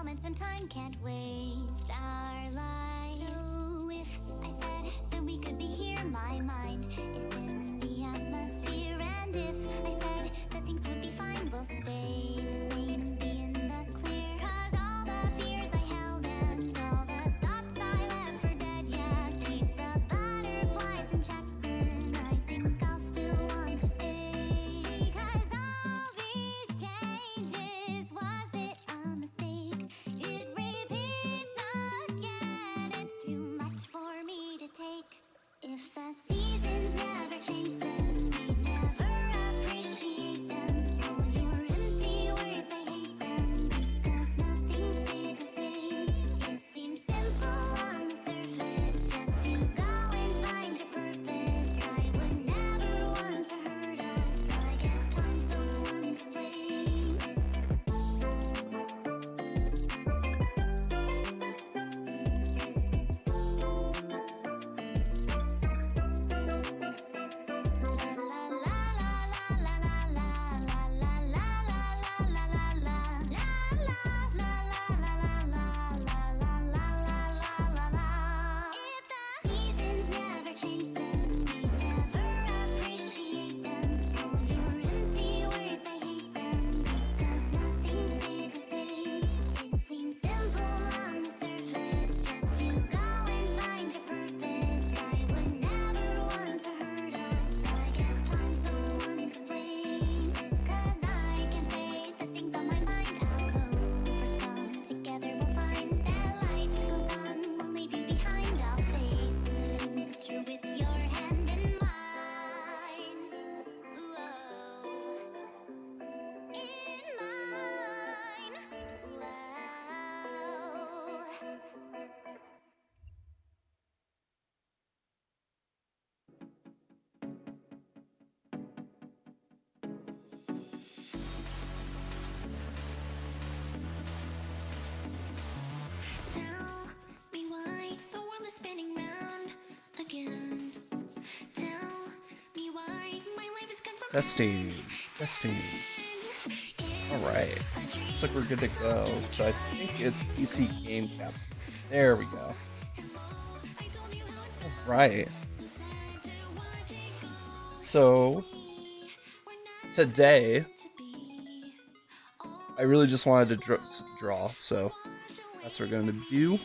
moments and time can't waste our lives. So if I said that we could be here, my mind is in the atmosphere. And if I said that things would be fine, we'll stay the same, be in the clear. 'Cause all the fears I held and all the thoughts I left for dead, yeah, keep the butterflies in check. And I think I'll still want to stay. 'Cause all these changes, was it a mistake? It repeats again, it's too much for me to take. If the seasons never change, then we never appreciate them. All your empty words, I hate them, because nothing stays the same. It seems simple on the surface, just to go and find your purpose. I would never want to hurt us, I guess time's the one to blame. If the seasons never change, then we never appreciate them. All your empty words, I hate them, because nothing stays the same. It seems simple on the surface, just to go and find your purpose. I would never want to hurt us, I guess time's the one to blame. 'Cause I can say the things on my mind I'll overcome. Together we'll find that life goes on, won't leave you behind. I'll face the future with your hand in mine. Whoa. In mine. Whoa. Tell me why the world is spinning round again. Tell me why my life is confirmed. Testing. Alright. Looks like we're good to go. So I think it's PC Game Cap. There we go. Alright. So today I really just wanted to draw, so that's what we're going to do.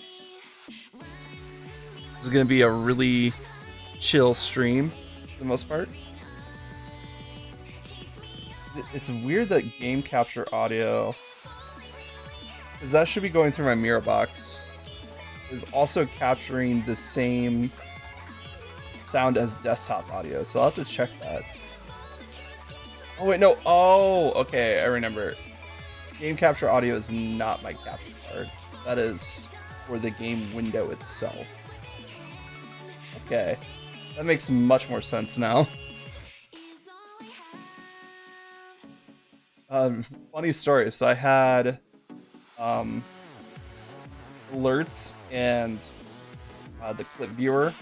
This is going to be a really chill stream for the most part. It's weird that game capture audio, because that should be going through my mirror box, is also capturing the same sound as desktop audio, so I'll have to check that. Oh wait, no, oh, okay, I remember. Game capture audio is not my capture card. That is for the game window itself. Okay, that makes much more sense now. Funny story. So I had alerts and the clip viewer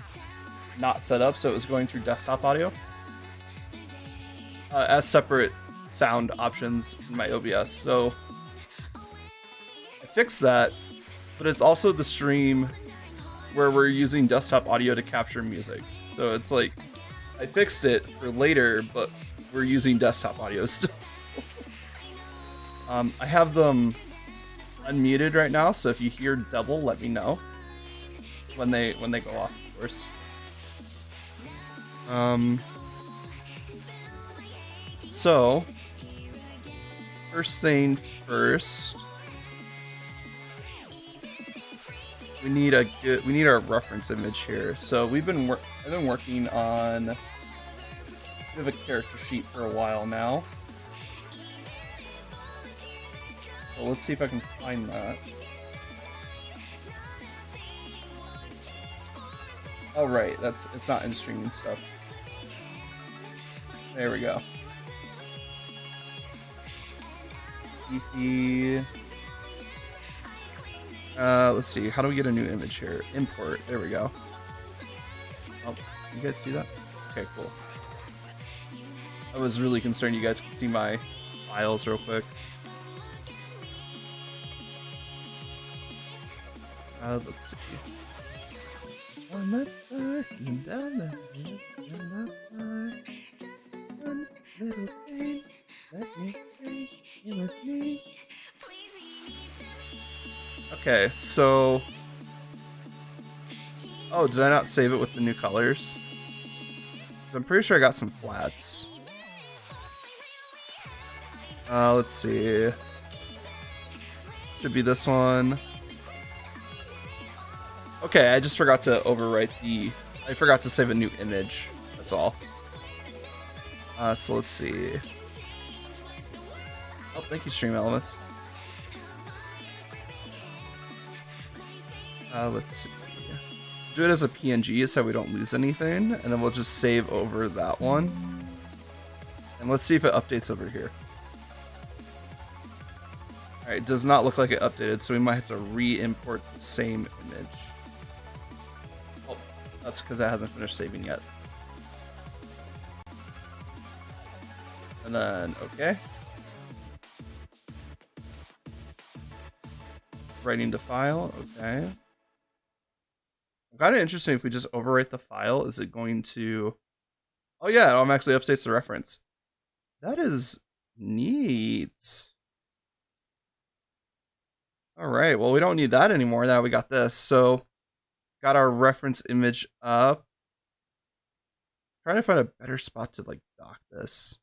not set up, so it was going through desktop audio as separate sound options in my OBS. So I fixed that, but it's also the stream where we're using desktop audio to capture music. So it's like I fixed it for later, but we're using desktop audio still. I have them unmuted right now, so if you hear double, let me know when they go off, of course. So first thing first, we need our reference image here. So I've been working on a bit of a character sheet for a while now. So let's see if I can find that. Oh right, it's not in streaming stuff. There we go. Let's see, how do we get a new image here? Import, there we go. Oh, you guys see that? Okay, cool. I was really concerned you guys could see my files real quick. Let's see. One that far, and down the hill, and that far. One little thing, let me take you with me. Okay, so. Oh, did I not save it with the new colors? I'm pretty sure I got some flats. Let's see. Should be this one. Okay, I just forgot to overwrite I forgot to save a new image. That's all. So let's see. Oh, thank you, Stream Elements. Let's see. Do it as a PNG so we don't lose anything, and then we'll just save over that one. And let's see if it updates over here. Alright, it does not look like it updated, so we might have to re-import the same image. Oh, that's because it hasn't finished saving yet. And then, okay. Writing to file, okay. Kind of interesting if we just overwrite the file. Is it going to... Oh yeah, it automatically updates the reference. That is neat. Alright, well we don't need that anymore now we got this. So, got our reference image up. Trying to find a better spot to like dock this.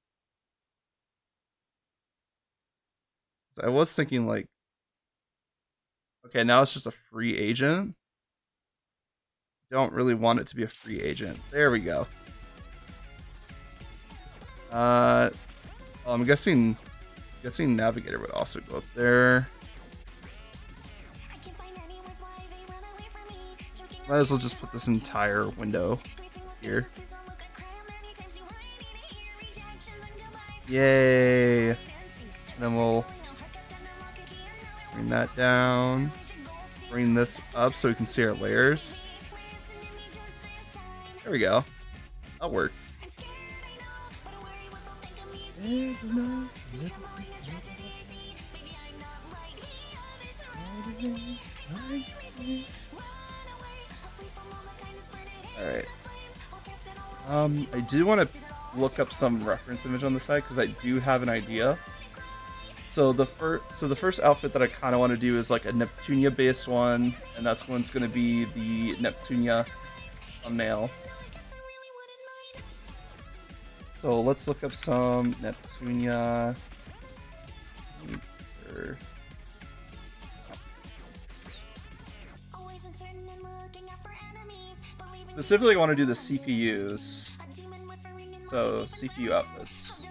So I was thinking like... Okay, now it's just a free agent. Don't really want it to be a free agent. There we go. I'm guessing Navigator would also go up there. Might as well just put this entire window here. Yay! And then we'll bring that down. Bring this up so we can see our layers. There we go. That'll work. Alright. I do want to look up some reference image on the side because I do have an idea. So the first outfit that I kind of want to do is like a Neptunia based one, and that's one's going to be the Neptunia thumbnail. So let's look up some Neptunia. Specifically, I want to do the CPUs. So CPU outfits.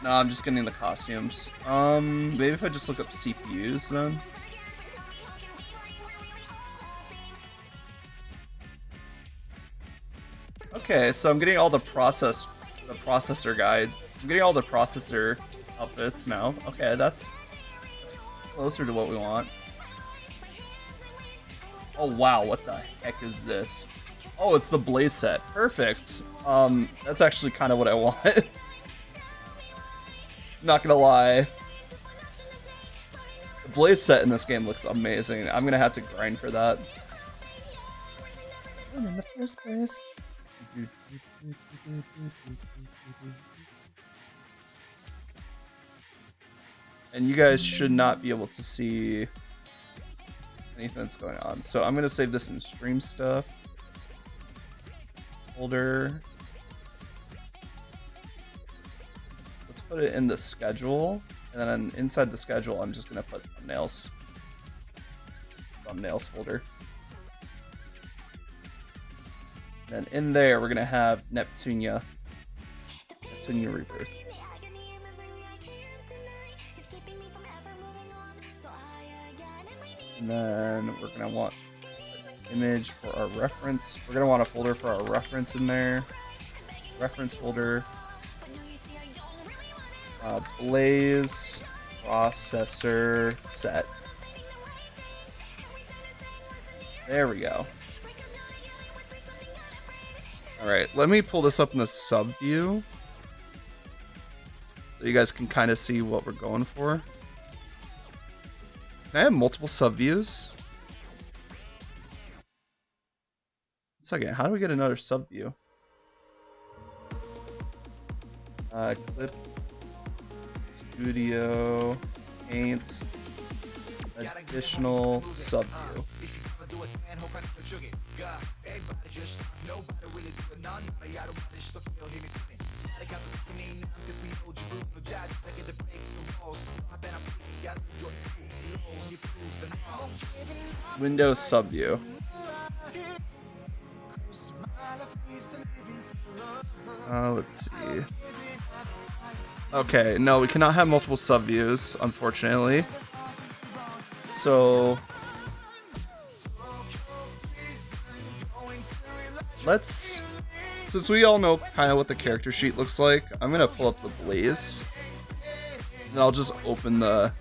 No, I'm just getting the costumes. Maybe if I just look up CPUs then. Okay, so I'm getting all the processor guide. I'm getting all the processor outfits now. Okay, that's closer to what we want. Oh wow, what the heck is this? Oh, it's the Blaze set. Perfect. That's actually kind of what I want. Not gonna lie. The Blaze set in this game looks amazing. I'm gonna have to grind for that. I'm in the first place. And you guys should not be able to see anything that's going on. So I'm gonna save this in stream stuff. Folder. Let's put it in the schedule. And then inside the schedule, I'm just gonna put thumbnails. Thumbnails folder. And in there, we're gonna have Neptunia Rebirth. And then we're gonna want an image for our reference. We're gonna want a folder for our reference in there. Reference folder. Blaze processor set. There we go. Alright, let me pull this up in the sub view so you guys can kind of see what we're going for. Can I have multiple sub-views? Second, how do we get another sub-view? Clip, studio, paint, additional sub-view. Windows sub-view. Let's see. Okay, no, we cannot have multiple sub-views, unfortunately. So let's, since we all know kind of what the character sheet looks like, I'm gonna pull up the Blaze, and I'll just open the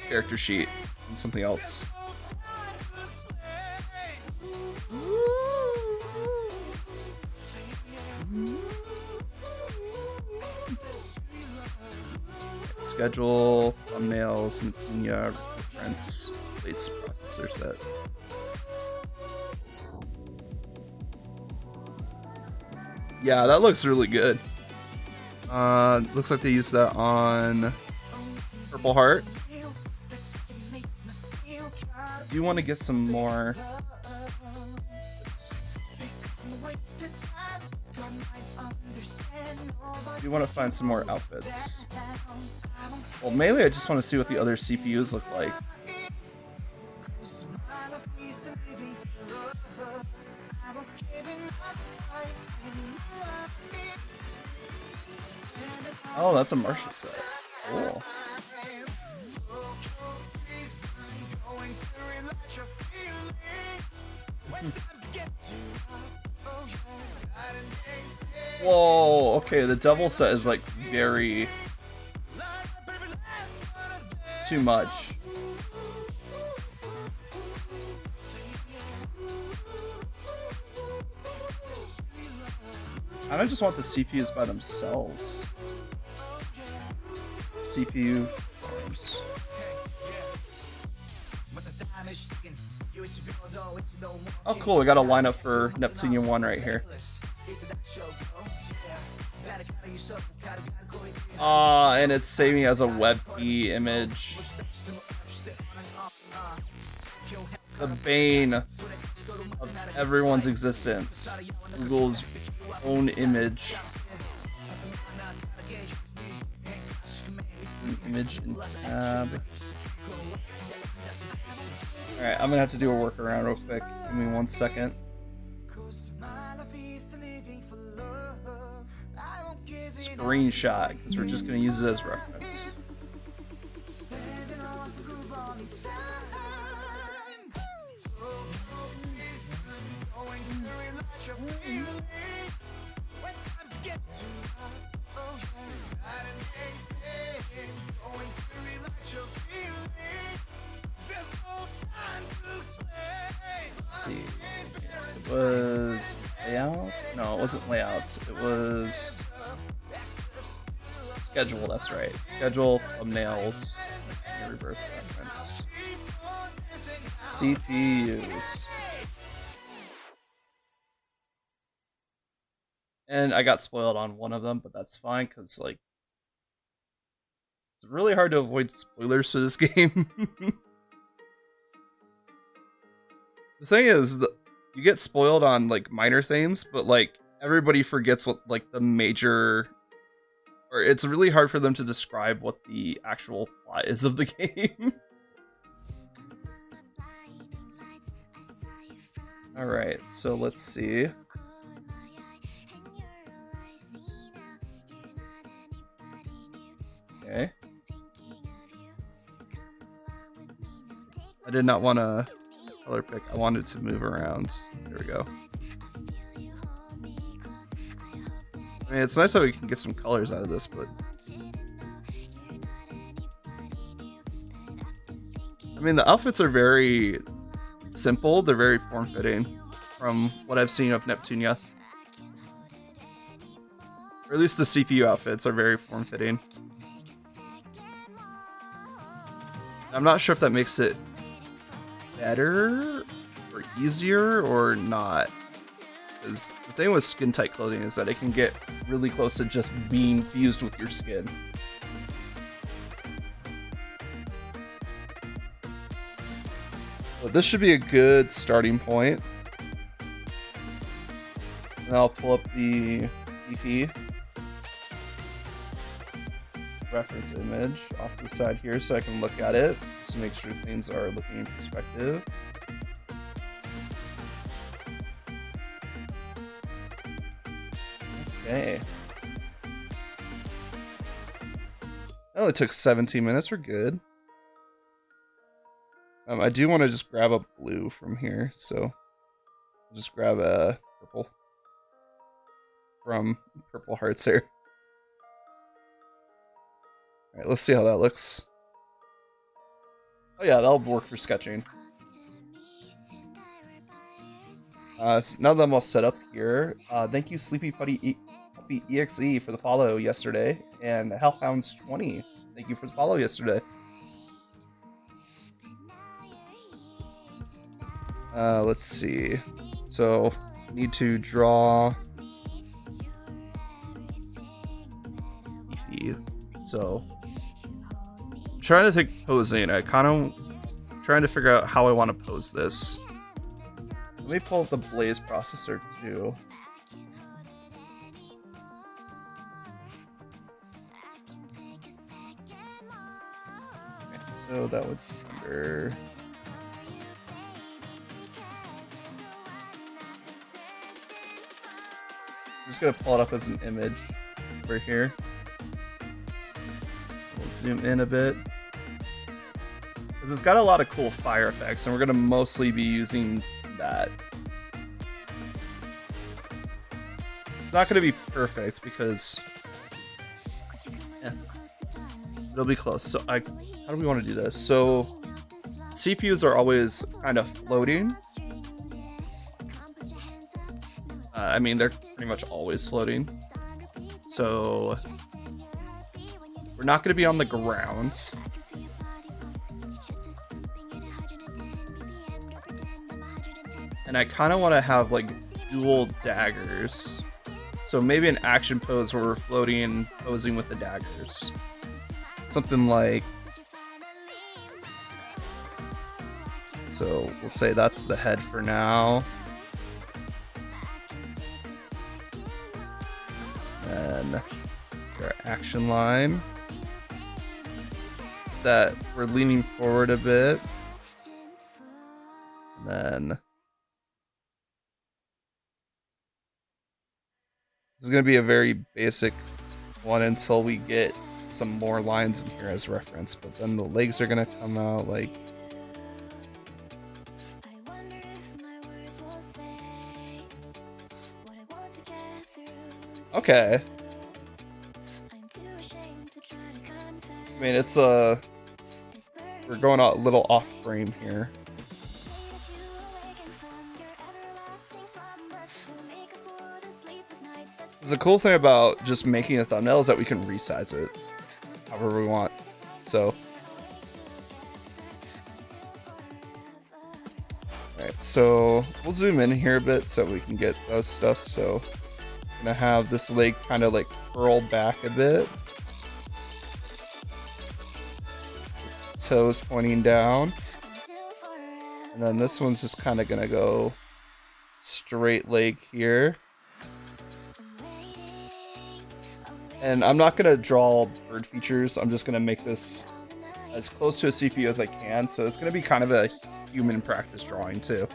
character sheet and something else. Schedule, thumbnails, and reference, place processor set. Yeah, that looks really good. Looks like they used that on Purple Heart. Do you want to get some more? Do you want to find some more outfits? Well, mainly I just want to see what the other CPUs look like. Oh, that's a Marshall set. Cool. Whoa, okay, the devil set is like very too much. I don't just want the CPUs by themselves. CPU farms. Oh cool, we got a lineup for Neptunian 1 right here. And it's saving as a WebP image. The bane of everyone's existence. Google's own image. Image and tab. Alright, I'm gonna have to do a workaround real quick. Give me 1 second. Screenshot, because we're just gonna use it as reference. Let's see. It was layout? No, it wasn't layouts. It was schedule, that's right. Schedule, thumbnails, rebirth reference. CPUs. And I got spoiled on one of them, but that's fine, because, like, it's really hard to avoid spoilers for this game. The thing is, you get spoiled on, like, minor things, but, like, everybody forgets what, like, the major... Or it's really hard for them to describe what the actual plot is of the game. Alright, so let's see. Okay. I did not want to color pick. I wanted to move around. There we go. I mean, it's nice that we can get some colors out of this, but... I mean, the outfits are very simple. They're very form-fitting from what I've seen of Neptunia. Or at least the CPU outfits are very form-fitting. I'm not sure if that makes it better or easier or not. Because the thing with skin tight clothing is that it can get really close to just being fused with your skin. But this should be a good starting point. And I'll pull up the EP reference image off the side here so I can look at it just to make sure things are looking in perspective. Okay. It only took 17 minutes. We're good. I do want to just grab a blue from here, so I'll just grab a purple from Purple Hearts here. Alright, let's see how that looks. Oh yeah, that'll work for sketching. So now that I'm all set up here, thank you Sleepy Putty EXE for the follow yesterday, and Hellhounds20, thank you for the follow yesterday. Let's see. So, need to draw. So, I'm trying to think posing. I kind of trying to figure out how I want to pose this. Let me pull up the Blaze processor too. Okay, so that would be under. I'm just gonna pull it up as an image over here. We'll zoom in a bit. Because it's got a lot of cool fire effects, and we're gonna mostly be using that. It's not gonna be perfect because it'll be close. So how do we want to do this? So CPUs are always kind of floating. I mean, they're pretty much always floating. So we're not going to be on the ground. And I kind of want to have like dual daggers. So maybe an action pose where we're floating and posing with the daggers. Something like... So we'll say that's the head for now. Then our action line. That we're leaning forward a bit. And then this is going to be a very basic one until we get some more lines in here as reference, but then the legs are going to come out like... Okay. I mean, it's we're going a little off frame here. The cool thing about just making a thumbnail is that we can resize it however we want. So, alright, so we'll zoom in here a bit so we can get those stuff. So, I'm gonna have this leg kind of like curl back a bit, toes pointing down, and then this one's just kind of gonna go straight leg here. And I'm not going to draw bird features, I'm just going to make this as close to a CPU as I can, so it's going to be kind of a human practice drawing too.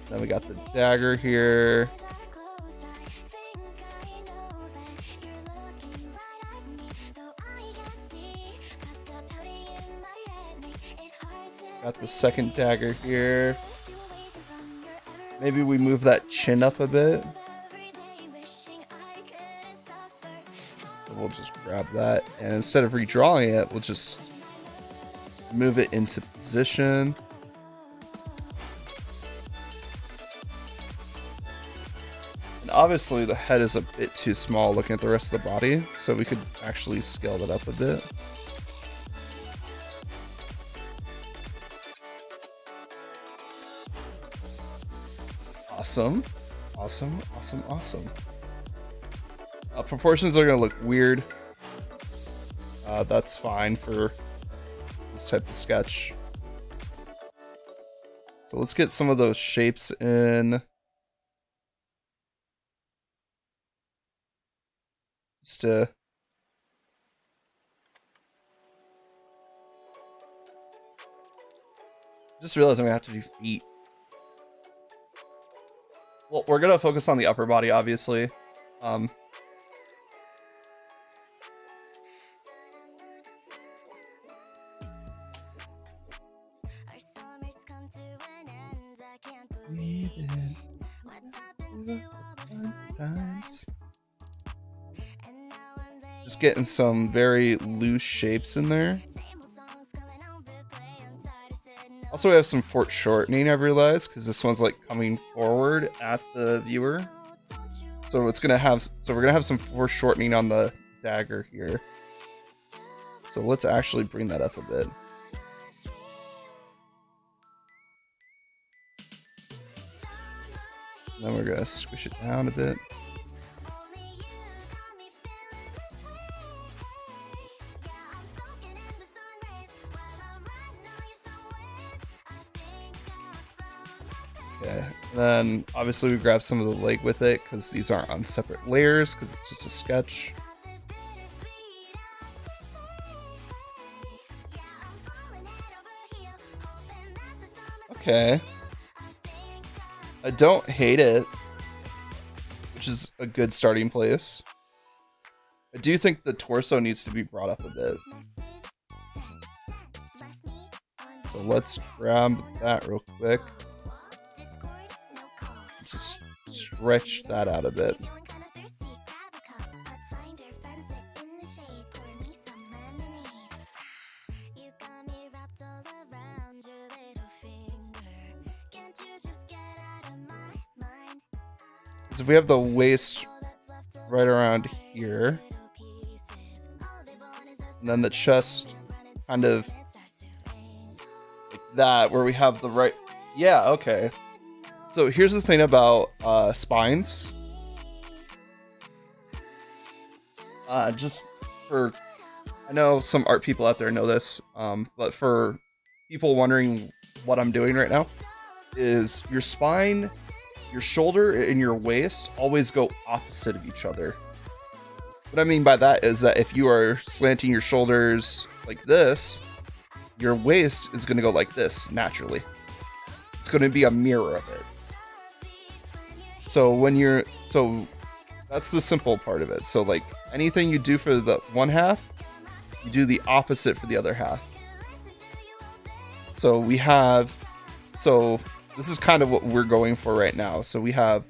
Then we got the dagger here. Got the second dagger here. Maybe we move that chin up a bit. So we'll just grab that, and instead of redrawing it, we'll just move it into position. And obviously the head is a bit too small looking at the rest of the body, so we could actually scale that up a bit. Awesome. Awesome, awesome, awesome. Proportions are gonna look weird. That's fine for this type of sketch. So let's get some of those shapes in. Just realized I'm gonna have to do feet. Well, we're gonna focus on the upper body, obviously. Just getting some very loose shapes in there. Also, we have some foreshortening, I've realized, because this one's like coming forward at the viewer. So we're gonna have some foreshortening on the dagger here. So let's actually bring that up a bit. Then we're gonna squish it down a bit. Okay, and then obviously we grab some of the leg with it because these aren't on separate layers because it's just a sketch. Okay. I don't hate it, which is a good starting place. I do think the torso needs to be brought up a bit. So let's grab that real quick. Just stretch that out a bit. So if we have the waist right around here, and then the chest kind of like that, where we have the right... Yeah, okay. So here's the thing about spines. Just for... I know some art people out there know this, but for people wondering what I'm doing right now, is your spine, your shoulder, and your waist always go opposite of each other. What I mean by that is that if you are slanting your shoulders like this, your waist is going to go like this naturally. It's going to be a mirror of it. So that's the simple part of it. So like anything you do for the one half, you do the opposite for the other half. So this is kind of what we're going for right now. So we have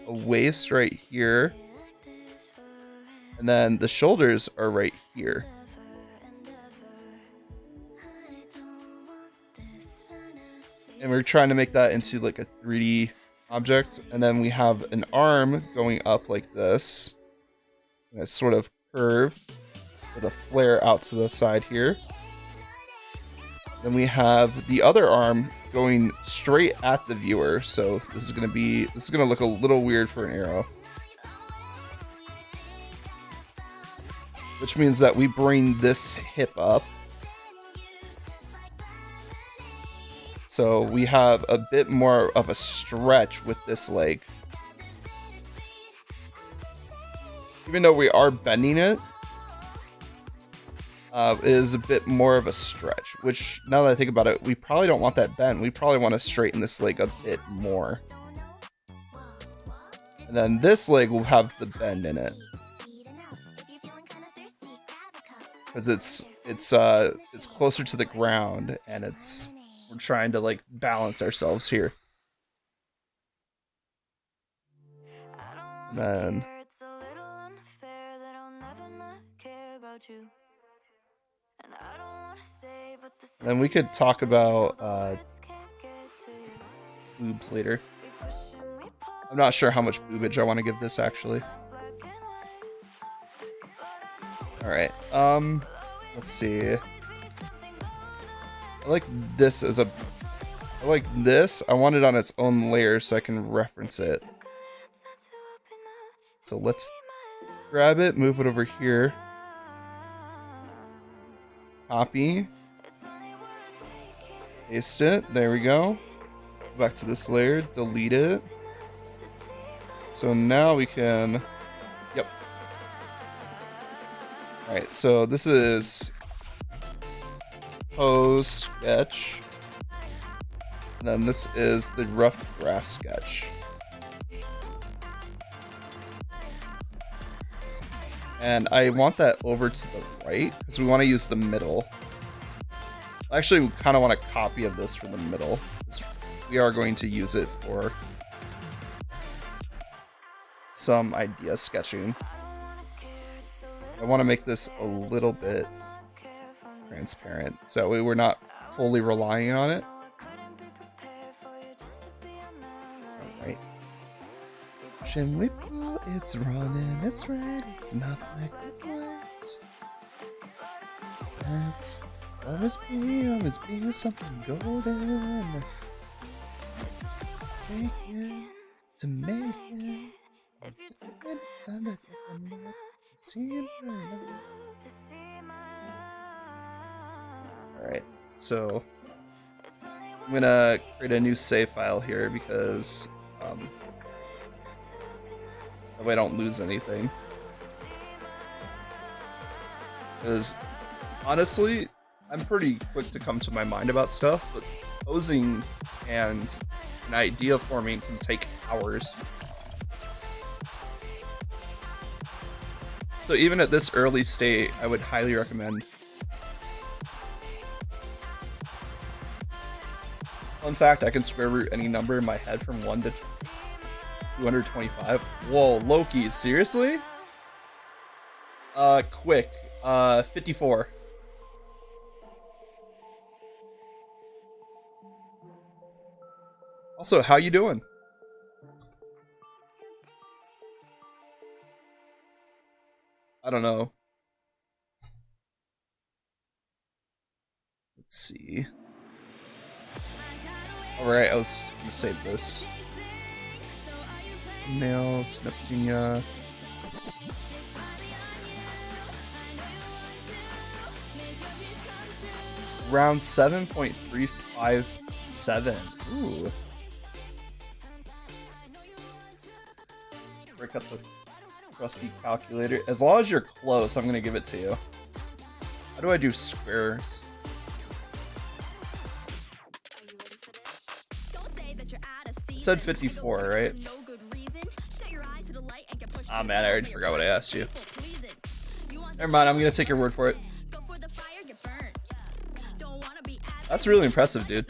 a waist right here, and then the shoulders are right here. And we're trying to make that into like a 3D object. And then we have an arm going up like this. And it's sort of curve with a flare out to the side here. Then we have the other arm going straight at the viewer. So this is gonna look a little weird for an arrow. Which means that we bring this hip up. So we have a bit more of a stretch with this leg. Even though we are bending it, it is a bit more of a stretch, which now that I think about it, we probably don't want that bend. We probably want to straighten this leg a bit more. And then this leg will have the bend in it. Because it's closer to the ground, and we're trying to like balance ourselves here. And then we could talk about boobs later. I'm not sure how much boobage I want to give this actually. Alright, let's see. I like this as a... I like this. I want it on its own layer so I can reference it. So let's grab it, move it over here. Copy. Paste it. There we go. Go back to this layer, delete it. So now we can... Yep. Alright, so this is pose sketch. And then this is the rough graph sketch. And I want that over to the right, because we want to use the middle. Actually, we kind of want a copy of this from the middle. We are going to use it for some idea sketching. I want to make this a little bit transparent, so we're not fully relying on it. Alright. Shin Whipple, it's running, it's ready, it's not like it was. It's always be something golden. Take it to make it. If you took a time to take a minute to see my love. Alright, so I'm gonna create a new save file here because that way I don't lose anything. Because honestly, I'm pretty quick to come to my mind about stuff, but posing and an idea forming can take hours. So even at this early state, I would highly recommend. Fun fact, I can square root any number in my head from 1 to 225. Whoa, Loki, seriously? Quick. 54. Also, how you doing? I don't know. Let's see. Alright, I was gonna save this. Nails, Neptunia. Round 7.357. Ooh. Break up the trusty calculator. As long as you're close, I'm gonna give it to you. How do I do squares? It said 54, right? Ah, man, I already forgot what I asked you. Never mind, I'm gonna take your word for it. That's really impressive, dude.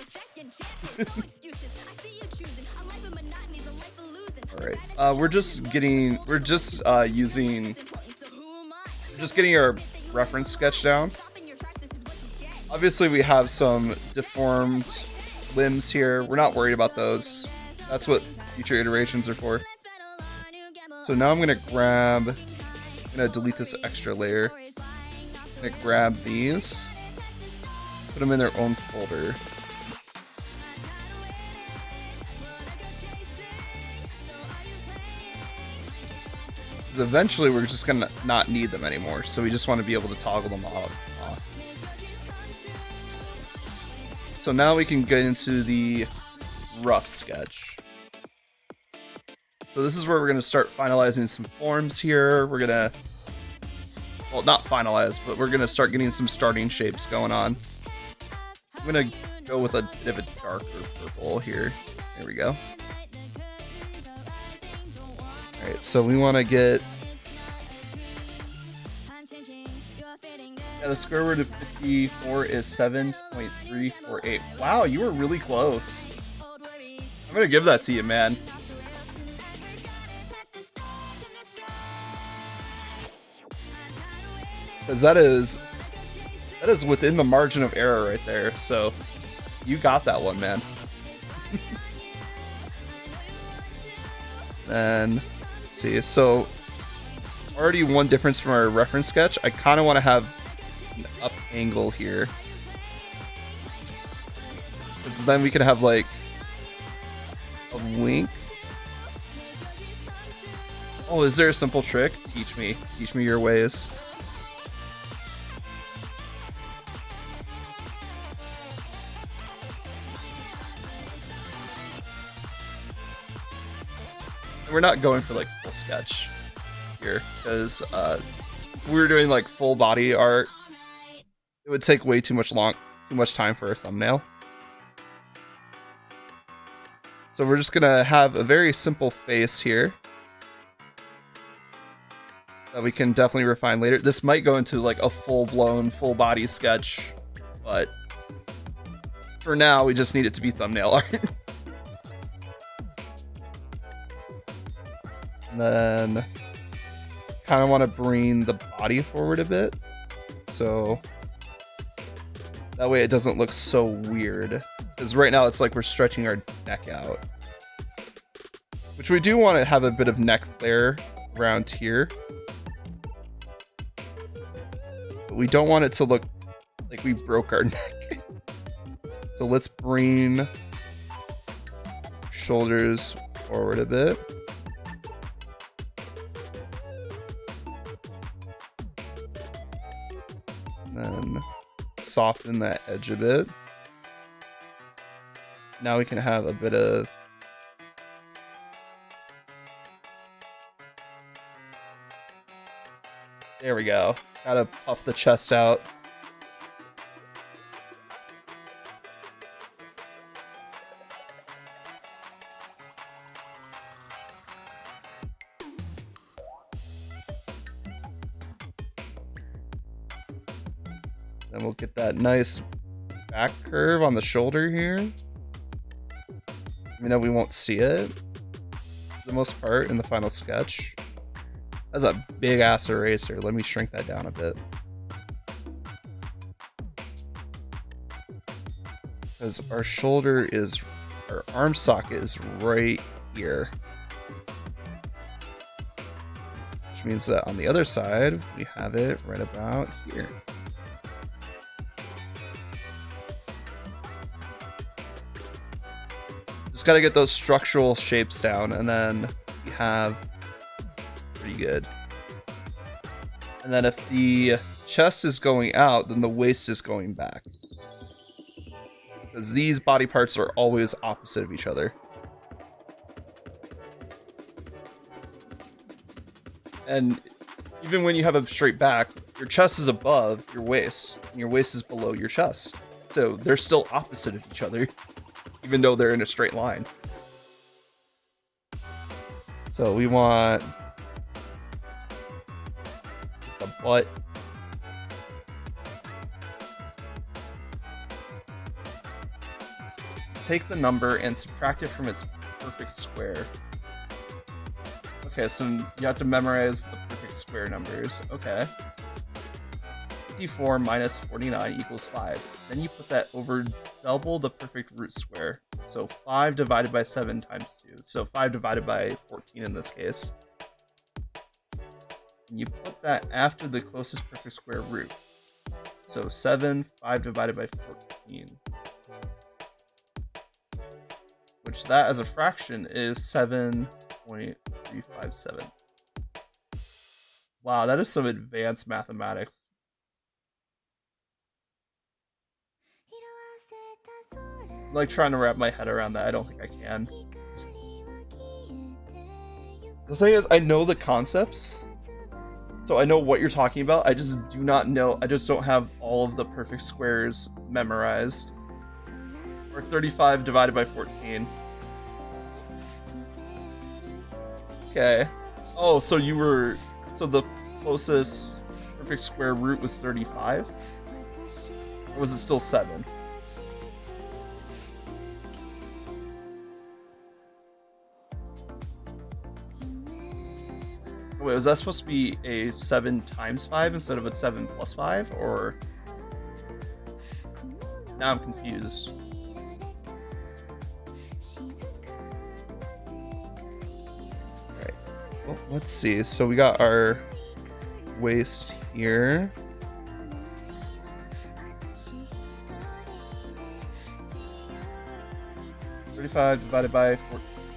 Alright, we're just getting our reference sketch down. Obviously we have some deformed limbs here. We're not worried about those. That's what future iterations are for. So now I'm gonna delete this extra layer. I'm gonna grab these, put them in their own folder. Because eventually we're just gonna not need them anymore, so we just want to be able to toggle them off. So now we can get into the rough sketch. So this is where we're going to start finalizing some forms here. We're going to, well, not finalize, but we're going to start getting some starting shapes going on. I'm going to go with a bit of a darker purple here. There we go. Alright, so we want to get... Yeah, the square root of 54 is 7.348. Wow, you were really close. I'm going to give that to you, man. Because that is within the margin of error right there, so you got that one, man. Then, let's see, so already one difference from our reference sketch. I kind of want to have an up angle here. Because then we can have like a wink. Oh, is there a simple trick? Teach me your ways. We're not going for like full sketch here because if we were doing like full body art, it would take way too much time for a thumbnail. So we're just gonna have a very simple face here that we can definitely refine later. This might go into like a full-blown full body sketch, but for now we just need it to be thumbnail art. And then kind of want to bring the body forward a bit, so that way it doesn't look so weird. Because right now it's like we're stretching our neck out, which we do want to have a bit of neck flare around here, but we don't want it to look like we broke our neck. So let's bring shoulders forward a bit. Then soften that edge a bit. Now we can have a bit of there we go. Gotta puff the chest out. Then we'll get that nice back curve on the shoulder here. I mean, that we won't see it for the most part in the final sketch. That's a big ass eraser. Let me shrink that down a bit. Because our shoulder is, our arm socket is right here. Which means that on the other side, we have it right about here. Just gotta get those structural shapes down, and then we have pretty good. And then if the chest is going out, then the waist is going back. Because these body parts are always opposite of each other. And even when you have a straight back, your chest is above your waist, and your waist is below your chest. So they're still opposite of each other, even though they're in a straight line. So we want the butt. Take the number and subtract it from its perfect square. Okay, so you have to memorize the perfect square numbers. Okay. 54 minus 49 equals 5. Then you put that over double the perfect root square. So 5 divided by 7 times 2. So 5 divided by 14 in this case. And you put that after the closest perfect square root. So 7, 5 divided by 14. Which that as a fraction is 7.357. Wow, that is some advanced mathematics. Like trying to wrap my head around that, I don't think I can. The thing is, I know the concepts, so I know what you're talking about. I just do not know, I just don't have all of the perfect squares memorized. Or 35 divided by 14. Okay. Oh, so you were, so the closest perfect square root was 35? Or was it still 7? Wait, was that supposed to be a 7 times 5 instead of a 7 plus 5? Or... Now I'm confused. Well, let's see. So we got our waist here. 35 divided by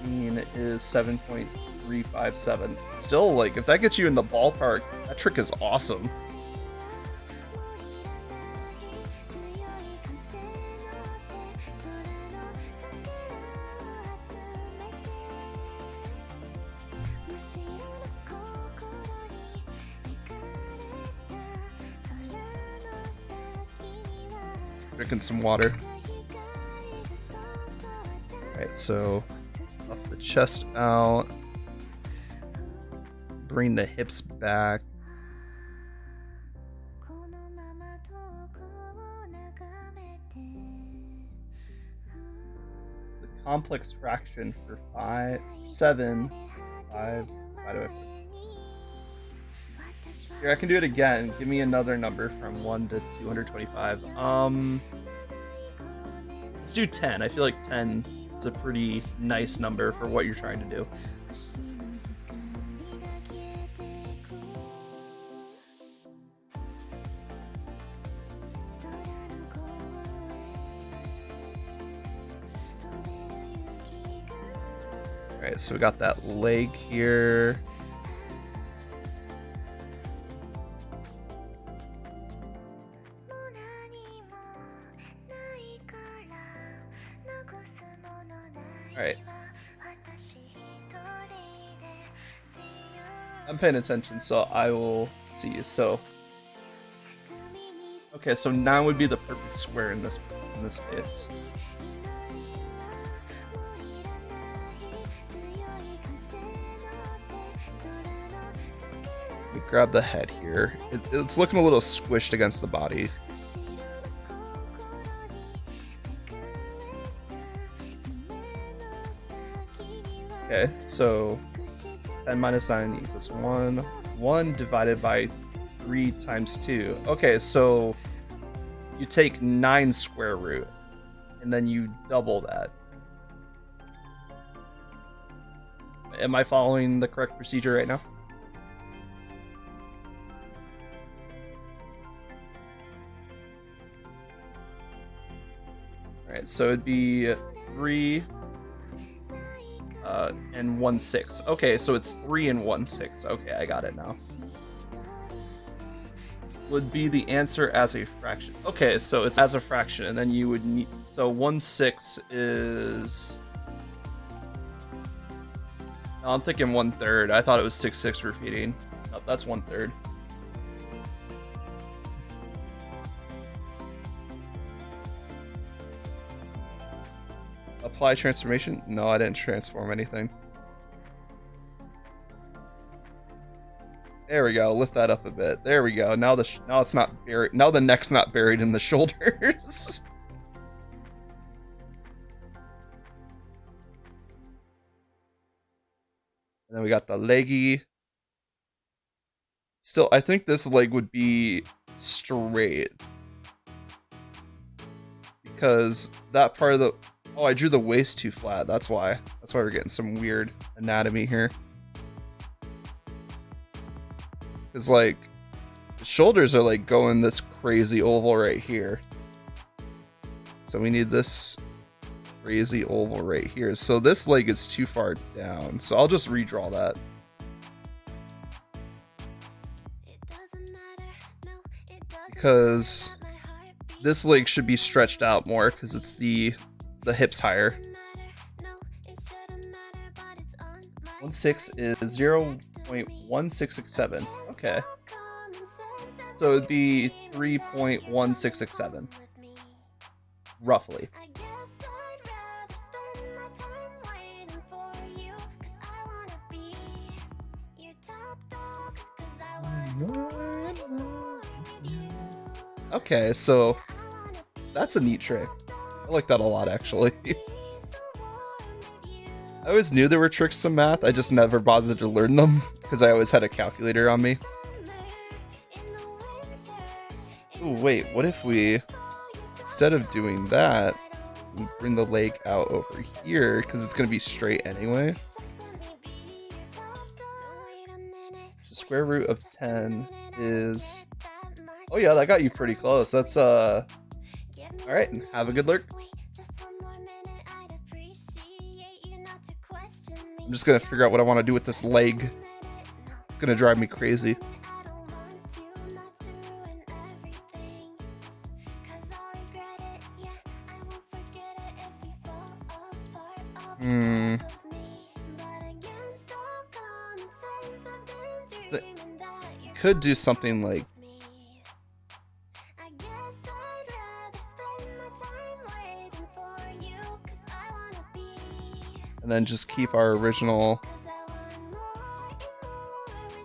14 is 7.357. Still, like, if that gets you in the ballpark, that trick is awesome. Drinking some water. Alright, so puff the chest out. Bring the hips back. It's the complex fraction for 7. 5. Why do I put... Here, I can do it again. Give me another number from 1 to 225. Let's do 10. I feel like 10 is a pretty nice number for what you're trying to do. Alright, so we got that leg here. Alright. I'm paying attention, so I will see you. So, okay, so 9 would be the perfect square in this case. Let me grab the head here. It's looking a little squished against the body. Okay, so 10 minus 9 equals 1. 1 divided by 3 times 2. Okay, so you take 9 square root, and then you double that. Am I following the correct procedure right now? Alright, so it'd be 3... and 1/6. Okay, so it's 3 and 1/6. Okay, I got it now. Would be the answer as a fraction. Okay, so it's as a fraction, and then you would need... So 1/6 is... No, I'm thinking 1/3. I thought it was 6/6 repeating. No, that's 1/3. Apply transformation? No, I didn't transform anything. There we go. Lift that up a bit. There we go. Now now it's not buried. Now the neck's not buried in the shoulders. And then we got the leggy. Still, I think this leg would be straight. Because that part of the... Oh, I drew the waist too flat. That's why. That's why we're getting some weird anatomy here. Because, like, the shoulders are, like, going this crazy oval right here. So we need this crazy oval right here. So this leg is too far down. So I'll just redraw that. Because this leg should be stretched out more because it's the hips higher. 1/6 is 0.1667. Okay. So it'd be 3.1667. Roughly. Okay, so that's a neat trick. I like that a lot, actually. I always knew there were tricks to math, I just never bothered to learn them, because I always had a calculator on me. Ooh, wait, what if we, instead of doing that, we bring the leg out over here, because it's going to be straight anyway. the square root of 10 is... Oh yeah, that got you pretty close. That's, alright, have a good lurk. I'm just gonna figure out what I want to do with this leg. It's gonna drive me crazy. Could do something like... And then just keep our original...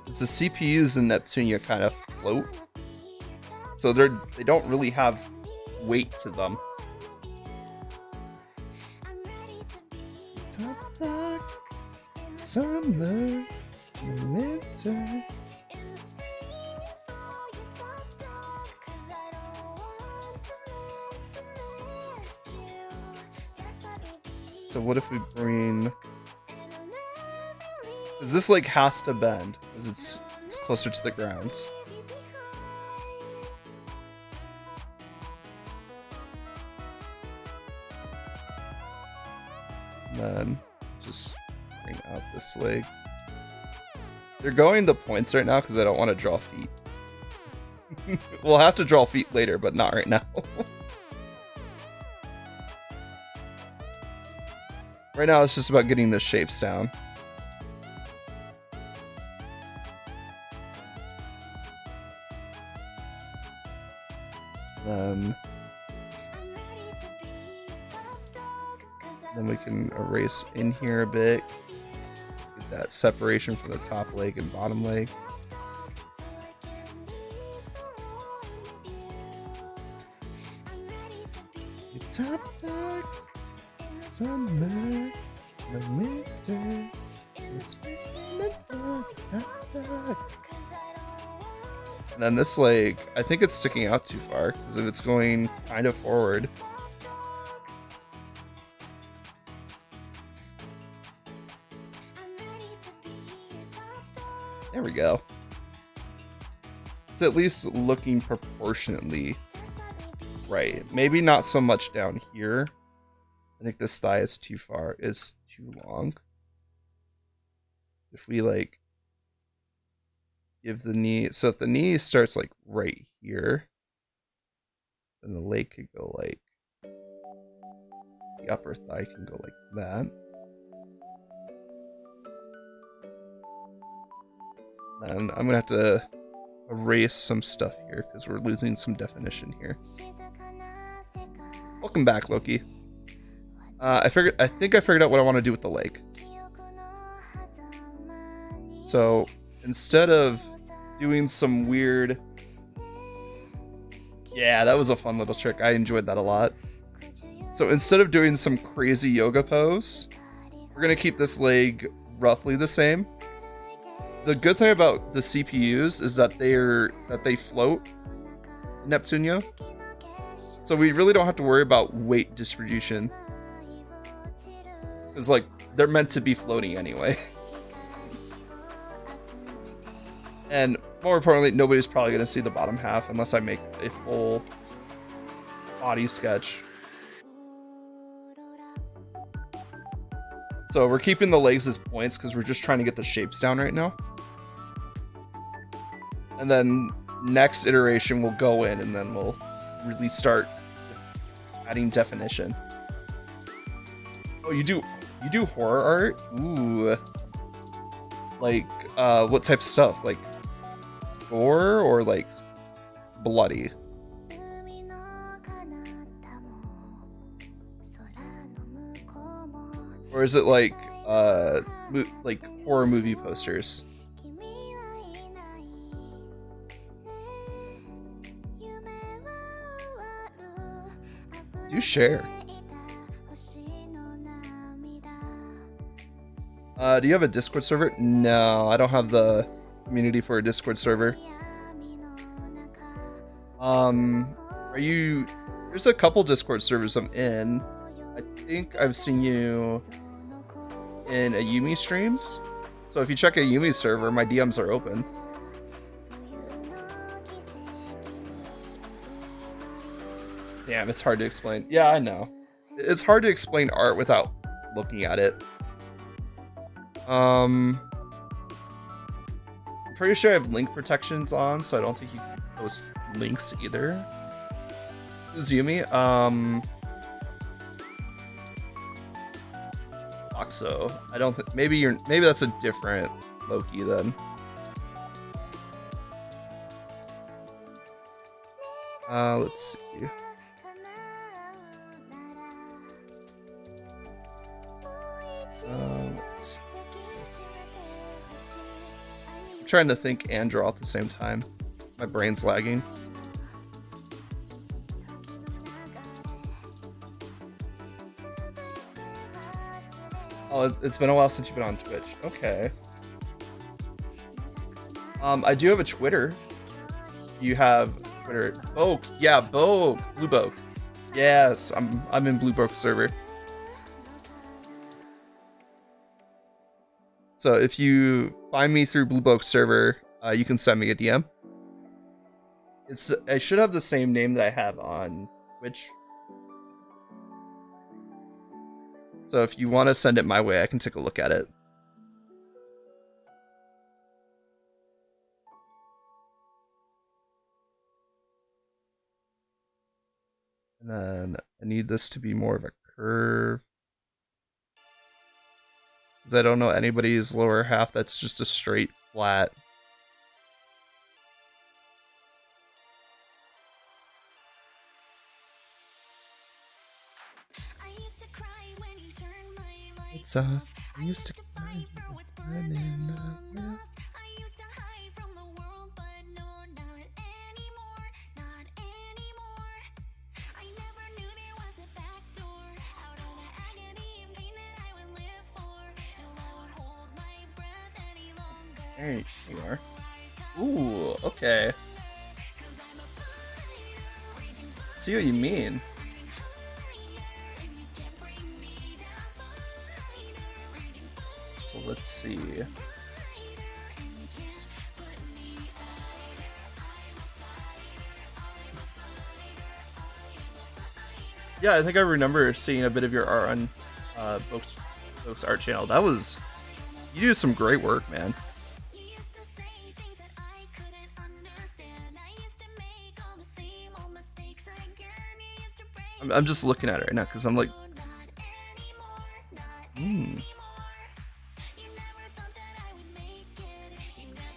Because the CPUs in Neptunia kind of float. So they don't really have weight to them. Top dark, summer, winter. So what if we bring... Because this like has to bend, because it's closer to the ground. And then just bring out this leg. They're going the points right now because I don't want to draw feet. We'll have to draw feet later, but not right now. Right now, it's just about getting the shapes down. Then we can erase in here a bit. Get that separation from the top leg and bottom leg. It's up dark. Summer, the winter, the spring, and the dark. And then this leg, I think it's sticking out too far, because if it's going kind of forward. There we go. It's at least looking proportionately right. Maybe not so much down here. I think this thigh is too long. If we like give the knee, so if the knee starts like right here, then the leg could go like, the upper thigh can go like that. And I'm gonna have to erase some stuff here because we're losing some definition here. Welcome back, Loki. I think I figured out what I want to do with the leg. So instead of doing some weird... Yeah, that was a fun little trick. I enjoyed that a lot. So instead of doing some crazy yoga pose, we're going to keep this leg roughly the same. The good thing about the CPUs is that they float in Neptunia. So we really don't have to worry about weight distribution. Because, like, they're meant to be floating anyway. And more importantly, nobody's probably going to see the bottom half unless I make a full body sketch. So we're keeping the legs as points because we're just trying to get the shapes down right now. And then next iteration we'll go in and then we'll really start adding definition. Oh, you do horror art? Ooh. Like, what type of stuff? Like, gore or, like, bloody? Or is it, like horror movie posters? Do share. Do you have a Discord server? No, I don't have the community for a Discord server. Are you... There's a couple Discord servers I'm in. I think I've seen you in a Yumi streams. So So if you check a Yumi server, my DMs are open. Damn, it's hard to explain. Yeah, I know. It's hard to explain art without looking at it. I'm pretty sure I have link protections on, so I don't think you can post links either. Who's Yumi? Akousa. I don't think maybe that's a different Loki then. Let's see. Let's see. I'm trying to think and draw at the same time. My brain's lagging. Oh, it's been a while since you've been on Twitch. Okay. I do have a Twitter. You have Twitter. Oh, yeah, Blue Boke. Yes, I'm in Blue Boke server. So if you find me through Blue Boke server, you can send me a DM. I should have the same name that I have on Twitch. So if you want to send it my way, I can take a look at it. And then I need this to be more of a curve. Because I don't know anybody's lower half that's just a straight flat. It's I used to cry when in love. There you are. Ooh, okay. See what you mean. So let's see. Yeah, I think I remember seeing a bit of your art on Boke's art channel. You do some great work, man. I'm just looking at it right now because I'm like,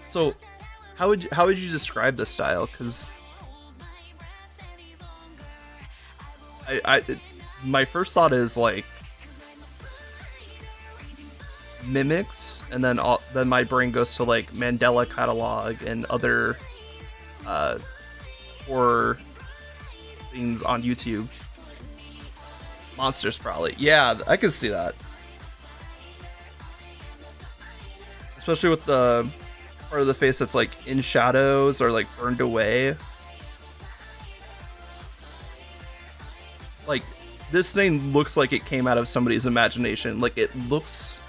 So, how would you describe the style? Because my first thought is like mimics, and then my brain goes to like Mandela Catalog and other horror things on YouTube. Monsters, probably. Yeah, I can see that. Especially with the part of the face that's like in shadows or like burned away. Like, this thing looks like it came out of somebody's imagination. Like, it looks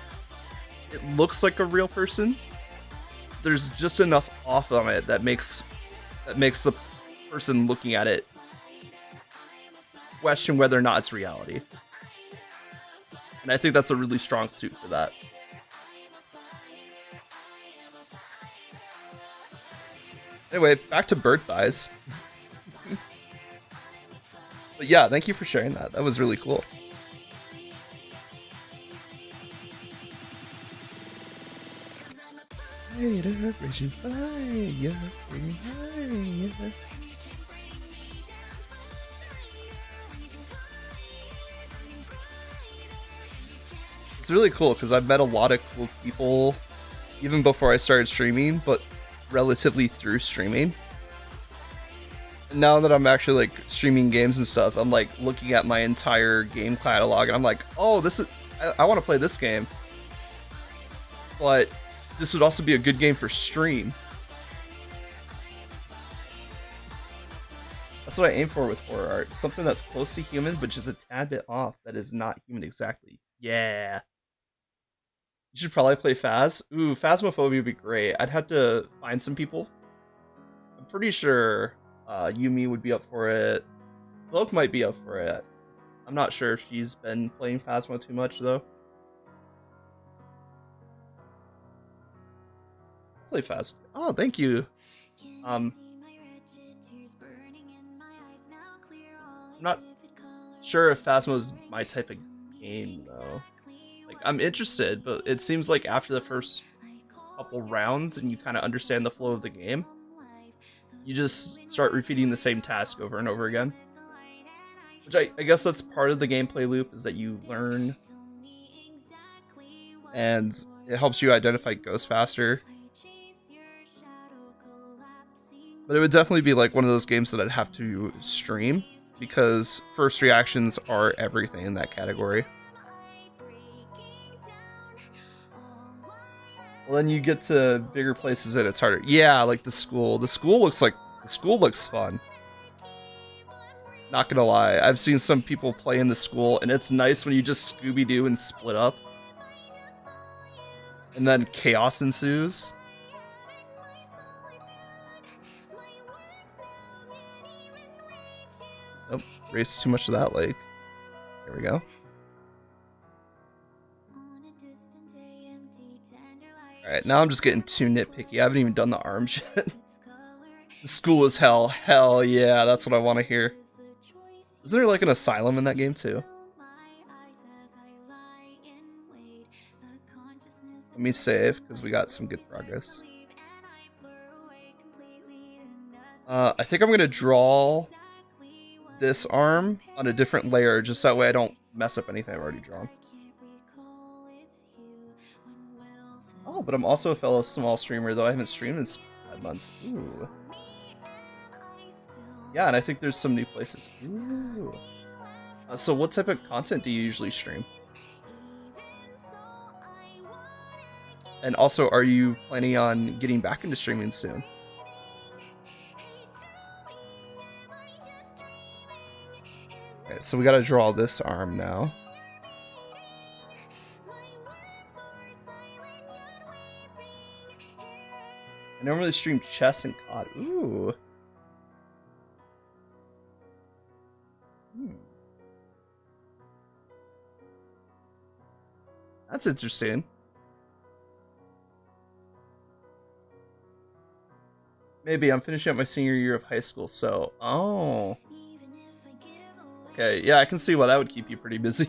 like a real person. There's just enough off on it that makes the person looking at it question whether or not it's reality. And I think that's a really strong suit for that. Anyway, back to bird thighs. But yeah, thank you for sharing that. That was really cool. It's really cool because I've met a lot of cool people even before I started streaming, but relatively through streaming. And now that I'm actually like streaming games and stuff, I'm like looking at my entire game catalog and I'm like, oh, I want to play this game, but this would also be a good game for stream. That's what I aim for with horror art. Something that's close to human, but just a tad bit off that is not human exactly. Yeah. You should probably play Phas. Ooh, Phasmophobia would be great. I'd have to find some people. I'm pretty sure Yumi would be up for it. Cloak might be up for it. I'm not sure if she's been playing Phasmo too much, though. Play Phas. Oh, thank you. I'm not sure if Phasmo's my type of game, though. Like, I'm interested, but it seems like after the first couple rounds and you kind of understand the flow of the game, you just start repeating the same task over and over again. Which I guess that's part of the gameplay loop, is that you learn and it helps you identify ghosts faster. But it would definitely be like one of those games that I'd have to stream, because first reactions are everything in that category. Well, then you get to bigger places and it's harder. Yeah, like the school. The school looks fun. Not gonna lie, I've seen some people play in the school, and it's nice when you just Scooby-Doo and split up. And then chaos ensues. Oh, race too much of that lake. There we go. Alright, now I'm just getting too nitpicky. I haven't even done the arms yet. The school is hell. Hell yeah, that's what I want to hear. Isn't there like an asylum in that game too? Let me save, because we got some good progress. I think I'm going to draw this arm on a different layer, just that way I don't mess up anything I've already drawn. Oh, but I'm also a fellow small streamer, though I haven't streamed in 5 months. Ooh. Yeah, and I think there's some new places. Ooh. So what type of content do you usually stream? And also, are you planning on getting back into streaming soon? Okay, so we gotta draw this arm now. I normally stream chess and COD. Ooh. That's interesting. Maybe I'm finishing up my senior year of high school, so... Oh. Okay, yeah, I can see why that would keep you pretty busy.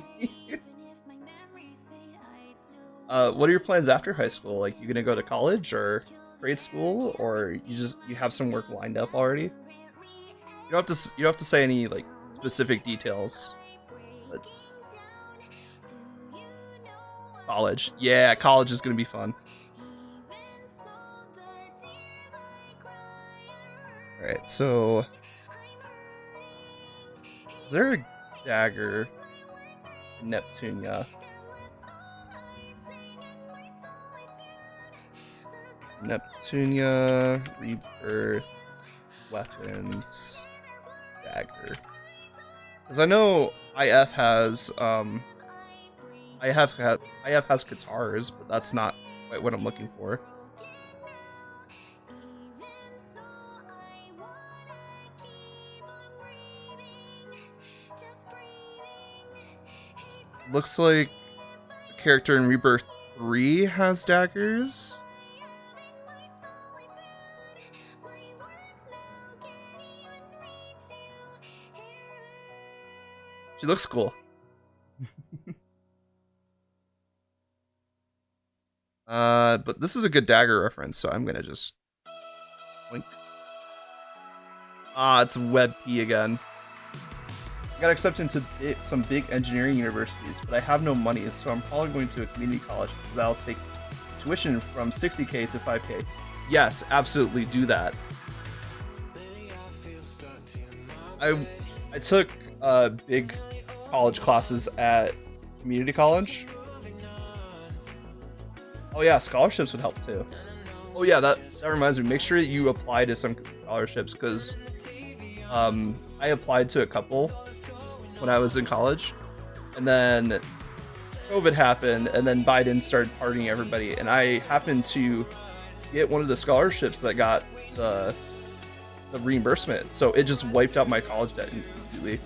What are your plans after high school? Like, you gonna go to college or grade school, or you have some work lined up already? You don't have to say any like specific details. But... College. Yeah, college is gonna be fun. Alright, so... Is there a dagger in Neptunia? Neptunia, Rebirth, Weapons, Dagger. Because I know IF has IF has guitars, but that's not quite what I'm looking for. Looks like a character in Rebirth 3 has daggers. She looks cool. But this is a good dagger reference, so I'm gonna just... Wink. Ah, it's WebP again. I got accepted into some big engineering universities, but I have no money, so I'm probably going to a community college because that'll take tuition from $60K to $5K. Yes, absolutely do that. I took big college classes at community college. Oh yeah, scholarships would help too. Oh yeah, that reminds me. Make sure that you apply to some scholarships, because I applied to a couple when I was in college, and then COVID happened, and then Biden started partying everybody, and I happened to get one of the scholarships that got the reimbursement, so it just wiped out my college debt completely.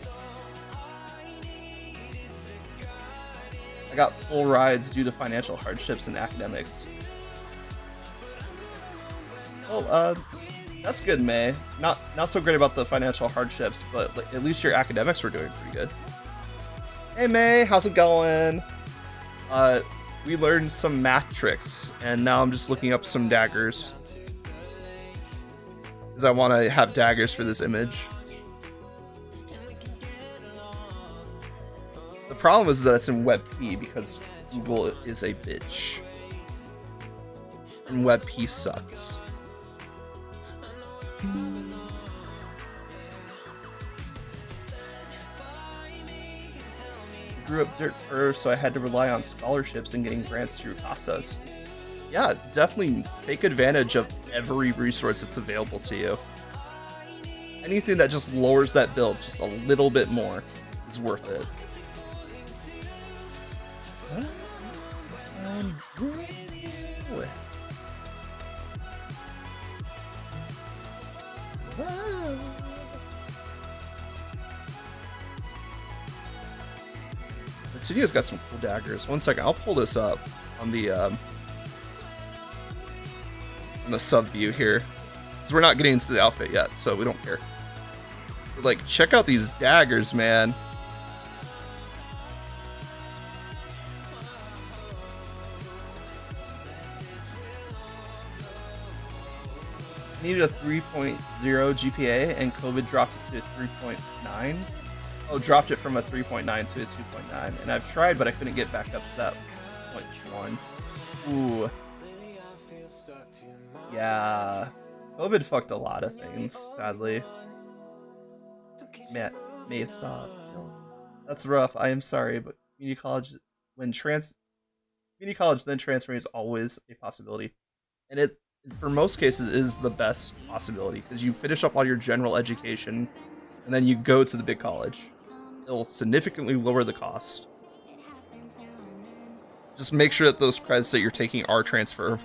I got full rides due to financial hardships and academics. Well, that's good, May. Not so great about the financial hardships, but at least your academics were doing pretty good. Hey May, how's it going? We learned some math tricks, and now I'm just looking up some daggers. Because I want to have daggers for this image. The problem is that it's in WebP because Google is a bitch. And WebP sucks. Grew up dirt poor, so I had to rely on scholarships and getting grants through Akousa. Yeah, definitely take advantage of every resource that's available to you. Anything that just lowers that bill just a little bit more is worth it. Virginia's got some cool daggers. One second, I'll pull this up on the sub view here, because we're not getting into the outfit yet, so we don't care. But, like, check out these daggers, man. Needed a 3.0 GPA, and COVID dropped it to a 3.9. Oh, dropped it from a 3.9 to a 2.9. And I've tried, but I couldn't get back up to that 0.1. Ooh. Yeah. COVID fucked a lot of things, sadly. Mesa. That's rough. I am sorry, but community college then transferring is always a possibility. And it, for most cases, is the best possibility, because you finish up all your general education and then you go to the big college. It'll significantly lower the cost. Just make sure that those credits that you're taking are transferable.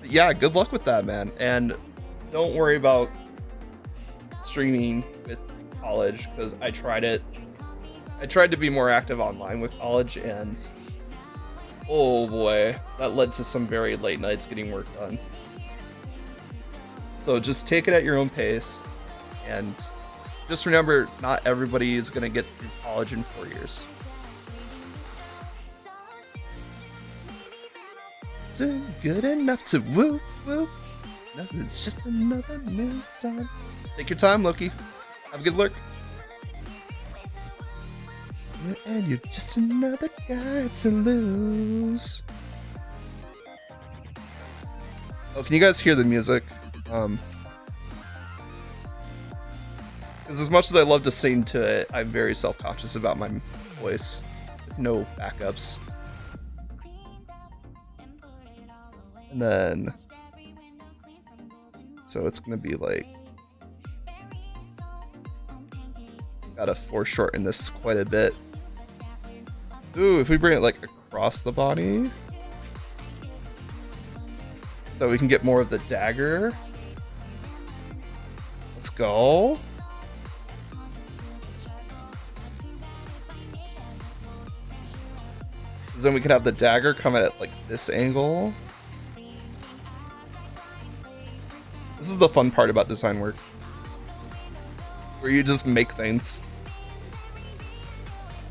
Yeah, good luck with that, man. And don't worry about streaming with college, because I tried it. I tried to be more active online with college, and oh boy, that led to some very late nights getting work done. So just take it at your own pace, and just remember, not everybody is going to get through college in 4 years. So good enough to woo woo. No, it's just another moon song. Take your time, Loki. Have a good lurk. And you're just another guy to lose. Oh, can you guys hear the music? Because as much as I love to sing to it, I'm very self-conscious about my voice. No backups. And then, so it's gonna be like, gotta foreshorten this quite a bit. Ooh, if we bring it like across the body, so we can get more of the dagger. Let's go. Then we could have the dagger come at like this angle. This is the fun part about design work, where you just make things.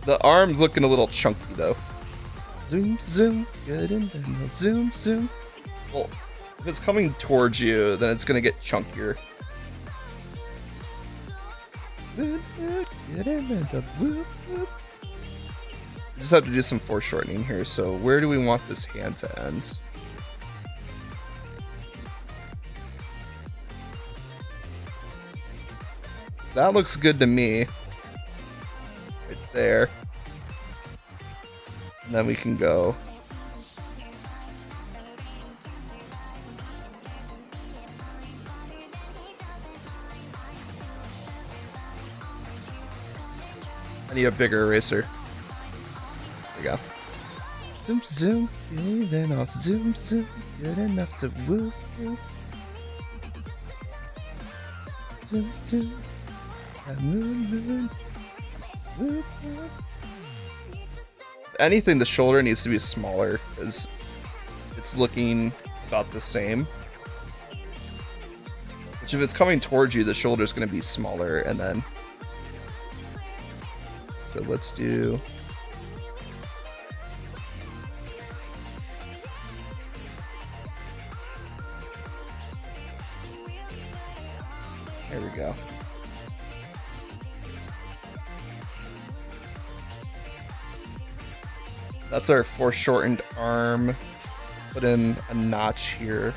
The arm's looking a little chunky though. Zoom, zoom, good and then zoom, zoom. Well, if it's coming towards you, then it's gonna get chunkier. We just have to do some foreshortening here. So where do we want this hand to end? That looks good to me. Right there. And then we can go. I need a bigger eraser. There you go. Zoom, zoom, then I'll zoom, zoom. Good enough to woo, woo. Zoom, zoom. Moon, moon. Woo, woo. If anything, the shoulder needs to be smaller because it's looking about the same. Which, if it's coming towards you, the shoulder's going to be smaller, and then. So let's do. There we go. That's our foreshortened arm. Put in a notch here.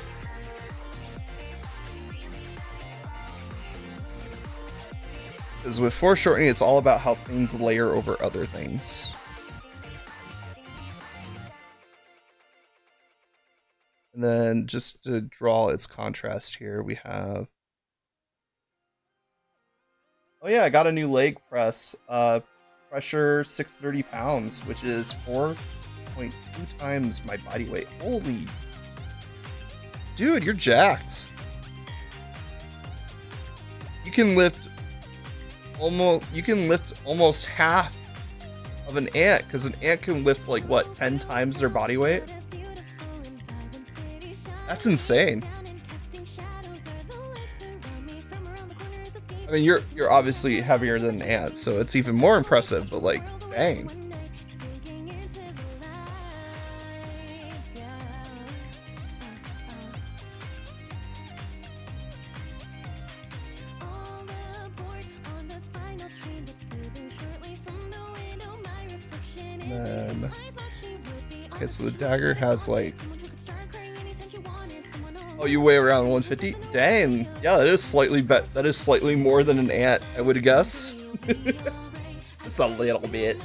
Because with foreshortening, it's all about how things layer over other things. And then just to draw its contrast here, we have. Oh yeah, I got a new leg press. Pressure 630 pounds, which is 4.2 times my body weight. Holy. Dude, you're jacked. You can lift almost half of an ant, because an ant can lift like what, 10 times their body weight? That's insane. I mean, you're obviously heavier than an ant, so it's even more impressive, but like, dang. And then, okay, so the dagger has like, oh, you weigh around 150? Dang, yeah, that is slightly more than an ant, I would guess. Just a little bit.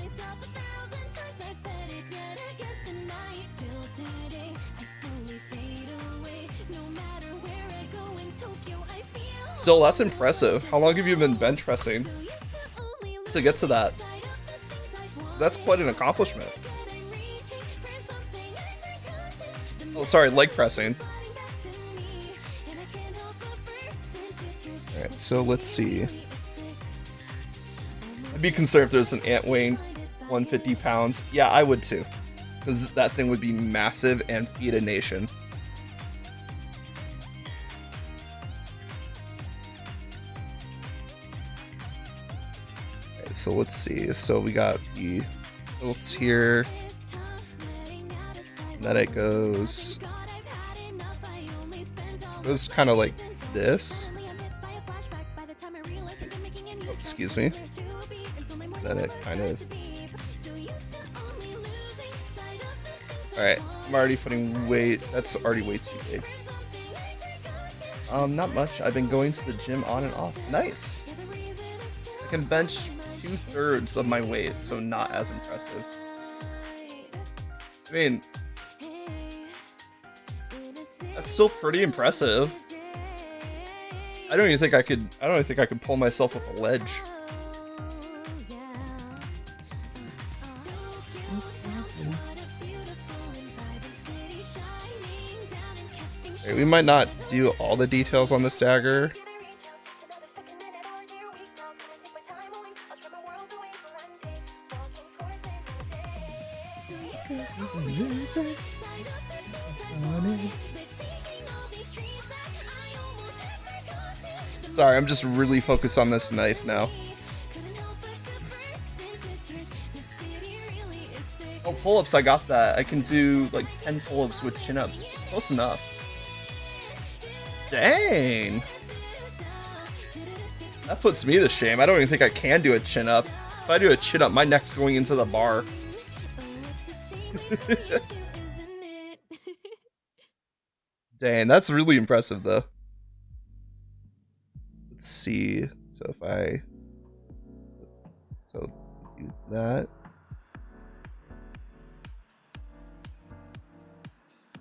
Still, that's impressive. How long have you been bench pressing to get to that? That's quite an accomplishment. Oh, sorry, leg pressing. Alright, so let's see. I'd be concerned if there's an ant weighing 150 pounds. Yeah, I would too. Because that thing would be massive and feed a nation. Okay, so let's see. So we got the tilts here. And then it goes kind of like this. Oh, excuse me. And then it kind of. Alright, I'm already putting weight. That's already way too big. Not much. I've been going to the gym on and off. Nice. I can bench 2/3 of my weight, so not as impressive. I mean, that's still pretty impressive. I don't even think I could pull myself up a ledge. Okay, we might not do all the details on this dagger. Sorry, I'm just really focused on this knife now. Oh, pull-ups, I got that. I can do like 10 pull-ups with chin-ups. Close enough. Dang! That puts me to shame. I don't even think I can do a chin-up. If I do a chin-up, my neck's going into the bar. Dang, that's really impressive though. Let's see. So if I do that.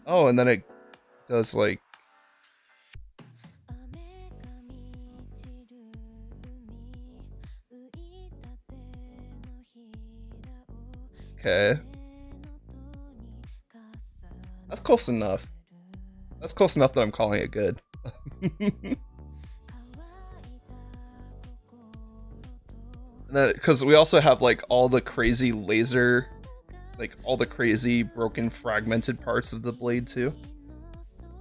Oh, and then it does like Okay. That's close enough. That's close enough that I'm calling it good. Because we also have like all the crazy laser, like all the crazy broken fragmented parts of the blade too.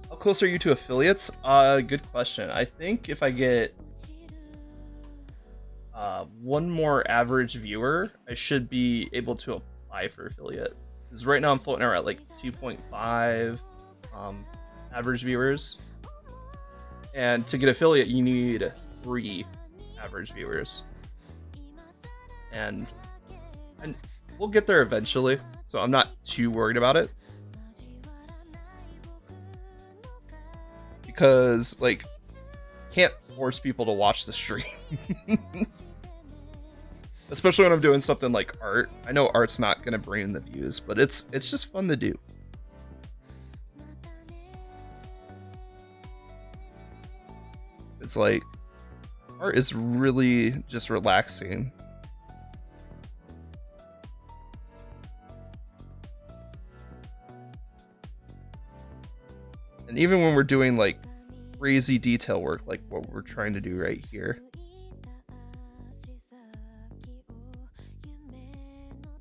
How close are you to affiliates? Good question. I think if I get one more average viewer, I should be able to apply for affiliate. Because right now I'm floating around at like 2.5 average viewers. And to get affiliate, you need 3 average viewers. And we'll get there eventually, so I'm not too worried about it. Because, like, can't force people to watch the stream. Especially when I'm doing something like art. I know art's not gonna bring in the views, but it's just fun to do. It's like, art is really just relaxing. And even when we're doing like crazy detail work, like what we're trying to do right here,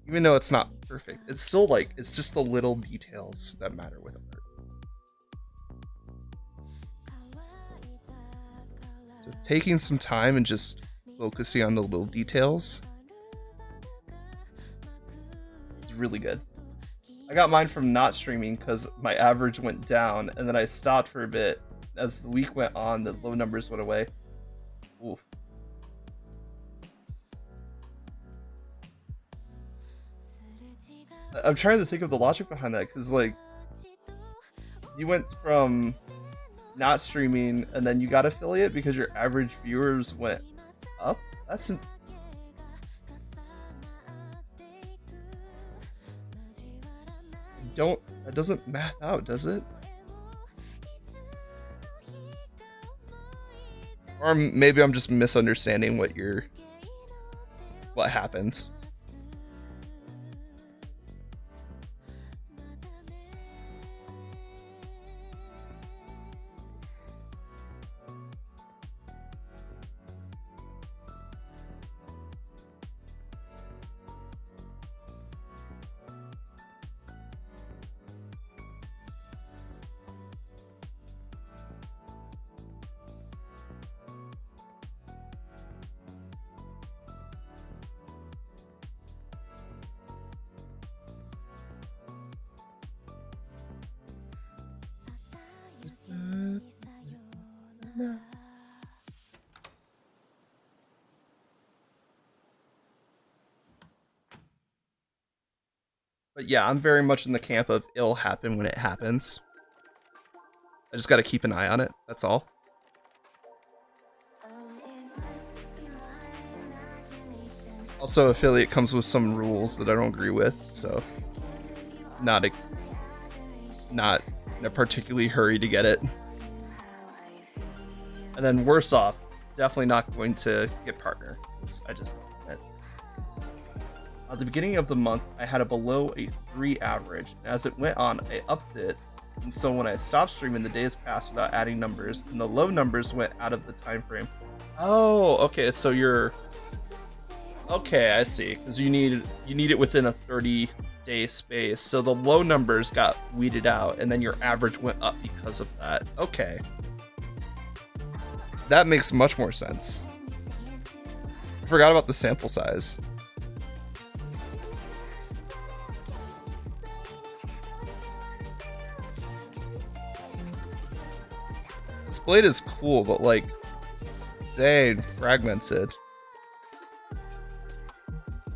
even though it's not perfect, it's still like, it's just the little details that matter with art. So taking some time and just focusing on the little details is really good. I got mine from not streaming because my average went down, and then I stopped for a bit. As the week went on, the low numbers went away. Oof. I'm trying to think of the logic behind that, because like, you went from not streaming and then you got affiliate because your average viewers went up? That doesn't math out, does it? Or maybe I'm just misunderstanding what happened. But yeah, I'm very much in the camp of it'll happen when it happens. I just gotta keep an eye on it, that's all. Also, affiliate comes with some rules that I don't agree with, so not in a particularly hurry to get it. And then worse off, definitely not going to get partner. I just it. At the beginning of the month, I had a below a 3 average. And as it went on, I upped it. And so when I stopped streaming, the days passed without adding numbers, and the low numbers went out of the time frame. Oh, okay, so you're... Okay, I see. Because you need it within a 30-day space. So the low numbers got weeded out, and then your average went up because of that. Okay. That makes much more sense. I forgot about the sample size. This blade is cool, but like, dang, fragmented.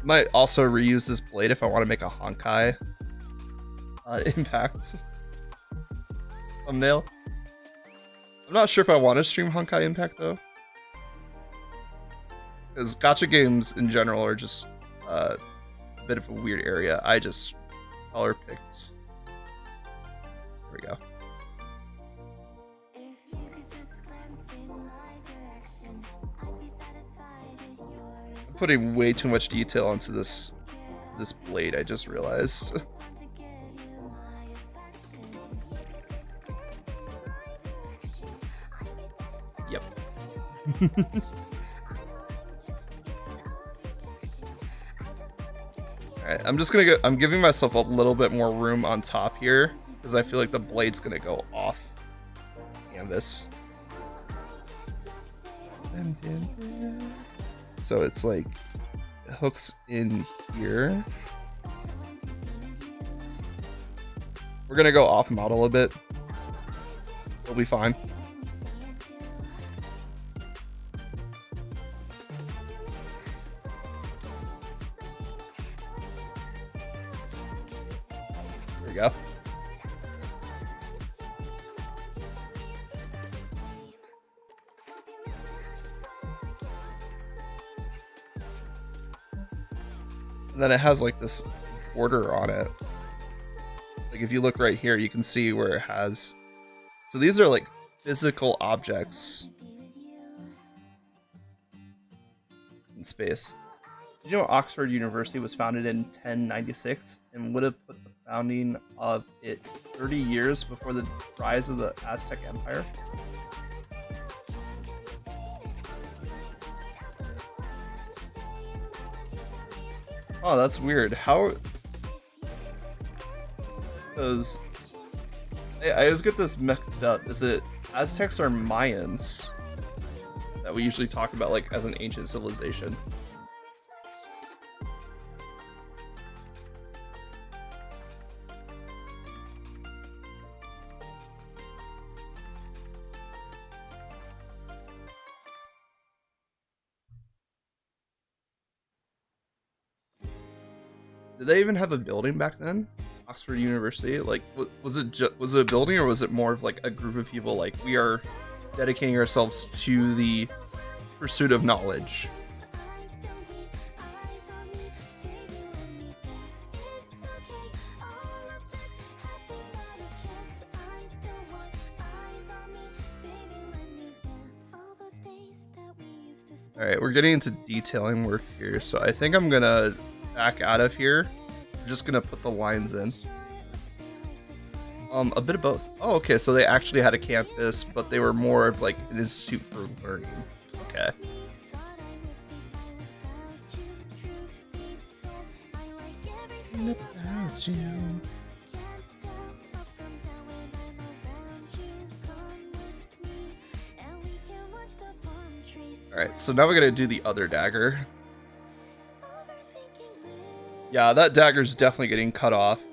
Might also reuse this blade if I want to make a Honkai impact thumbnail. I'm not sure if I want to stream Honkai Impact though, because gacha games in general are just a bit of a weird area. I just color picked. There we go. I'm putting way too much detail into this this blade, I just realized. Yep. Alright, I'm giving myself a little bit more room on top here, because I feel like the blade's gonna go off canvas. So it's like, it hooks in here. We're gonna go off model a bit. It'll be fine. There we go. And then it has like this border on it. Like if you look right here, you can see where it has. So these are like physical objects in space. Did you know Oxford University was founded in 1096 and would have put the founding of it 30 years before the rise of the Aztec Empire? Oh, that's weird. How? Because I always get this mixed up. Is it Aztecs or Mayans that we usually talk about like as an ancient civilization? Did they even have a building back then? Oxford University? Like, was it a building, or was it more of like a group of people? Like, we are dedicating ourselves to the pursuit of knowledge. All right, we're getting into detailing work here, so I think I'm gonna back out of here. I'm just gonna put the lines in. A bit of both. Oh, okay, so they actually had a campus, but they were more of like an institute for learning. Okay. Alright, so now we're gonna do the other dagger. Yeah, that dagger's definitely getting cut off.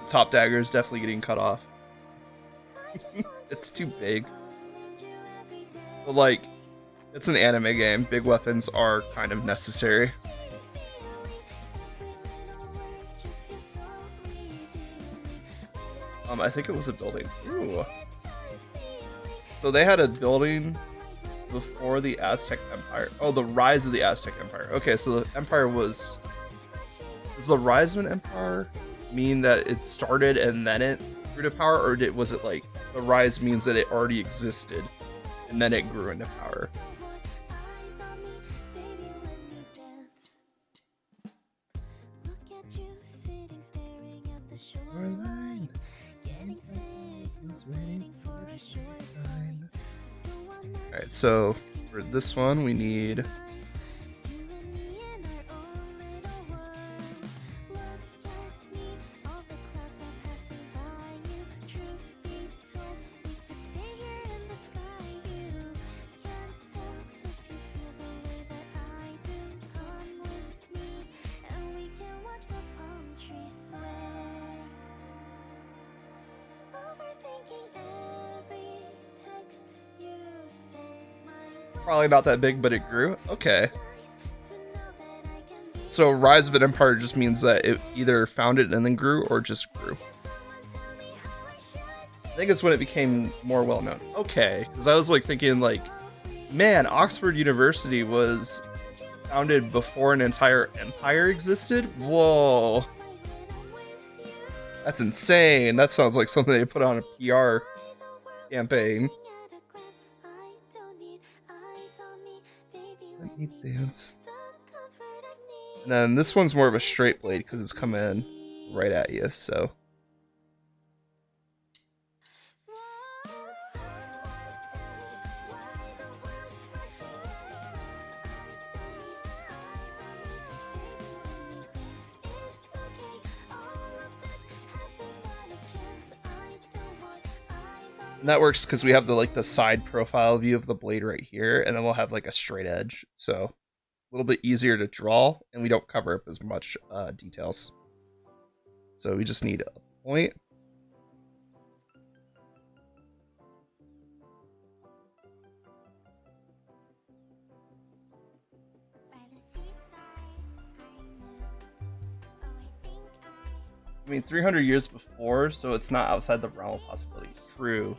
The top dagger is definitely getting cut off. It's too big. But like, it's an anime game. Big weapons are kind of necessary. I think it was a building. Ooh. So they had a building before the Aztec Empire. Oh, the rise of the Aztec Empire. Okay, so the empire was... Does the rise of an empire mean that it started and then it grew to power? Or was it like, the rise means that it already existed and then it grew into power? Alright, so for this one we need... Probably not that big, but it grew. Okay. So rise of an empire just means that it either founded and then grew, or just grew. I think it's when it became more well known. Okay, because I was like thinking like, man, Oxford University was founded before an entire empire existed? Whoa. That's insane. That sounds like something they put on a PR campaign. Let me dance. And then this one's more of a straight blade because it's coming right at you, so. And that works because we have the side profile view of the blade right here, and then we'll have like a straight edge, so a little bit easier to draw, and we don't cover up as much details. So we just need a point. I mean, 300 years before, so it's not outside the realm of possibility. True.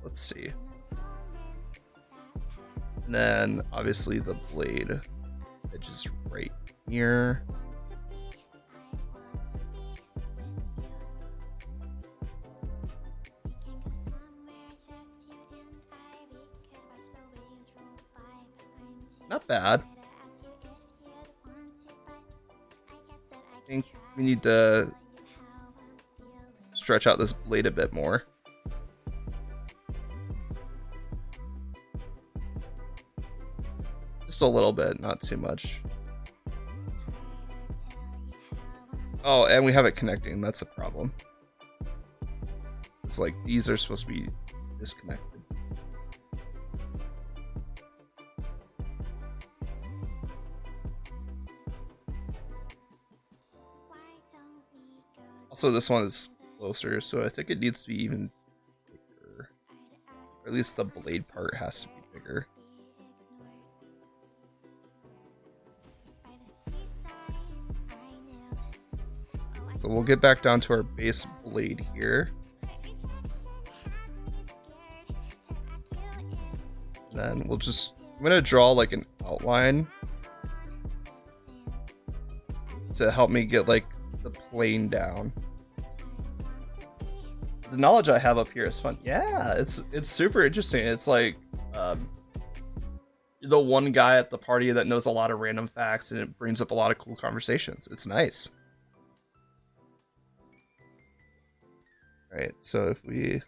Let's see. And then, obviously, the blade edge is right here. Not bad. I think we need to stretch out this blade a bit more. Just a little bit, not too much. Oh, and we have it connecting. That's a problem. It's like these are supposed to be disconnected. Also, this one is closer, so I think it needs to be even bigger. Or at least the blade part has to be bigger. So we'll get back down to our base blade here. And then I'm gonna draw like an outline to help me get like the plane down. The knowledge I have up here is fun. Yeah, it's super interesting. It's like you're the one guy at the party that knows a lot of random facts, and it brings up a lot of cool conversations. It's nice. All right, so if we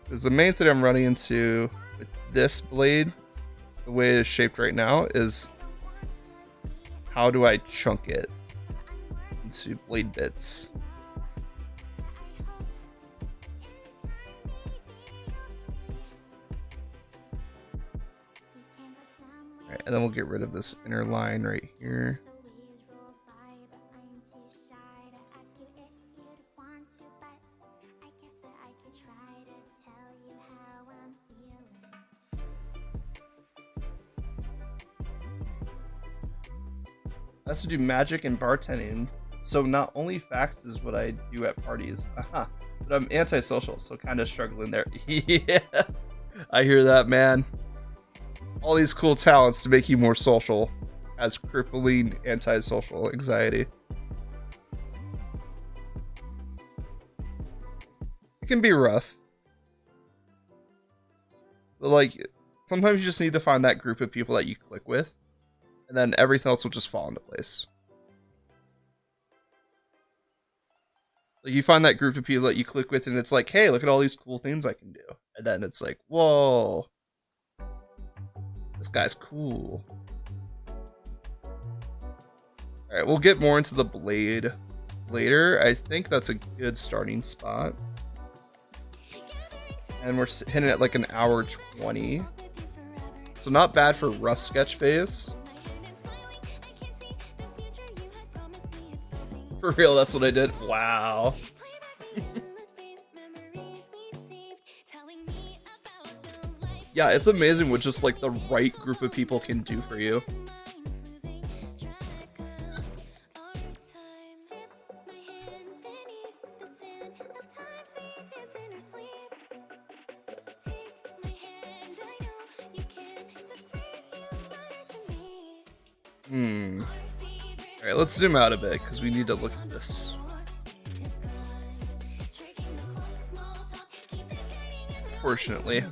because the main thing I'm running into with this blade, the way it's shaped right now, is how do I chunk it into blade bits? Alright, and then we'll get rid of this inner line right here. I also do magic and bartending, so not only facts is what I do at parties, but I'm antisocial, so kind of struggling there. Yeah, I hear that, man. All these cool talents to make you more social has crippling antisocial anxiety. It can be rough, but like sometimes you just need to find that group of people that you click with, and then everything else will just fall into place. Like you find that group of people that you click with, and it's like, hey, look at all these cool things I can do. And then it's like, whoa, this guy's cool. Alright, we'll get more into the blade later. I think that's a good starting spot. And we're hitting at like an hour 20. So not bad for rough sketch phase. For real, that's what I did. Wow. Yeah, it's amazing what just like the right group of people can do for you. Alright, let's zoom out a bit because we need to look at this. Fortunately.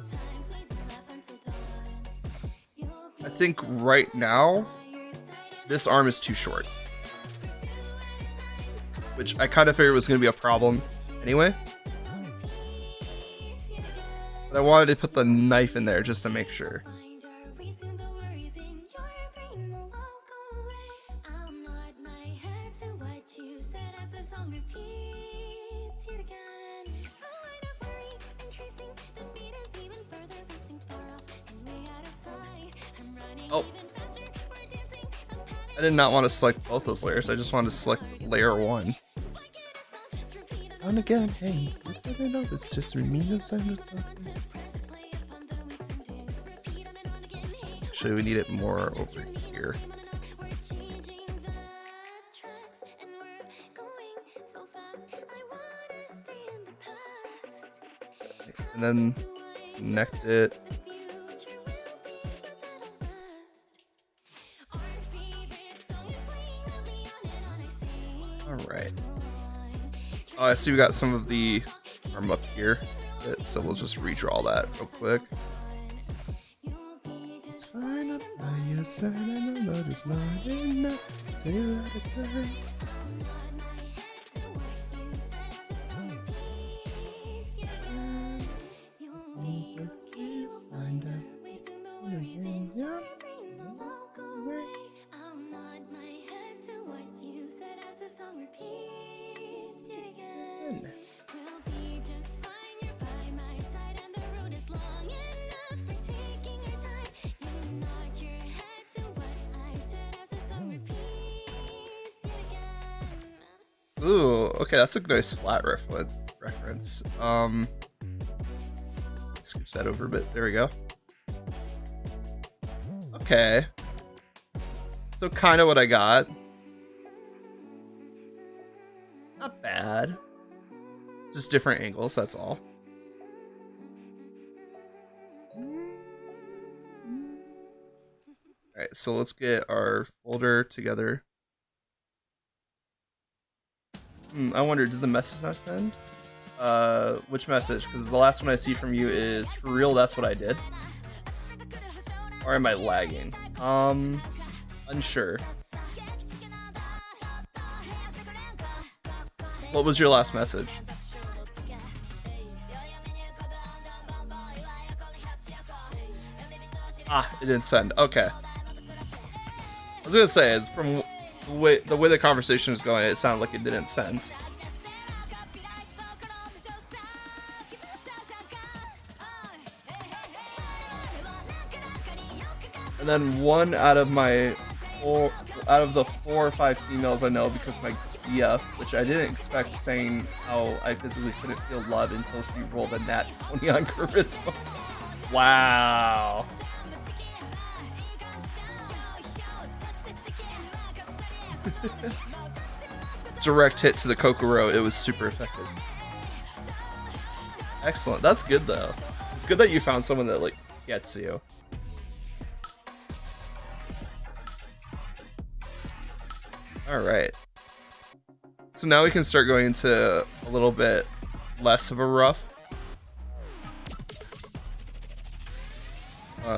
I think right now, this arm is too short. Which I kind of figured was going to be a problem anyway. But I wanted to put the knife in there just to make sure. Oh. I did not want to select both those layers, I just wanted to select layer 1. And again, hey, it's just me inside the something. Actually, we need it more over here. And then connect it. Alright. Oh, I see we got some of the arm up here. So we'll just redraw that real quick. It's fine up by your side, I know that it's not enough. 2 at a time. Ooh, okay, that's a nice flat reference. Scooch that over a bit. There we go. Okay. So kind of what I got. Not bad. Just different angles, that's all. Alright, so let's get our folder together. I wonder, did the message not send? Which message? Because the last one I see from you is, for real, that's what I did. Or am I lagging? Unsure. What was your last message? Ah, it didn't send. Okay. I was gonna say, it's from the way the conversation was going, it sounded like it didn't send. And then one out of the 4 or 5 females I know because my BF, which I didn't expect, saying how I physically couldn't feel love until she rolled a nat 20 on charisma. Wow. Direct hit to the Kokoro, it was super effective. Excellent, that's good though. It's good that you found someone that like gets you. Alright. So now we can start going into a little bit less of a rough.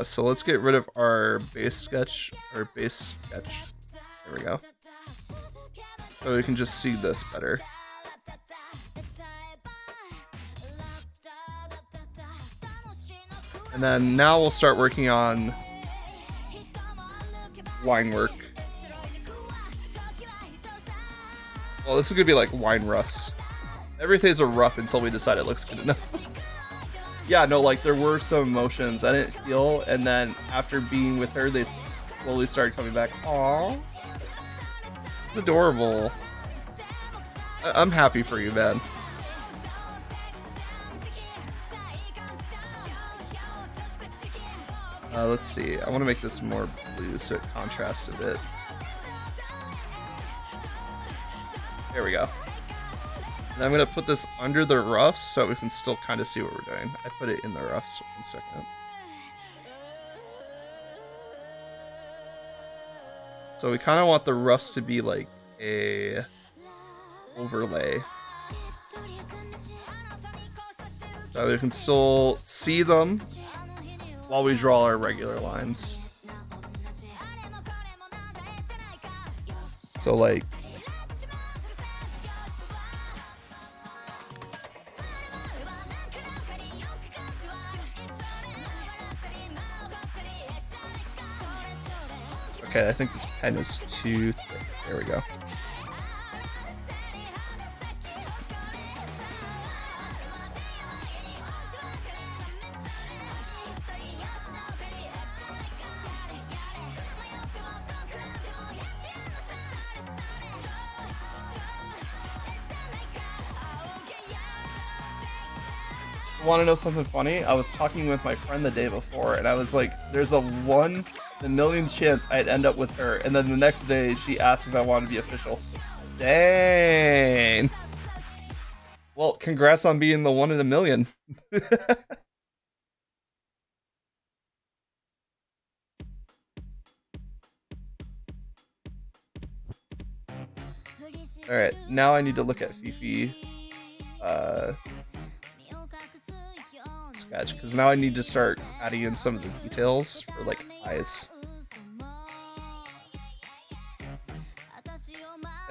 So let's get rid of our base sketch. There we go. So we can just see this better. And then now we'll start working on line work. Well, this is gonna be like wine roughs. Everything's a rough until we decide it looks good enough. Yeah, no, like there were some emotions I didn't feel, and then after being with her, they slowly started coming back. Aww. It's adorable. I'm happy for you, man. Let's see. I want to make this more blue so it contrasts a bit. There we go. And I'm gonna put this under the roughs so we can still kind of see what we're doing. I put it in the roughs. 1 second. So we kind of want the roughs to be like a overlay. So we can still see them while we draw our regular lines. So like, okay, I think this pen is too thick. There we go. Want to know something funny? I was talking with my friend the day before, and I was like, there's a 1 in a million chance I'd end up with her. And then the next day, she asked if I wanted to be official. Dang. Well, congrats on being the 1 in a million. Alright, now I need to look at Fifi. Sketch, because now I need to start adding in some of the details for like eyes.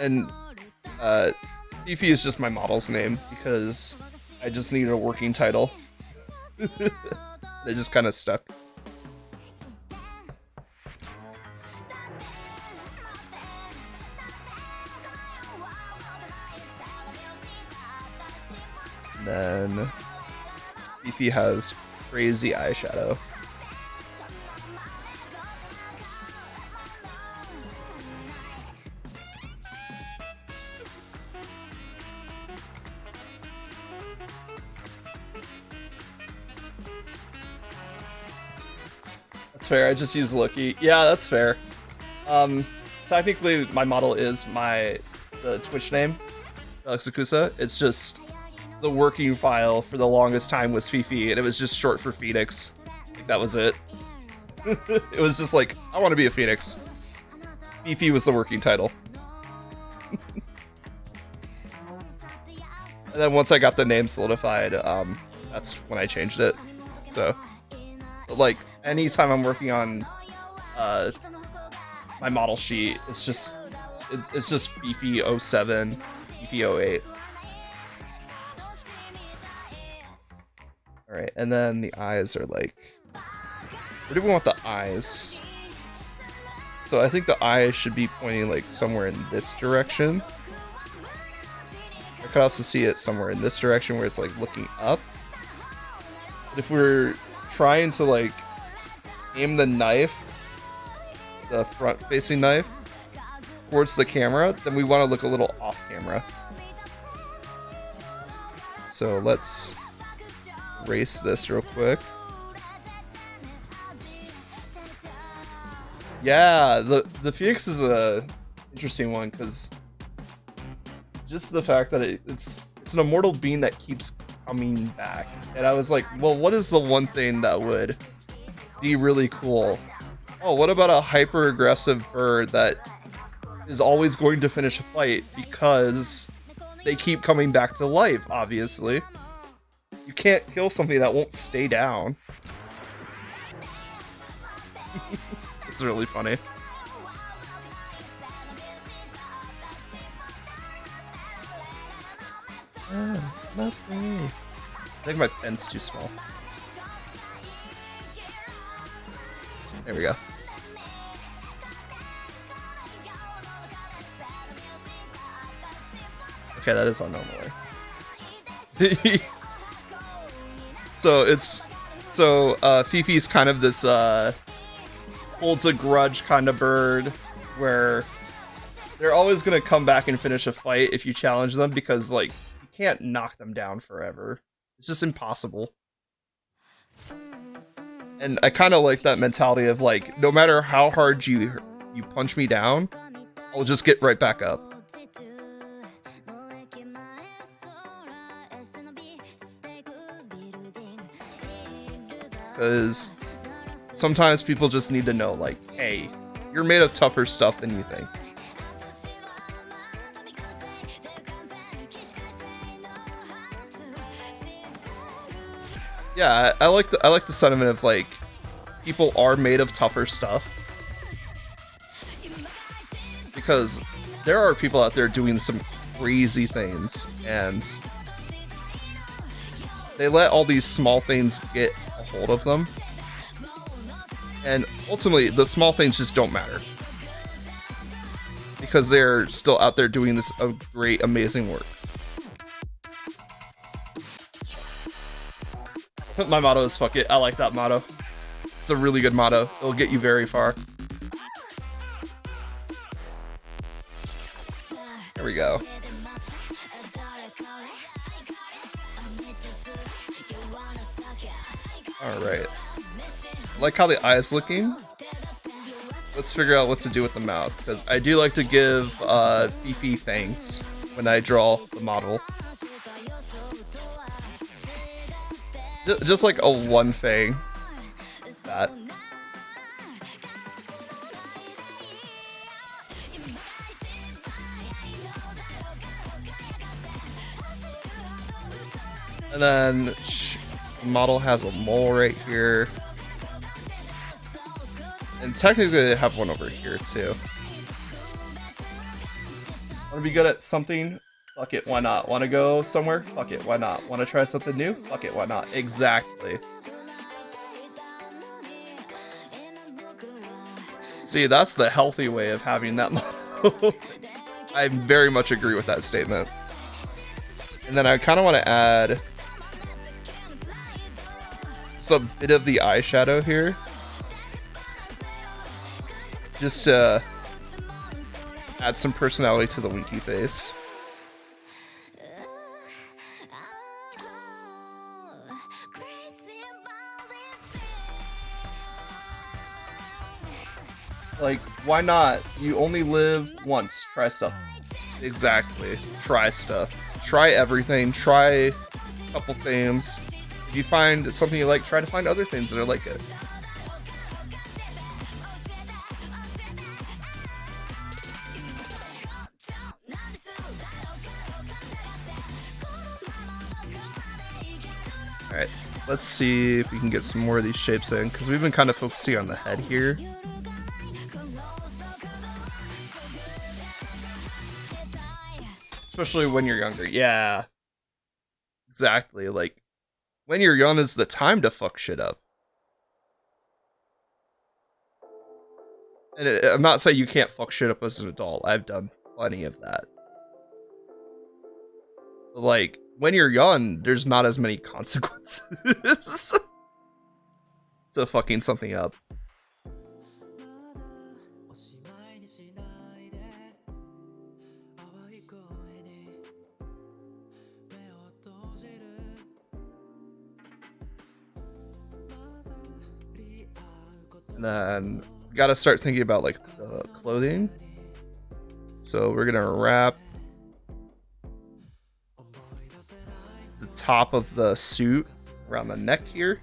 And Fifi is just my model's name because I just need a working title. It just kind of stuck. And then Fifi has crazy eyeshadow. That's fair, I just use Loki. Yeah, that's fair. Technically my model is the Twitch name, Relix Akousa. It's just the working file for the longest time was Fifi, and it was just short for Phoenix. Like, that was it. It was just like, I want to be a Phoenix. Fifi was the working title. And then once I got the name solidified, that's when I changed it. So, but like, anytime I'm working on my model sheet, it's just Fifi 07, Fifi 08. Alright, and then the eyes are like, where do we want the eyes? So I think the eyes should be pointing like somewhere in this direction. I could also see it somewhere in this direction where it's like looking up. But if we're trying to like aim the knife, the front facing knife, towards the camera, then we want to look a little off camera. So let's erase this real quick. Yeah, the Phoenix is a interesting one because just the fact that it's an immortal being that keeps coming back, and I was like, well, what is the one thing that would be really cool? Oh, what about a hyper aggressive bird that is always going to finish a fight because they keep coming back to life? Obviously, you can't kill something that won't stay down. It's really funny. Nothing. I think my pen's too small. There we go. Okay, that is on normal way. So Fifi's kind of this holds a grudge kind of bird where they're always gonna come back and finish a fight if you challenge them, because like you can't knock them down forever. It's just impossible. And I kind of like that mentality of like, no matter how hard you punch me down, I'll just get right back up. Because sometimes people just need to know, like, hey, you're made of tougher stuff than you think. Yeah, I like the sentiment of like people are made of tougher stuff, because there are people out there doing some crazy things and they let all these small things get a hold of them, and ultimately the small things just don't matter because they're still out there doing this great, amazing work. My motto is fuck it. I like that motto. It's a really good motto. It'll get you very far. There we go. Alright. I like how the eye's looking. Let's figure out what to do with the mouth, because I do like to give Fifi thanks when I draw the model. Just like a one thing. That. And then the model has a mole right here. And technically they have one over here too. Want to be good at something? Fuck it, why not? Want to go somewhere? Fuck it, why not? Want to try something new? Fuck it, why not? Exactly. See, that's the healthy way of having that model. I very much agree with that statement. And then I kind of want to add just a bit of the eyeshadow here, just to add some personality to the winky face. Like, why not? You only live once. Try stuff. Exactly. Try stuff. Try everything. Try a couple things. If you find something you like, try to find other things that are like it. Alright, let's see if we can get some more of these shapes in, because we've been kind of focusing on the head here. Especially when you're younger. Yeah. Exactly. Like, when you're young is the time to fuck shit up. And I'm not saying you can't fuck shit up as an adult. I've done plenty of that. But like, when you're young, there's not as many consequences to fucking something up. And then we gotta start thinking about like the clothing. So we're gonna wrap the top of the suit around the neck here.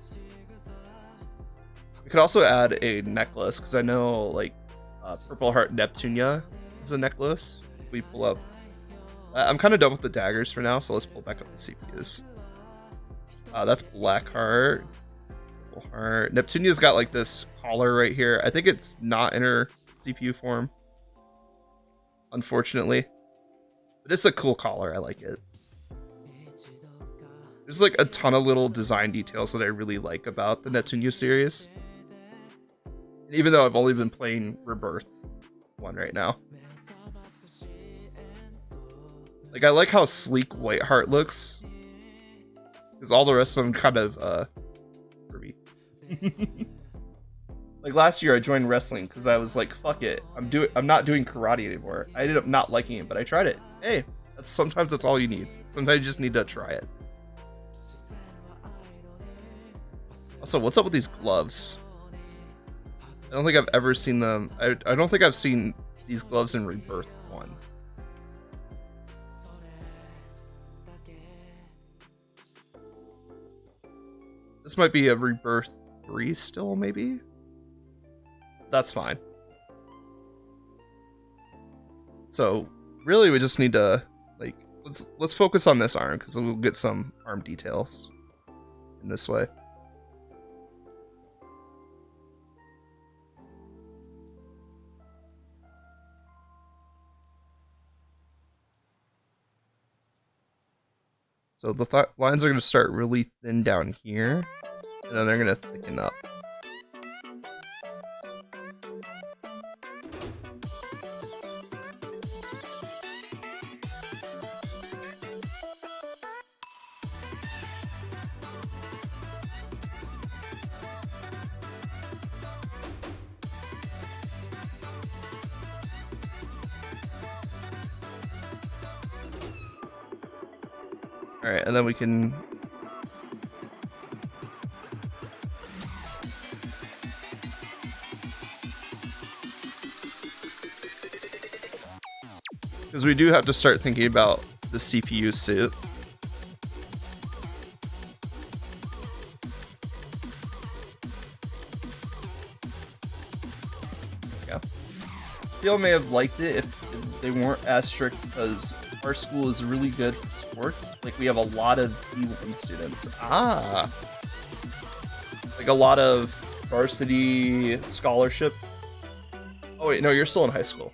We could also add a necklace, because I know like Purple Heart Neptunia is a necklace. If we pull up, I'm kind of done with the daggers for now, so let's pull back up the CPUs. That's Blackheart. Heart. Neptunia's got like this collar right here. I think it's not in her CPU form, unfortunately, but it's a cool collar. I like it. There's like a ton of little design details that I really like about the Neptunia series, and even though I've only been playing Rebirth 1 right now, like I like how sleek Whiteheart looks, because all the rest of them kind of like last year I joined wrestling because I was like, fuck it, I'm not doing karate anymore. I ended up not liking it, but I tried it. Hey, sometimes that's all you need. Sometimes you just need to try it. Also, what's up with these gloves? I don't think I've ever seen them. I don't think I've seen these gloves in Rebirth 1. This might be a Rebirth 3 still, maybe? That's fine. So really, we just need to like let's focus on this arm because we'll get some arm details in this way. So the lines are going to start really thin down here, and then they're going to thicken up. Alright, and then we can... Because we do have to start thinking about the CPU suit. Yeah. People may have liked it if they weren't as strict because our school is really good for sports. Like, we have a lot of D1 students. Like, a lot of varsity scholarship. Oh, wait, no, you're still in high school.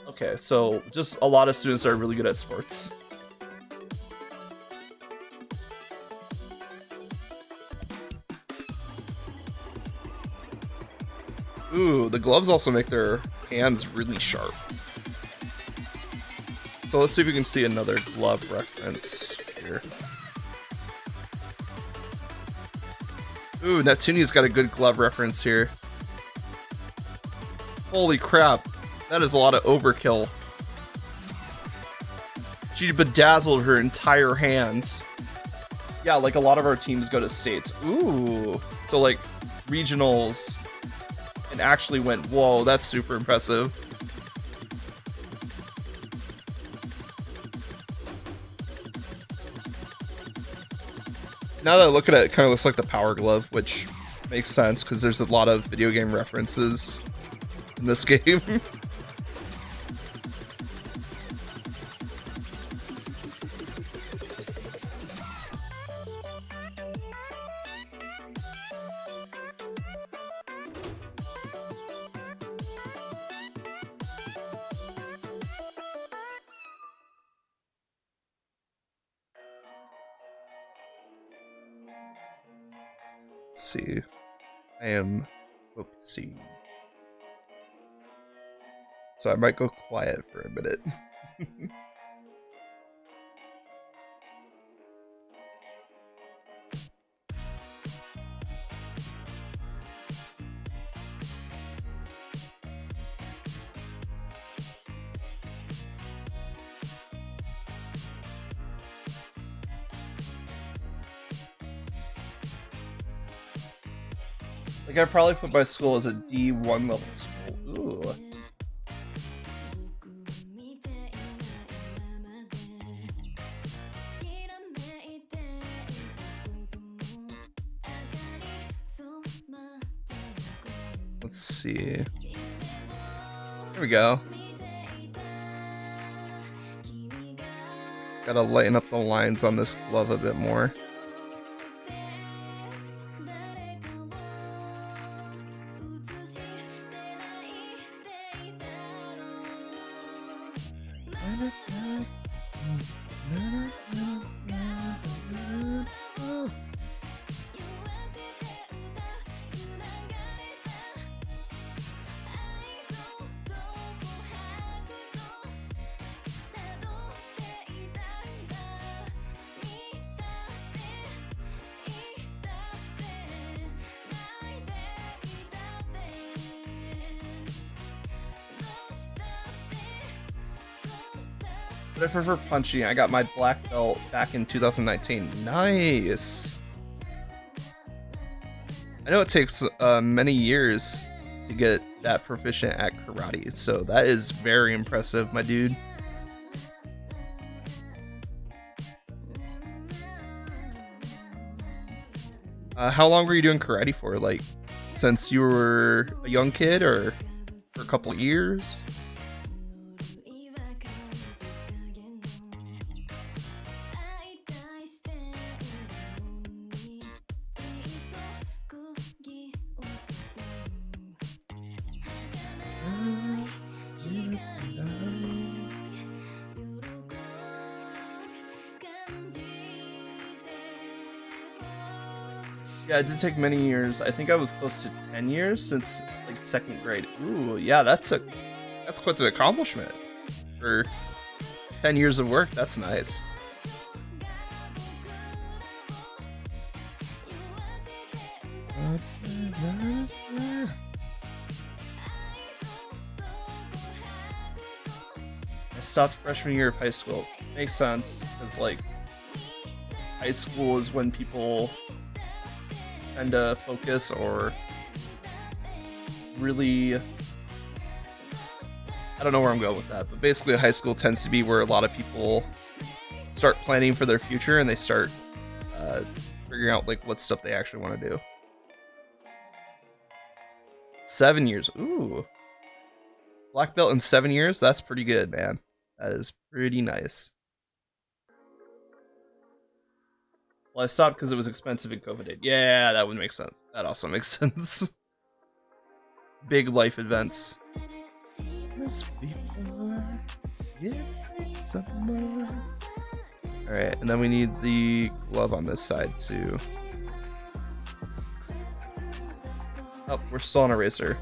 Okay, so just a lot of students are really good at sports. Ooh, the gloves also make their hands really sharp. So let's see if we can see another glove reference here. Ooh, Neptunia's got a good glove reference here. Holy crap, that is a lot of overkill. She bedazzled her entire hands. Yeah, like a lot of our teams go to states. Ooh, so like regionals and actually went, whoa, that's super impressive. Now that I look at it, it kind of looks like the Power Glove, which makes sense because there's a lot of video game references in this game. Let's see. Oopsie. So I might go quiet for a minute. Like, I probably put my school as a D1 level school. Ooh. Let's see. Here we go. Gotta lighten up the lines on this glove a bit more. But I prefer punching. I got my black belt back in 2019. Nice. I know it takes many years to get that proficient at karate, so that is very impressive, my dude. How long were you doing karate for? Like, since you were a young kid, or for a couple years? Yeah, it did take many years. I think I was close to 10 years since like 2nd grade. Ooh, yeah, that's quite an accomplishment for 10 years of work. That's nice. I stopped freshman year of high school. Makes sense, because like high school is when people tend to focus or really, I don't know where I'm going with that, but basically high school tends to be where a lot of people start planning for their future and they start figuring out like what stuff they actually want to do. 7 years. Ooh. Black belt in 7 years? That's pretty good, man. That is pretty nice. Well, I stopped because it was expensive and COVID hit. Yeah, that would make sense. That also makes sense. Big life events. Alright, and then we need the glove on this side too. Oh, we're still on eraser.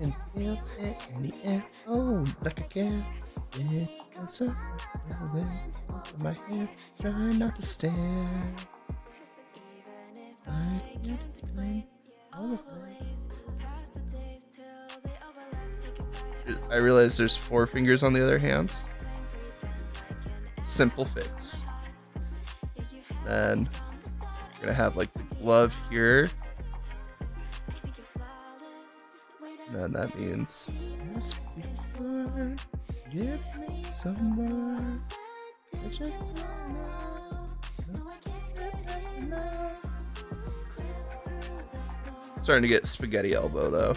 And feel it in the air, oh, like a care. It goes up my hair, try not to stare. I can't explain all of this. I realize there's 4 fingers on the other hands. Simple fix. Then we're gonna have like the glove here. And that means give me some more. Starting to get spaghetti elbow though.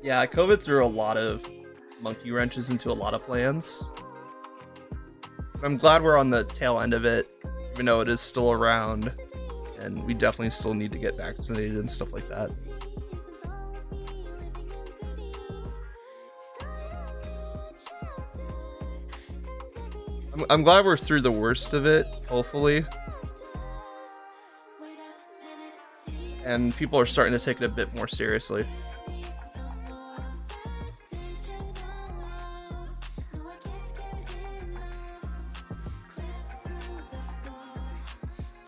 Yeah, COVID threw a lot of monkey wrenches into a lot of plans. I'm glad we're on the tail end of it, even though it is still around, and we definitely still need to get vaccinated and stuff like that. I'm glad we're through the worst of it, hopefully. And people are starting to take it a bit more seriously.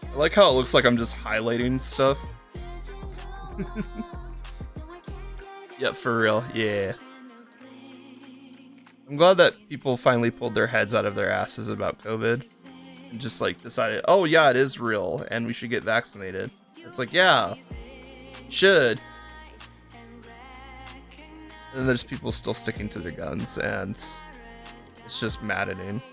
I like how it looks like I'm just highlighting stuff. Yep, for real, yeah. I'm glad that people finally pulled their heads out of their asses about COVID and just like decided, oh yeah, it is real and we should get vaccinated. It's like, yeah, should. And then there's people still sticking to their guns and it's just maddening.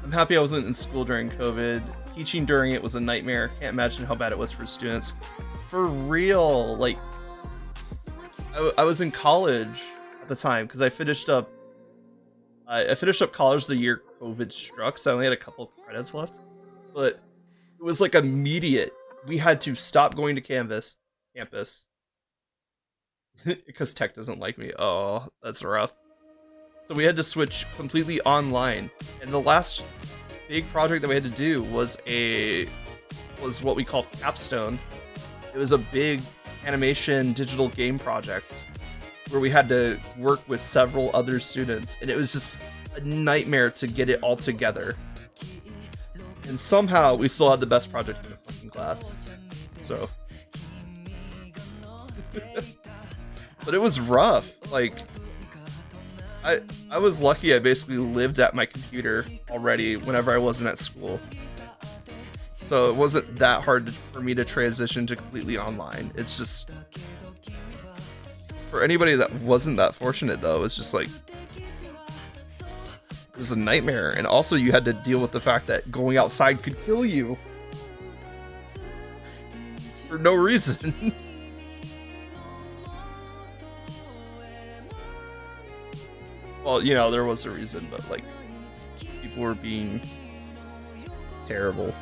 I'm happy I wasn't in school during COVID. Teaching during it was a nightmare. Can't imagine how bad it was for students. For real, like, I was in college at the time because I finished up college the year COVID struck, so I only had a couple credits left. But it was like immediate. We had to stop going to campus because tech doesn't like me. Oh, that's rough. So we had to switch completely online, and the last big project that we had to do was what we called Capstone. It was a big animation digital game project where we had to work with several other students, and it was just a nightmare to get it all together. And somehow we still had the best project in the fucking class. So, but it was rough. Like, I was lucky I basically lived at my computer already whenever I wasn't at school. So it wasn't that hard for me to transition to completely online. It's just, for anybody that wasn't that fortunate though, it's just like, it was a nightmare. And also you had to deal with the fact that going outside could kill you. For no reason. Well, you know, there was a reason, but like, people were being terrible.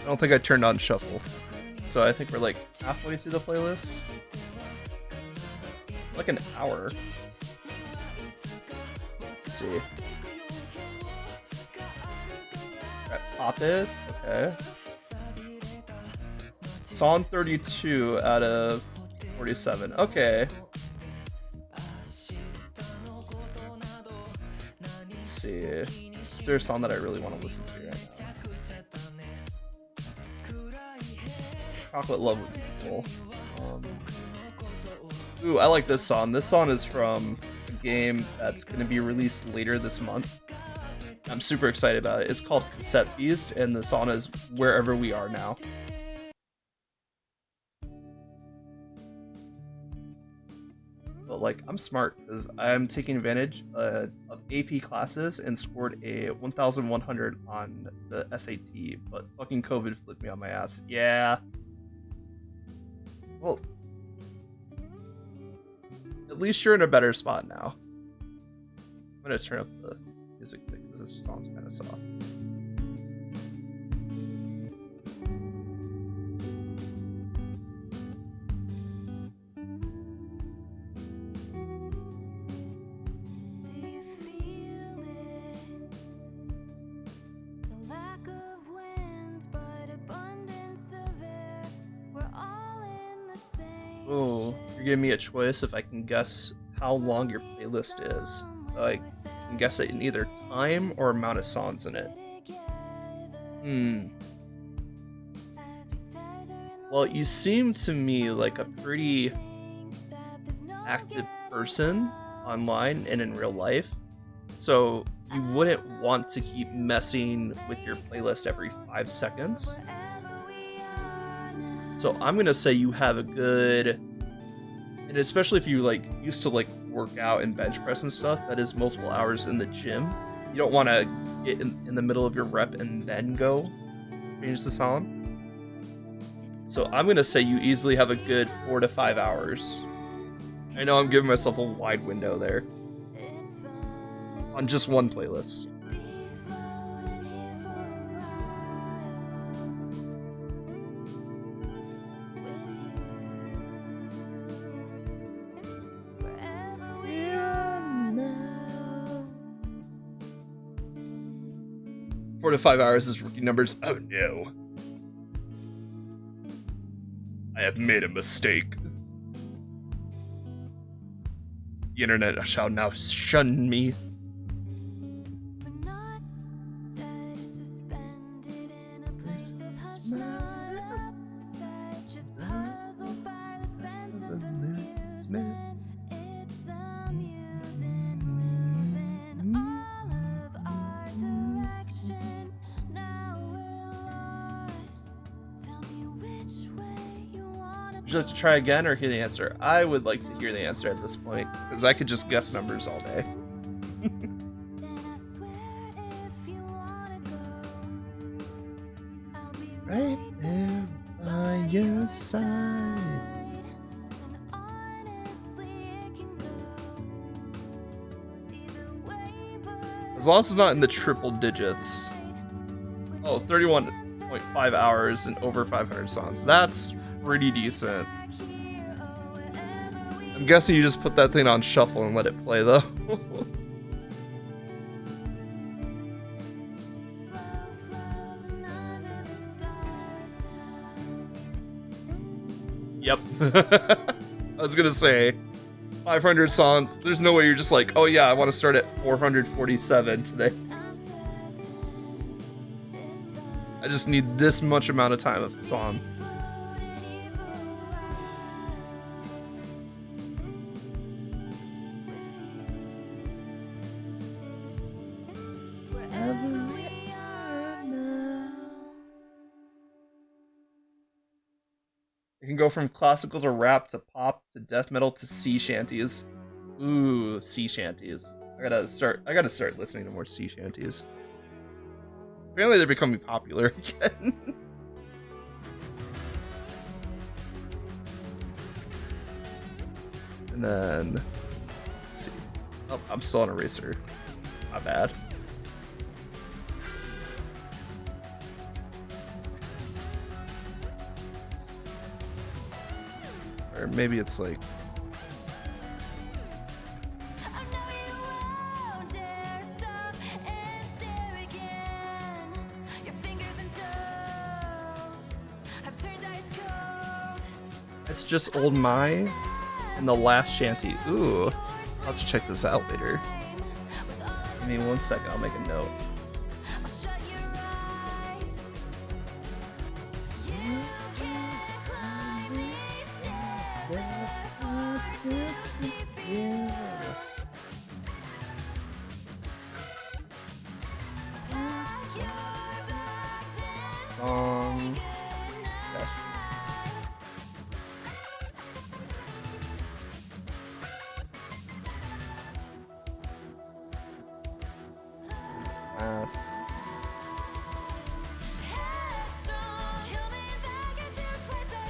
I don't think I turned on shuffle, so I think we're like halfway through the playlist. Like an hour. Let's see. Alright, pop it. Okay. Song 32 out of 47. Okay. Let's see. Is there a song that I really want to listen to right now? Chocolate Love would be cool. Ooh, I like this song. This song is from a game that's going to be released later this month. I'm super excited about it. It's called Cassette Beast, and the song is Wherever We Are Now. But like, I'm smart because I'm taking advantage of AP classes and scored a 1,100 on the SAT, but fucking COVID flipped me on my ass. Yeah. Well, at least you're in a better spot now. I'm gonna turn up the music because this song's kind of soft. Oh, you're giving me a choice if I can guess how long your playlist is. I can guess it in either time or amount of songs in it. Well, you seem to me like a pretty active person online and in real life. So you wouldn't want to keep messing with your playlist every 5 seconds. So I'm gonna say you have a good, and especially if you like used to like work out and bench press and stuff, that is multiple hours in the gym. You don't want to get in the middle of your rep and then go change the song. So I'm gonna say you easily have a good 4 to 5 hours. I know I'm giving myself a wide window there on just one playlist. Four to 5 hours is rookie numbers. Oh no. I have made a mistake. The internet shall now shun me. Would you like to try again or hear the answer? I would like to hear the answer at this point, because I could just guess numbers all day. Right there by your side. As long as it's not in the triple digits. Oh, 31.5 hours and over 500 songs. That's pretty decent. I'm guessing you just put that thing on shuffle and let it play though. Yep. I was gonna say 500 songs. There's no way you're just like, oh yeah, I want to start at 447 today. I just need this much amount of time of song. It can go from classical to rap to pop to death metal to sea shanties. Ooh, sea shanties. I gotta start listening to more sea shanties. Apparently they're becoming popular again. And then let's see. Oh, I'm still on Eraser. Not bad. Or maybe it's like it's just Old My and the last shanty. Ooh, I'll have to check this out later. Give me 1 second, I'll make a note. Song.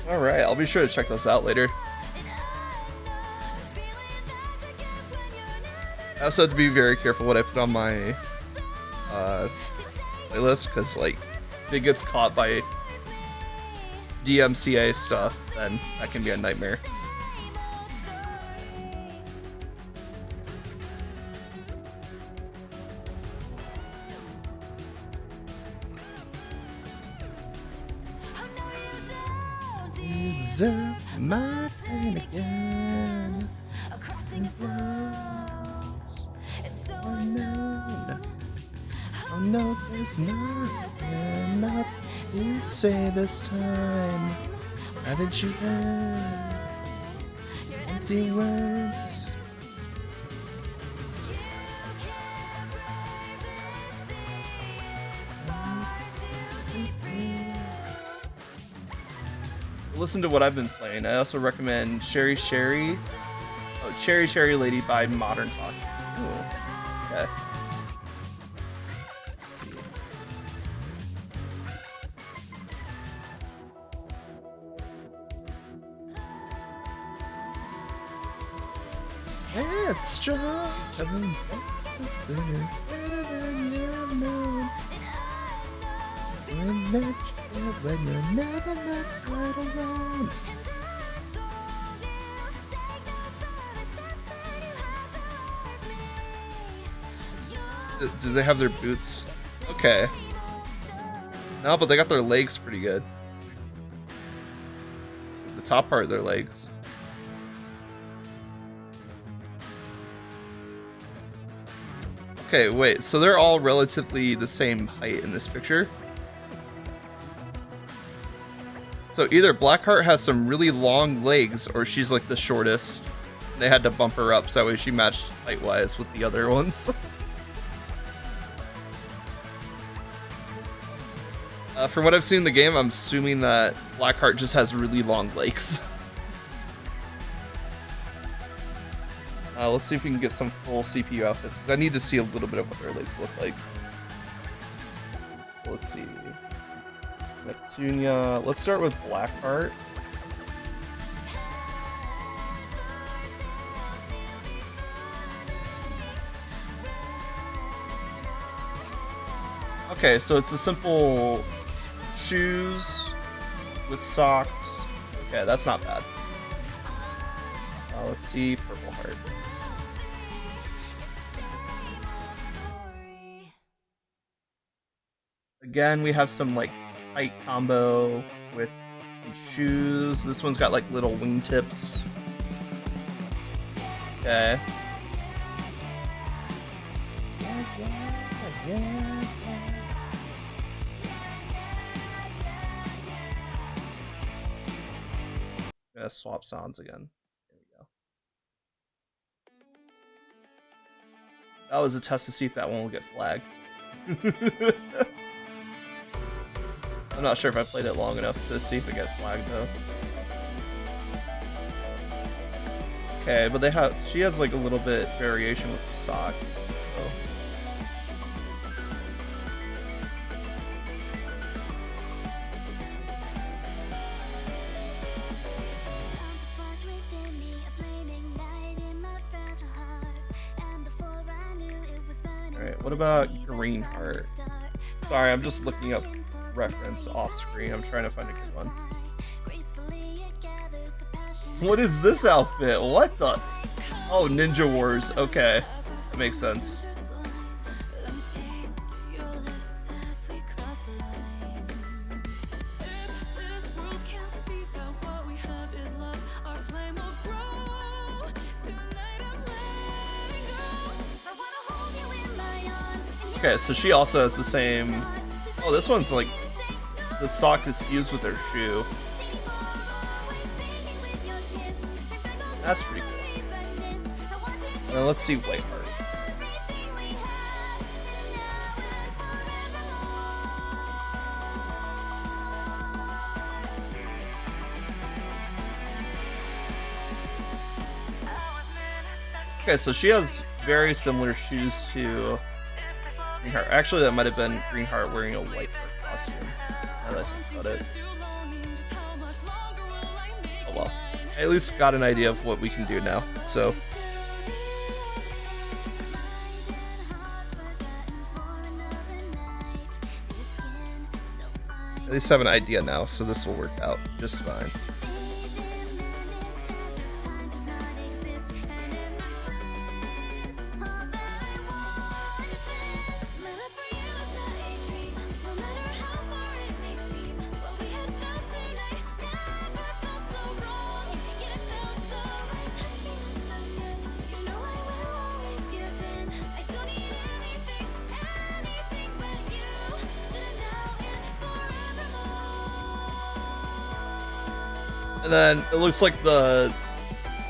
Alright, I'll be sure to check those out later. I also have to be very careful what I put on my playlist, because like if it gets caught by DMCA stuff, then that can be a nightmare. Deserve my pain again. Oh no, there's nothing left to say this time. Haven't you heard empty words? Listen to what I've been playing. I also recommend Sherry Sherry. Oh, Cherry Cherry Lady by Modern Talk. Ooh. Okay. Let's see. It's strong. Better than you know. When you're never left quite alone. Do they have their boots? Okay. No, but they got their legs pretty good. The top part of their legs. Okay, wait, so they're all relatively the same height in this picture? So either Blackheart has some really long legs, or she's like the shortest. They had to bump her up so that way she matched height-wise with the other ones. From what I've seen in the game, I'm assuming that Blackheart just has really long legs. Let's see if we can get some full CPU outfits, because I need to see a little bit of what their legs look like. Let's see. Neptunia. Let's start with Blackheart. Okay, so it's the simple shoes with socks. Okay, that's not bad. Let's see, Purple Heart. Again, we have some like tight combo with some shoes. This one's got like little wingtips. Okay. to swap sounds again. There we go. That was a test to see if that one will get flagged. I'm not sure if I played it long enough to see if it gets flagged though. Okay, but she has like a little bit variation with the socks. So. Alright, what about Green Heart? Sorry, I'm just looking up reference off screen. I'm trying to find a good one. What is this outfit? What the? Oh, Ninja Wars. Okay, that makes sense. Okay, so she also has the same. Oh, this one's like the sock is fused with her shoe. That's pretty cool. Now let's see Whiteheart. Okay, so she has very similar shoes to Greenheart. Actually, that might have been Greenheart wearing a Whiteheart costume. Now that I think about it. Oh well. I at least got an idea of what we can do now, so. At least have an idea now, so this will work out just fine. And then it looks like the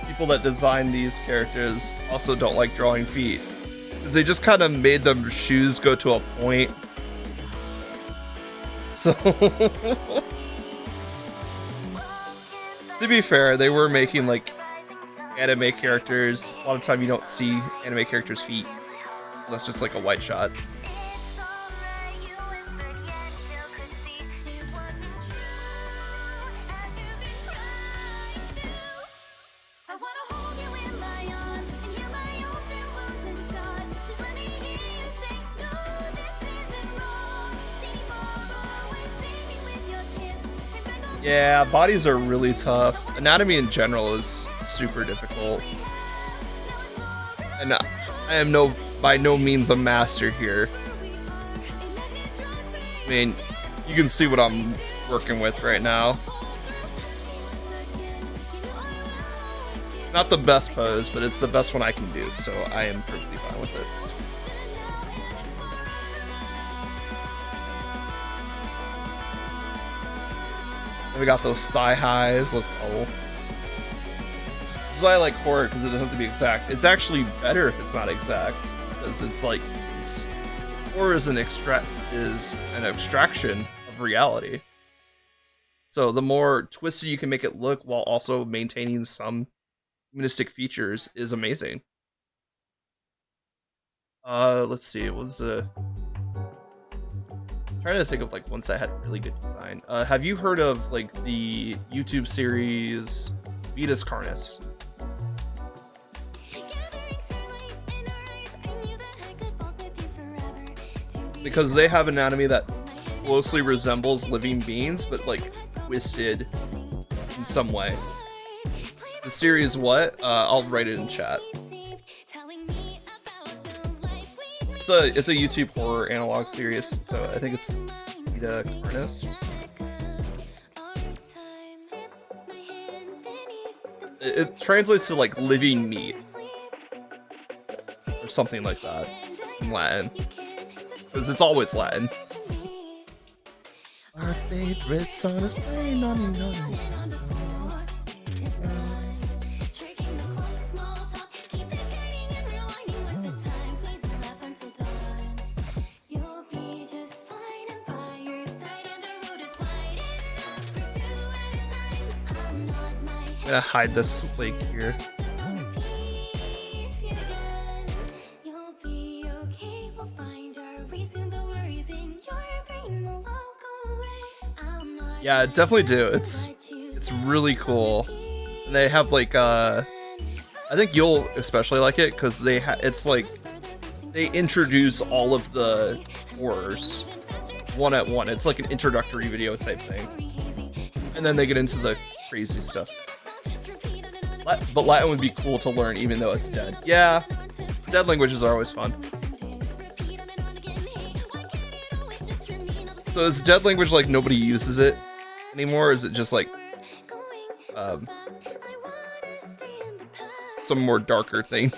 people that designed these characters also don't like drawing feet, because they just kind of made them shoes go to a point. So, to be fair, they were making like anime characters. A lot of time you don't see anime characters' feet unless it's like a white shot. Yeah, bodies are really tough. Anatomy in general is super difficult. And I am by no means a master here. I mean, you can see what I'm working with right now. Not the best pose, but it's the best one I can do, so I am perfectly fine with it. We got those thigh highs, let's go. This is why I like horror, because it doesn't have to be exact. It's actually better if it's not exact, because it's like, horror is an abstraction of reality. So the more twisted you can make it look while also maintaining some humanistic features is amazing. Let's see, what was the... trying to think of like ones that had really good design. Have you heard of like the YouTube series Vetus Carnus? Because they have anatomy that closely resembles living beings, but like twisted in some way. The series what? I'll write it in chat. It's a YouTube horror analog series, so I think it's Vetus Carnus. It translates to like living meat or something like that in Latin, because it's always Latin. Our favorite song is playing on. I'm gonna hide this lake here. Yeah, definitely do. It's really cool. And they have like I think you'll especially like it because it's like they introduce all of the horrors one at one. It's like an introductory video type thing, and then they get into the crazy stuff. But Latin would be cool to learn, even though it's dead. Yeah, dead languages are always fun. So is dead language like nobody uses it anymore, or is it just like some more darker thing?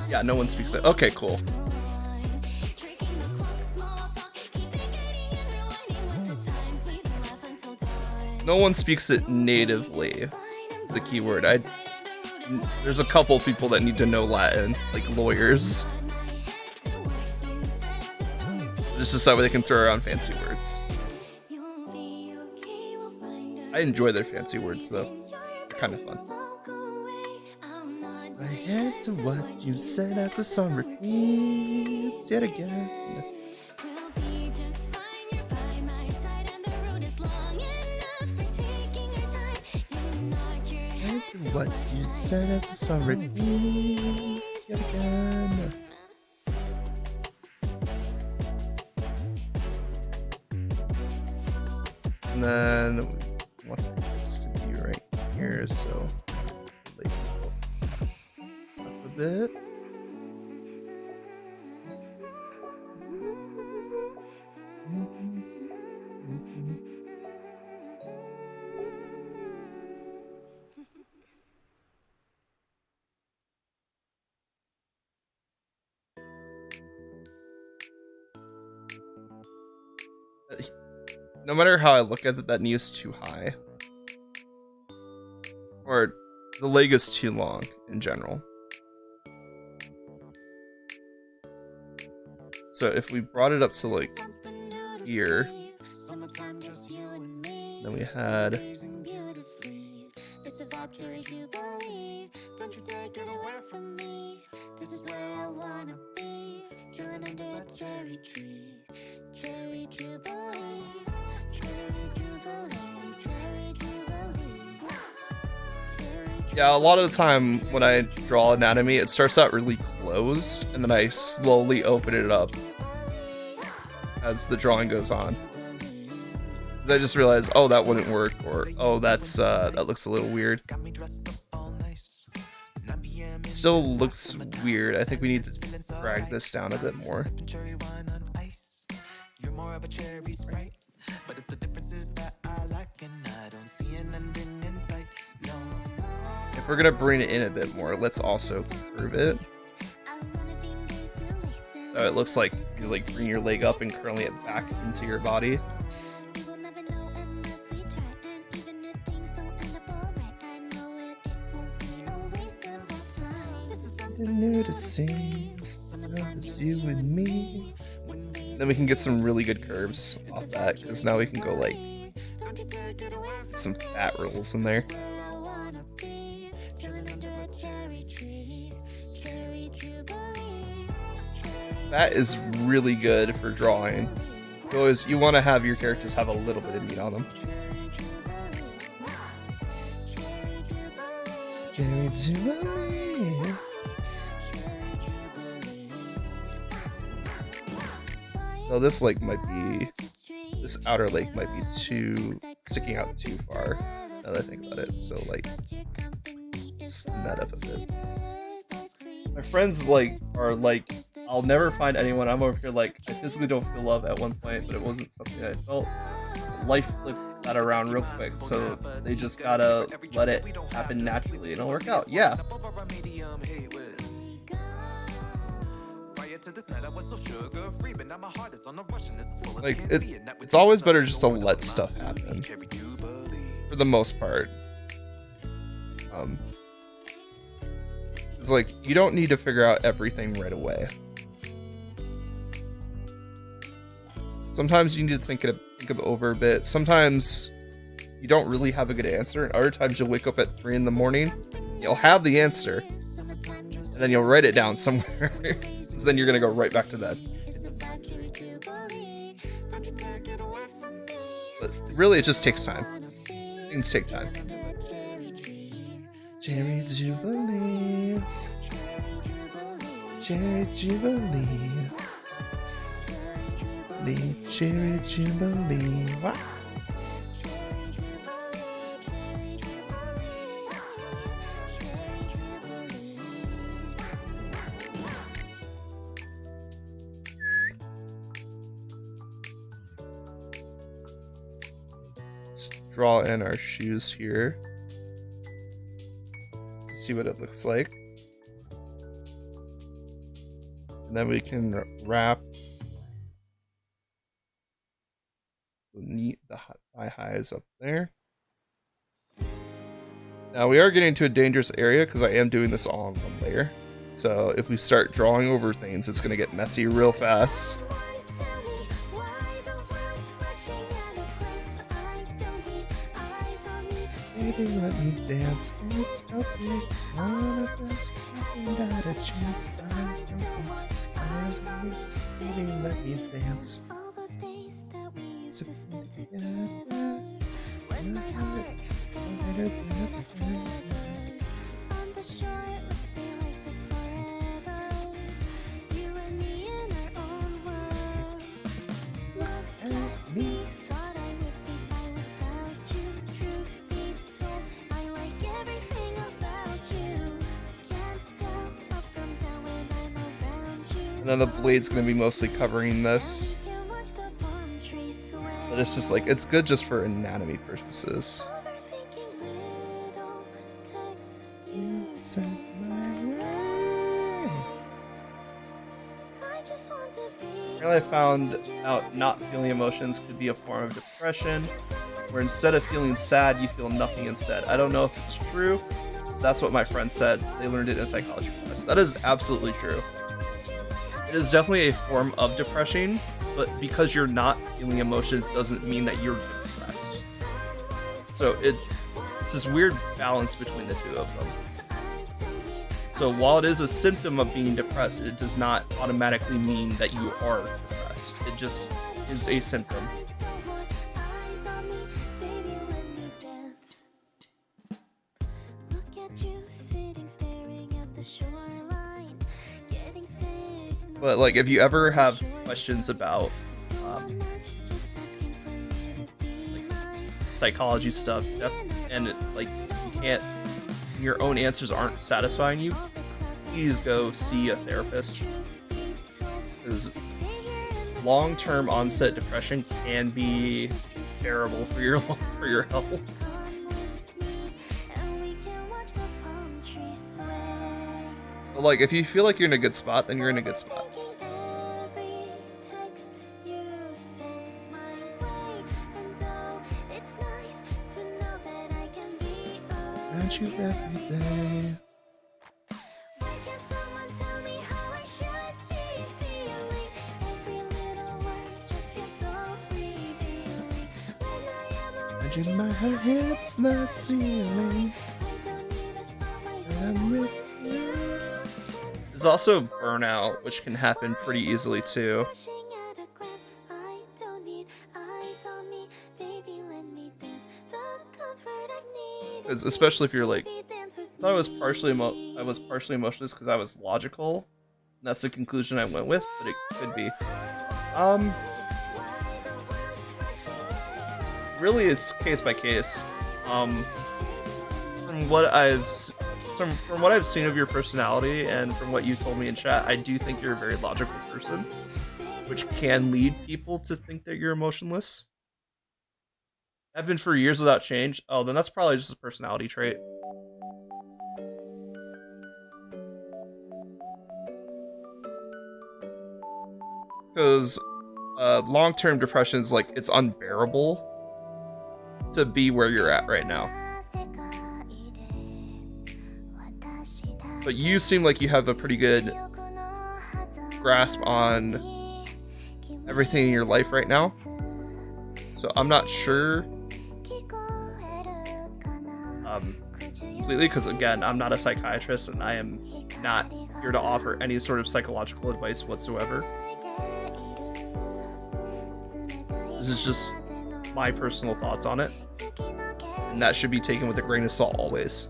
Yeah, no one speaks it. Okay, cool. No one speaks it natively is the key word. There's a couple people that need to know Latin, like lawyers. It's just that way they can throw around fancy words. I enjoy their fancy words though. They're kind of fun. I head to what you said as the song repeats yet again. What you said as the song repeats yet again. And then we want this to be right here, so like up a bit. No matter how I look at it, that knee is too high. Or the leg is too long in general. So if we brought it up to like here, then we had yeah, a lot of the time when I draw anatomy, it starts out really closed, and then I slowly open it up as the drawing goes on. Because I just realized, oh, that wouldn't work, or oh, that looks a little weird. It still looks weird. I think we need to drag this down a bit more. If we're gonna bring it in a bit more, let's also curve it. So it looks like you like bring your leg up and curling it back into your body. Noticing you and me. Then we can get some really good curves off that, because now we can go like some fat rolls in there. That is really good for drawing. You want to have your characters have a little bit of meat on them. So this leg might be, this outer leg might be sticking out too far, now that I think about it. So like, slim that up a bit. My friends are like, I'll never find anyone. I'm over here like, I physically don't feel love at one point, but it wasn't something I felt. Life flipped that around real quick, so they just gotta let it happen naturally and it'll work out. Yeah. Like, it's always better just to let stuff happen, for the most part. It's like, you don't need to figure out everything right away. Sometimes you need to think it over a bit. Sometimes you don't really have a good answer, and other times you'll wake up at 3 in the morning, you'll have the answer, and then you'll write it down somewhere. So then you're gonna go right back to bed. But really, it just takes time. Things take time. Cherry Jubilee. Cherry Jubilee. The Cherry Jubilee. Wow. Let's draw in our shoes here. See what it looks like. And then we can wrap the thigh highs up there. Now we are getting into a dangerous area because I am doing this all on one layer. So if we start drawing over things, it's going to get messy real fast. Baby, let me dance. It's okay. One of us haven't got a chance. I don't want eyes on me. Baby, let me dance. All those days that we used to spend together. together, when my heart felt like nothing. On the shore, let's stay like this forever. You and me in our own world. Look at me, thought I would be fine without you. Truth be told, I like everything about you. Can't tell up from down when I'm around you. And then the blade's going to be mostly covering this. But it's just like, it's good just for anatomy purposes. You sent my way. Really, I found out not feeling emotions could be a form of depression, where instead of feeling sad, you feel nothing instead. I don't know if it's true. That's what my friend said. They learned it in a psychology class. That is absolutely true. It is definitely a form of depression, but because you're not feeling emotions doesn't mean that you're depressed. So it's this weird balance between the two of them. So while it is a symptom of being depressed, it does not automatically mean that you are depressed. It just is a symptom. But like, if you ever have questions about like, psychology stuff, and like you can't, your own answers aren't satisfying you, please go see a therapist. Because long-term onset depression can be terrible for your health. But like, if you feel like you're in a good spot, then you're in a good spot. Aren't you every day? And my heart hits the ceiling. I'm with you. There's also burnout, which can happen pretty easily too. Especially if you're like, I thought I was partially emotionless because I was logical. And that's the conclusion I went with, but it could be. Really, it's case by case. From what I've seen of your personality and from what you told me in chat, I do think you're a very logical person, which can lead people to think that you're emotionless. I've been for years without change. Oh, then that's probably just a personality trait. Because long-term depression is like, it's unbearable to be where you're at right now. But you seem like you have a pretty good grasp on everything in your life right now. So I'm not sure completely, because again, I'm not a psychiatrist and I am not here to offer any sort of psychological advice whatsoever. This is just my personal thoughts on it, and that should be taken with a grain of salt always.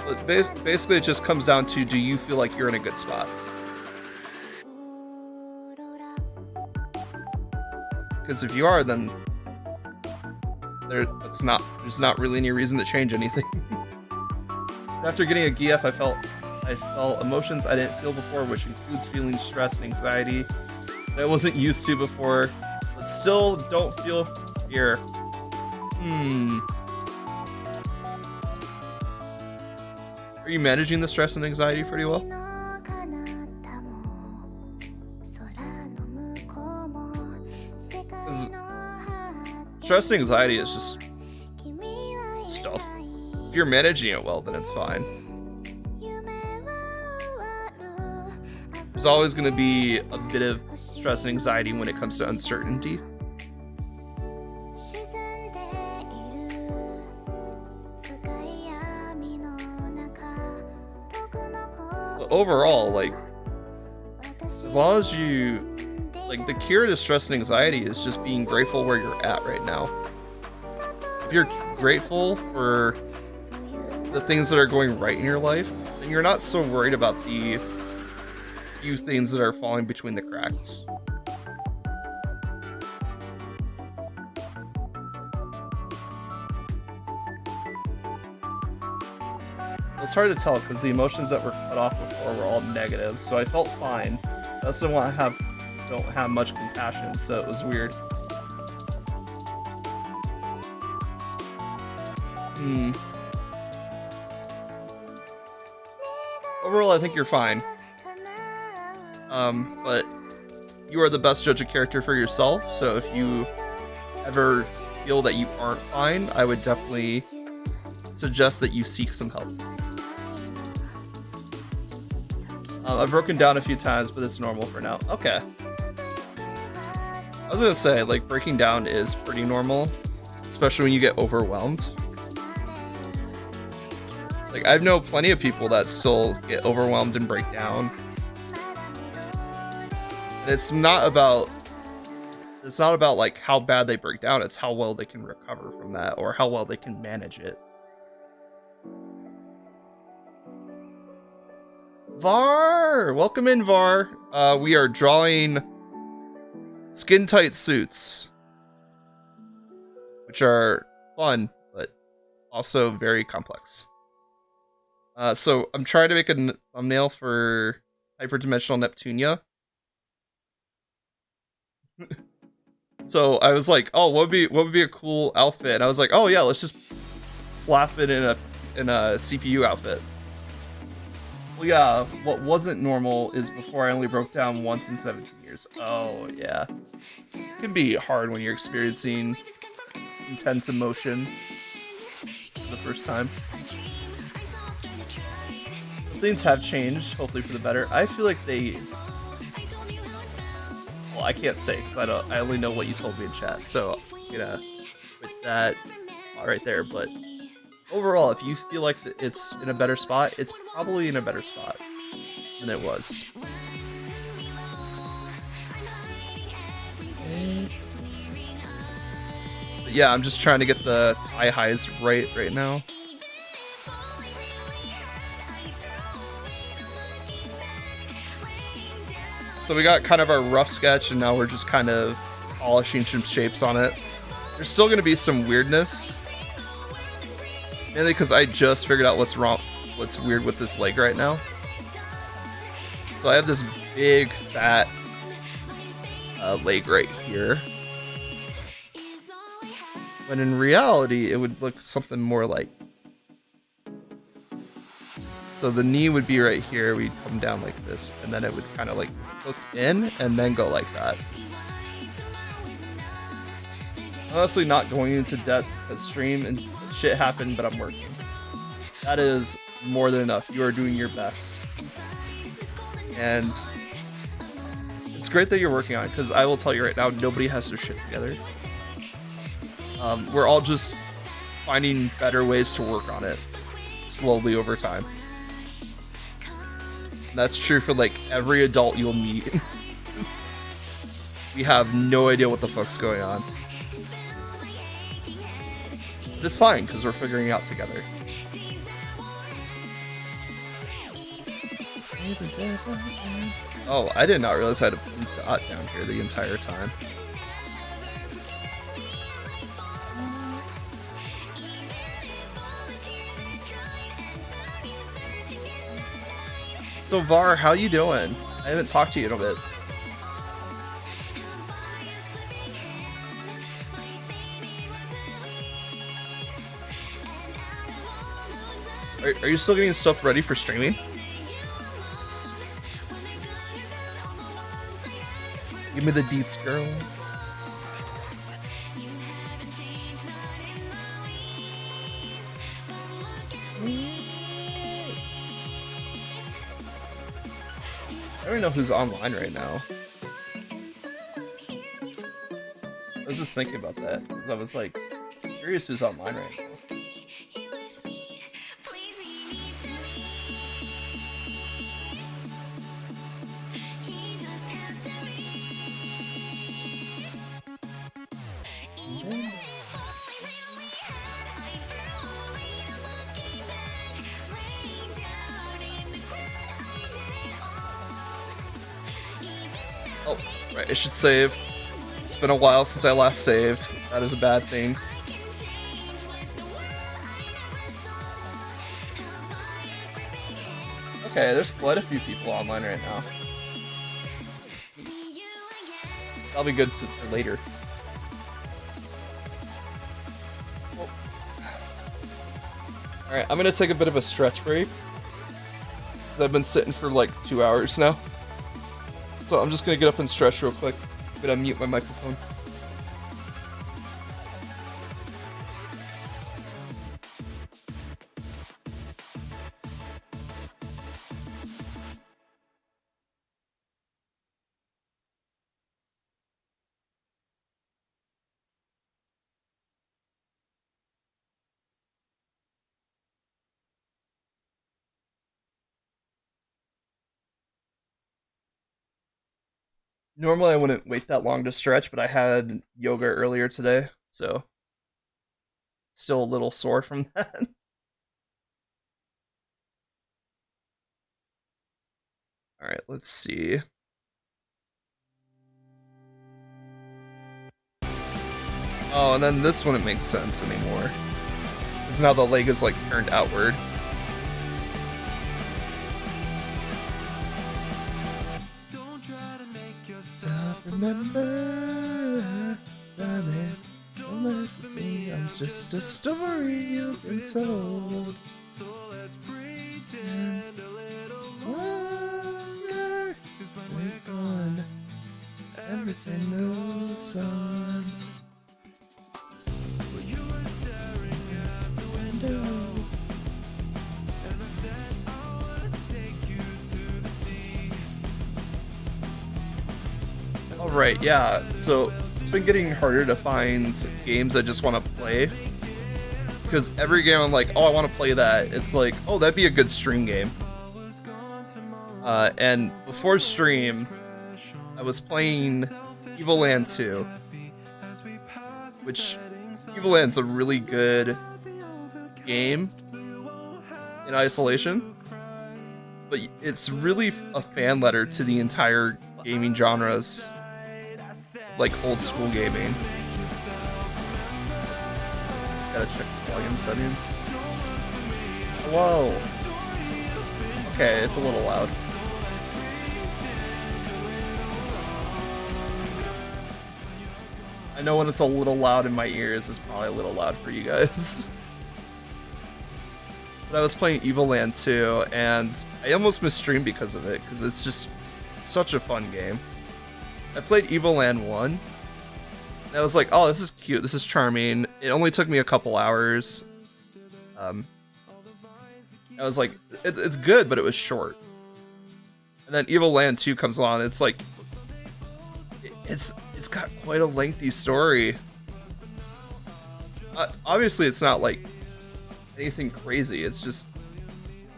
But basically it just comes down to, do you feel like you're in a good spot? Because if you are, then there's not really any reason to change anything. After getting a GF, I felt emotions I didn't feel before, which includes feeling stress and anxiety that I wasn't used to before, but still don't feel fear. Are you managing the stress and anxiety pretty well? Because stress and anxiety is just stuff. If you're managing it well, then it's fine. There's always going to be a bit of stress and anxiety when it comes to uncertainty. But overall, like, as long as you, like, the cure to stress and anxiety is just being grateful where you're at right now. If you're grateful for the things that are going right in your life, then you're not so worried about the few things that are falling between the cracks. It's hard to tell because the emotions that were cut off before were all negative, so I felt fine. I also don't have much compassion, so it was weird. Overall, I think you're fine. But you are the best judge of character for yourself, so if you ever feel that you aren't fine, I would definitely suggest that you seek some help. I've broken down a few times, but it's normal for now. Okay. I was gonna say, like, breaking down is pretty normal, especially when you get overwhelmed. Like, I know plenty of people that still get overwhelmed and break down. And it's not about like how bad they break down, it's how well they can recover from that or how well they can manage it. Var! Welcome in, Var. We are drawing skin tight suits, which are fun, but also very complex. So I'm trying to make a thumbnail for Hyperdimensional Neptunia. So I was like, oh, what would be a cool outfit? And I was like, oh yeah, let's just slap it in a CPU outfit. Well, yeah, what wasn't normal is before I only broke down once in 17 years. Oh yeah, it can be hard when you're experiencing intense emotion for the first time. Things have changed, hopefully for the better. I feel like well, I can't say because I only know what you told me in chat, so I'm gonna put that right there. But overall, if you feel like it's in a better spot, it's probably in a better spot than it was. But yeah, I'm just trying to get the eye highs right now. So we got kind of our rough sketch, and now we're just kind of polishing some shapes on it. There's still going to be some weirdness, mainly because I just figured out what's weird with this leg right now. So I have this big, fat leg right here. When in reality, it would look something more like... So the knee would be right here, we'd come down like this, and then it would kind of like hook in and then go like that. Honestly, not going into depth at stream and shit happened, but I'm working. That is more than enough. You are doing your best. And it's great that you're working on it, because I will tell you right now, nobody has their shit together. We're all just finding better ways to work on it slowly over time. And that's true for like every adult you'll meet. We have no idea what the fuck's going on. But it's fine, because we're figuring it out together. Oh, I did not realize I had a dot down here the entire time. So Var, how you doing? I haven't talked to you in a bit. Are you still getting stuff ready for streaming? Give me the deets, girl. I don't know who's online right now. I was just thinking about that, because I was like, curious who's online right now. Oh, right, I should save. It's been a while since I last saved. That is a bad thing. Okay, there's quite a few people online right now. That'll be good for later. Alright, I'm gonna take a bit of a stretch break. I've been sitting for like 2 hours now. So I'm just gonna get up and stretch real quick. I'm gonna mute my microphone. Normally I wouldn't wait that long to stretch, but I had yoga earlier today, so still a little sore from that. Alright, let's see. Oh, and then this wouldn't make sense anymore. Because now the leg is like turned outward. Remember, darling, don't look for me. I'm just a story you've been told. So let's pretend a little longer. Cause when we're gone, everything moves on. Well, you were staring out the window, and I said I wanna take you to the sea. Alright, yeah, so it's been getting harder to find games I just want to play. Because every game I'm like, oh, I want to play that. It's like, oh, that'd be a good stream game. And before stream, I was playing Evil Land 2. Which, Evil Land's a really good game in isolation. But it's really a fan letter to the entire gaming genres. Like old school gaming. Gotta check the volume settings. Hello. Okay, it's a little loud. I know when it's a little loud in my ears, it's probably a little loud for you guys. But I was playing Evil Land 2, and I almost missed stream because of it, because it's just such a fun game. I played Evil Land 1, and I was like, oh, this is cute, this is charming. It only took me a couple hours, Um, I was like, it's good, but it was short. And then Evil Land 2 comes along. It's like, it's got quite a lengthy story. Obviously, it's not like anything crazy. It's just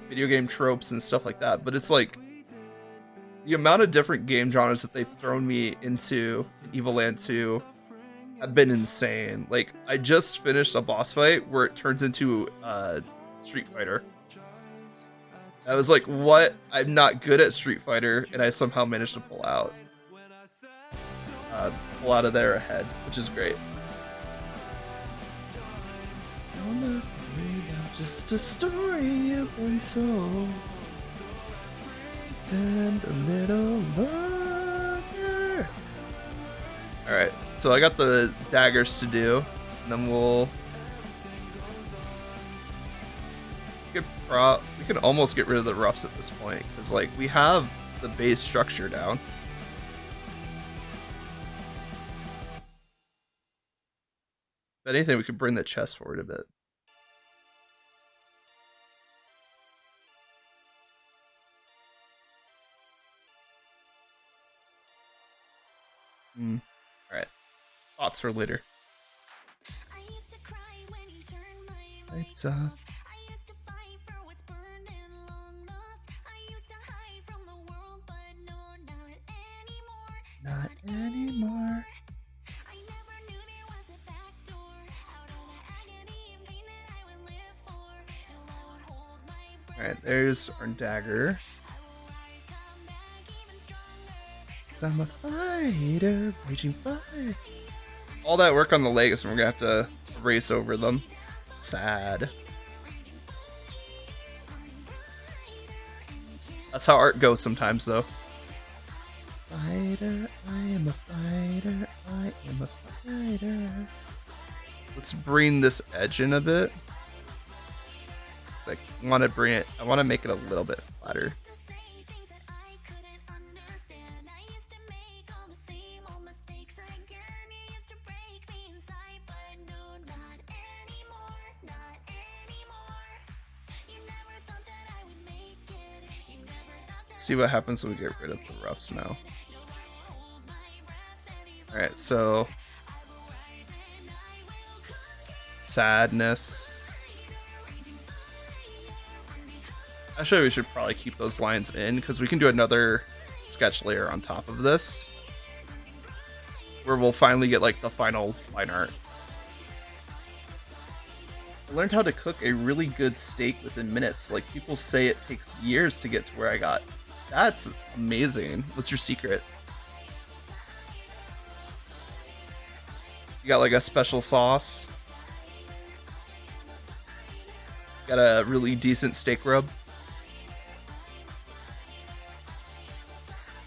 video game tropes and stuff like that. But it's like the amount of different game genres that they've thrown me into in Evil Land 2 have been insane. Like, I just finished a boss fight where it turns into Street Fighter. I was like, what? I'm not good at Street Fighter, and I somehow managed to pull out of there ahead, which is great. Just a story you've been told. Pretend a little longer. Alright, so I got the daggers to do, and then we could almost get rid of the roughs at this point, because like we have the base structure down. If anything, we could bring the chest forward a bit. Alright. Thoughts for later. Lights off. Not anymore. Alright, there's our dagger. 'Cause I'm a fighter, raging fire. All that work on the legs, and we're gonna have to race over them. Sad. That's how art goes sometimes, though. Fighter, I am a fighter, I am a fighter. Let's bring this edge in a bit. I want to bring it, I want to make it a little bit flatter. Let's see what happens when we get rid of the roughs now. Alright, so sadness. Actually, we should probably keep those lines in, because we can do another sketch layer on top of this, where we'll finally get like the final line art. I learned how to cook a really good steak within minutes. Like, people say it takes years to get to where I got. That's amazing. What's your secret? You got like a special sauce? Got a really decent steak rub?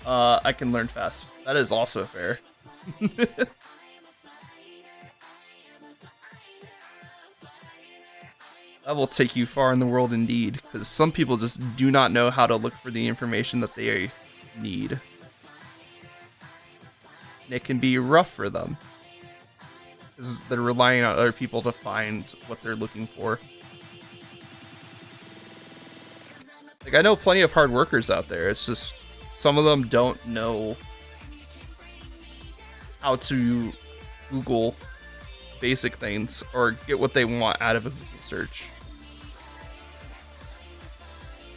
I can learn fast. That is also fair. That will take you far in the world indeed, because some people just do not know how to look for the information that they need. And it can be rough for them, because they're relying on other people to find what they're looking for. Like, I know plenty of hard workers out there, it's just some of them don't know how to Google basic things or get what they want out of a Google search.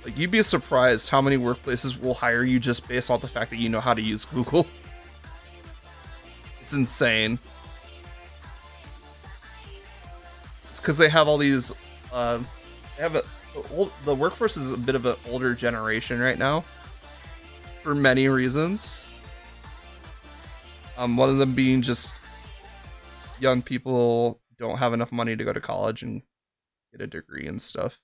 Like, you'd be surprised how many workplaces will hire you just based off the fact that you know how to use Google. It's insane. It's because they have all these, the workforce is a bit of an older generation right now, for many reasons. One of them being just young people don't have enough money to go to college and get a degree and stuff.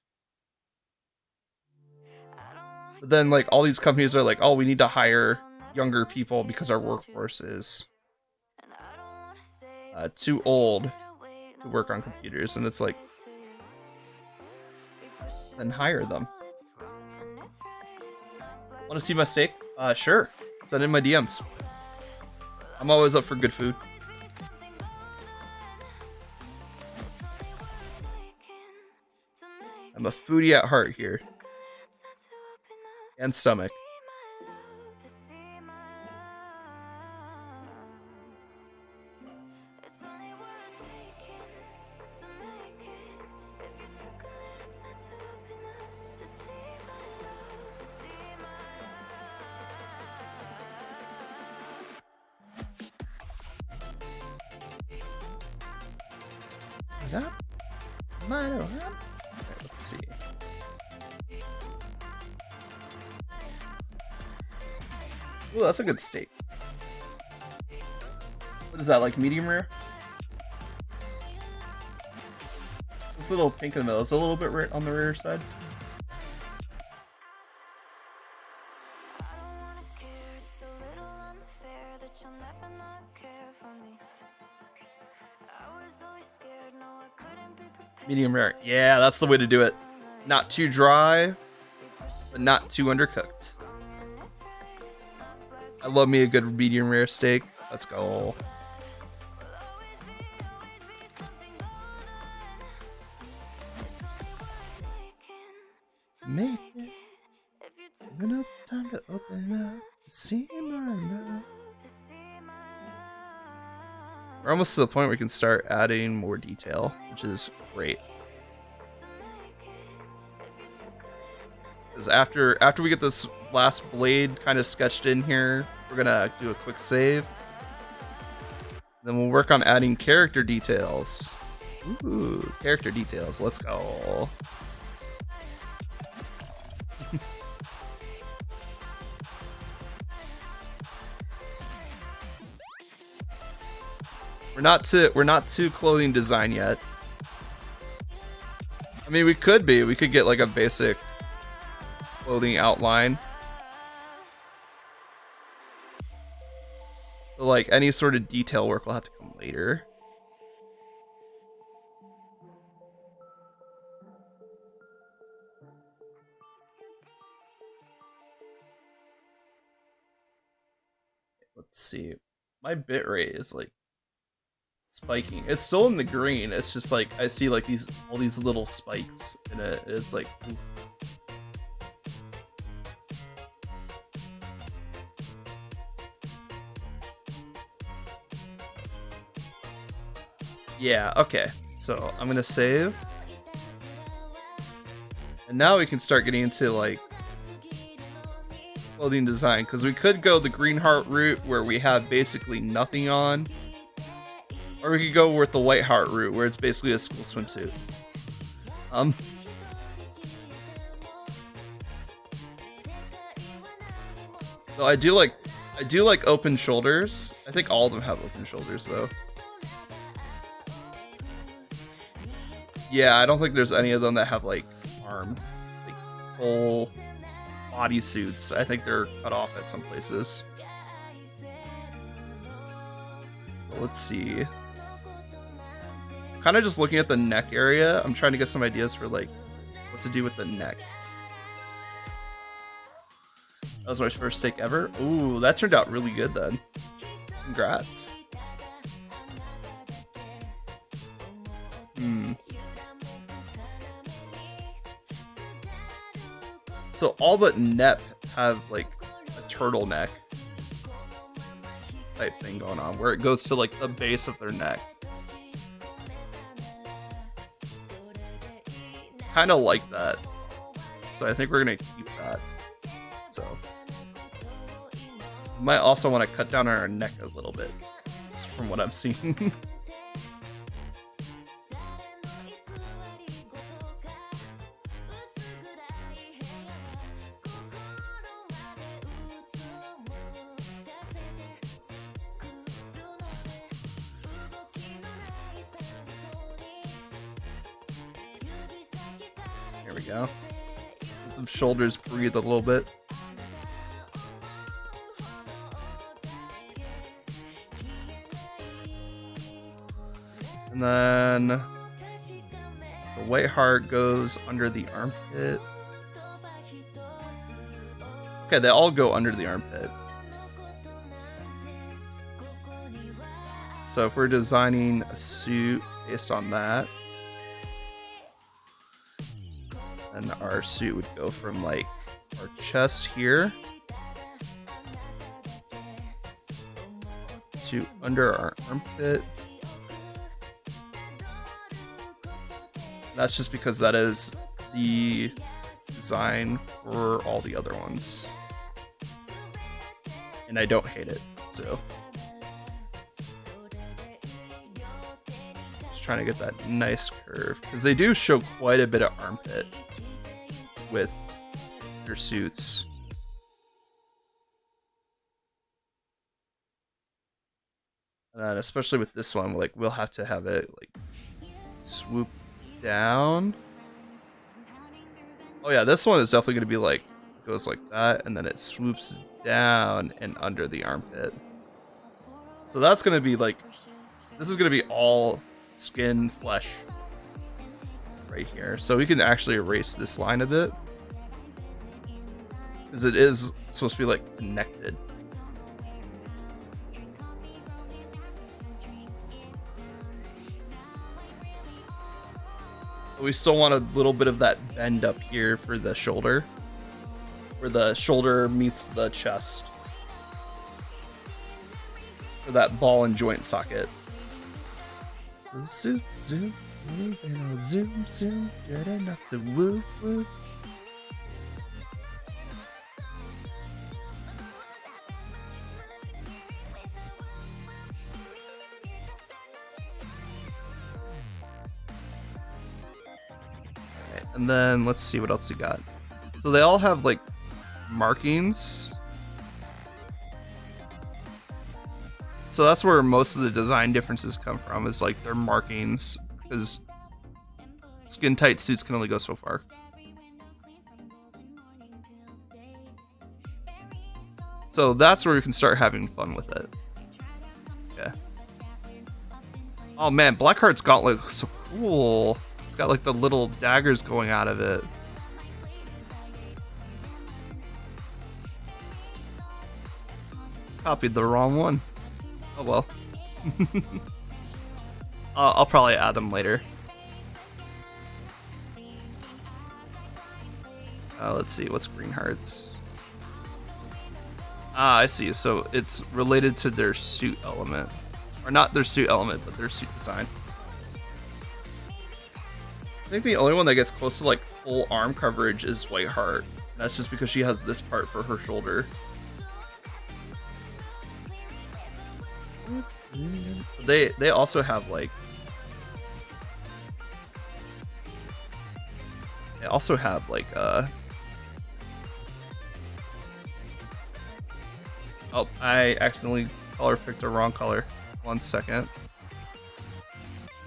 But then, like, all these companies are like, oh, we need to hire younger people because our workforce is too old to work on computers. And it's like, then hire them. Want to see my steak? Sure. Send in my DMs. I'm always up for good food. I'm a foodie at heart here. And stomach. Let's see. Ooh, that's a good steak. What is that, like medium rare? This little pink in the middle is a little bit rare on the rare side. Medium rare. Yeah, that's the way to do it. Not too dry, but not too undercooked. I love me a good medium rare steak. Let's go. Make it. Enough time to open up to see my love. We're almost to the point where we can start adding more detail, which is great. Because after we get this last blade kind of sketched in here, we're gonna do a quick save. Then we'll work on adding character details. Ooh, character details. Let's go. We're not to clothing design yet. I mean, we could be. We could get like a basic clothing outline. But like any sort of detail work will have to come later. Let's see. My bitrate is like spiking. It's still in the green. It's just like I see like all these little spikes in it. It's like ooh. Yeah, okay. So I'm gonna save. And now we can start getting into like clothing design, because we could go the green heart route where we have basically nothing on. Or we could go with the white heart route where it's basically a school swimsuit. So I do like open shoulders. I think all of them have open shoulders though. Yeah, I don't think there's any of them that have like full bodysuits. I think they're cut off at some places. So let's see. Kind of just looking at the neck area. I'm trying to get some ideas for like what to do with the neck. That was my first steak ever. Ooh, that turned out really good then. Congrats. So all but Nep have like a turtleneck type thing going on where it goes to like the base of their neck. Kind of like that. So I think we're gonna keep that. So might also want to cut down on our neck a little bit, from what I'm seeing. There we go. Let the shoulders breathe a little bit. And then, so white heart goes under the armpit. Okay, they all go under the armpit. So if we're designing a suit based on that, then our suit would go from like our chest here to under our armpit. That's just because that is the design for all the other ones. And I don't hate it, so. Just trying to get that nice curve. Because they do show quite a bit of armpit with their suits. And then especially with this one, like we'll have to have it like swoop down. Oh yeah, this one is definitely gonna be like goes like that, and then it swoops down and under the armpit. So that's gonna be like, this is gonna be all skin, flesh right here. So we can actually erase this line a bit, because it is supposed to be like connected. We still want a little bit of that bend up here for the shoulder, where the shoulder meets the chest, for that ball and joint socket. Zoom, zoom, and I'll zoom, zoom, good enough to woo, woo. And then let's see what else we got. So they all have like markings. So that's where most of the design differences come from, is like their markings, because skin tight suits can only go so far. So that's where we can start having fun with it. Okay. Oh man, Blackheart's gauntlet looks so cool. It's got like the little daggers going out of it. Copied the wrong one. Oh well. I'll probably add them later. Let's see, what's Greenheart's? Ah, I see. So it's related to their suit element. Or not their suit element, but their suit design. I think the only one that gets close to like full arm coverage is Whiteheart. That's just because she has this part for her shoulder. They also have like, oh, I accidentally color picked the wrong color. 1 second.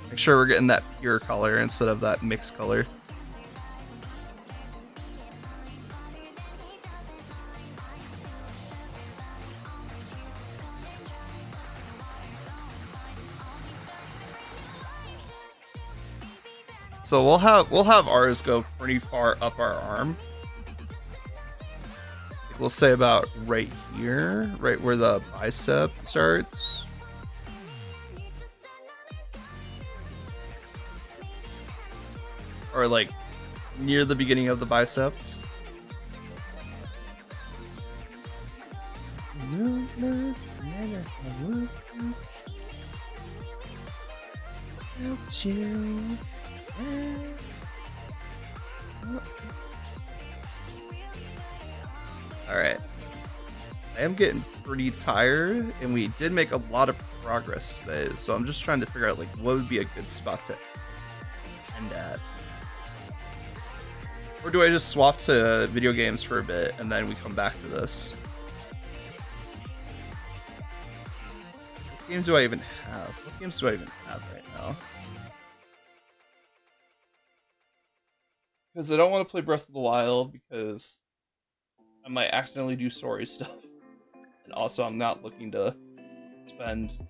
Make sure we're getting that pure color instead of that mixed color. So we'll have ours go pretty far up our arm. We'll say about right here, right where the bicep starts. Or like near the beginning of the biceps. Alright. I am getting pretty tired, and we did make a lot of progress today, so I'm just trying to figure out like what would be a good spot to end at. Or do I just swap to video games for a bit and then we come back to this? What games do I even have? What games do I even have right now? Because I don't want to play Breath of the Wild because I might accidentally do story stuff. And also I'm not looking to spend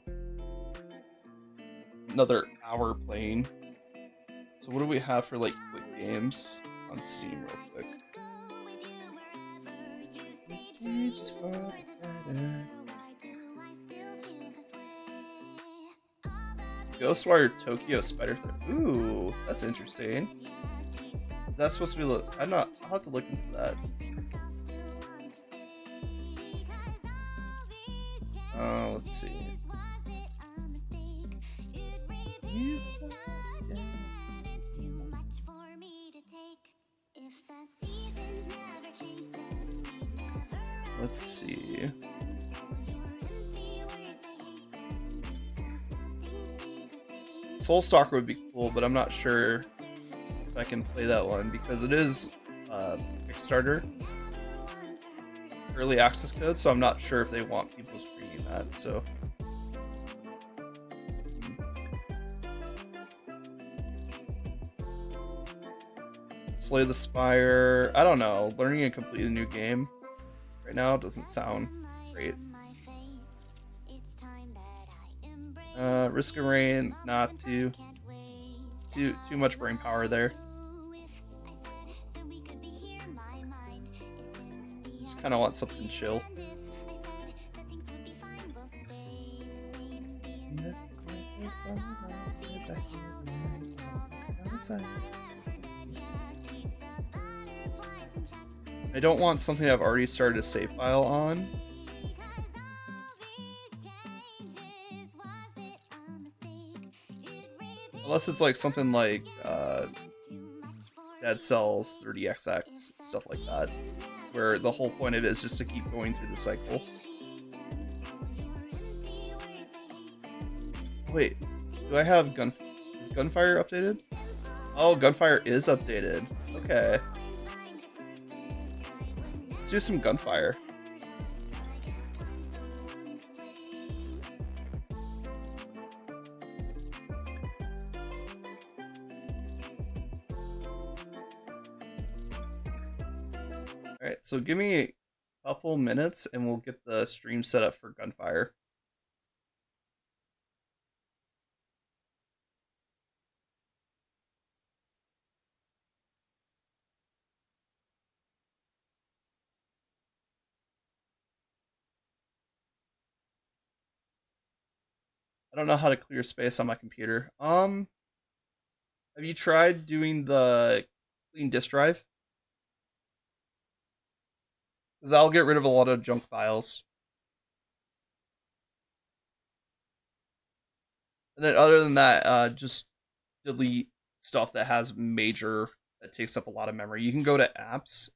another hour playing. So what do we have for like quick games on Steam real quick? Ghostwire Tokyo Spider Threat. Ooh, that's interesting. Is that supposed to be look? I'm not. I'll have to look into that. Let's see. Let's see. Soulstalker would be cool, but I'm not sure if I can play that one because it is Kickstarter early access code, so I'm not sure if they want people streaming that. So Slay the Spire. I don't know. Learning and completing a new game right now doesn't sound great. Risk of Rain, not too much brain power there. Just kind of want something chill. I don't want something I've already started a save file on. Unless it's like something like Dead Cells 30XX, stuff like that, where the whole point of it is just to keep going through the cycle. Wait, do I have is Gunfire updated? Oh, Gunfire is updated. Okay. Let's do some Gunfire. Alright, so give me a couple minutes and we'll get the stream set up for Gunfire. I don't know how to clear space on my computer. Have you tried doing the clean disk drive? Because I'll get rid of a lot of junk files. And then other than that, just delete stuff that has that takes up a lot of memory. You can go to apps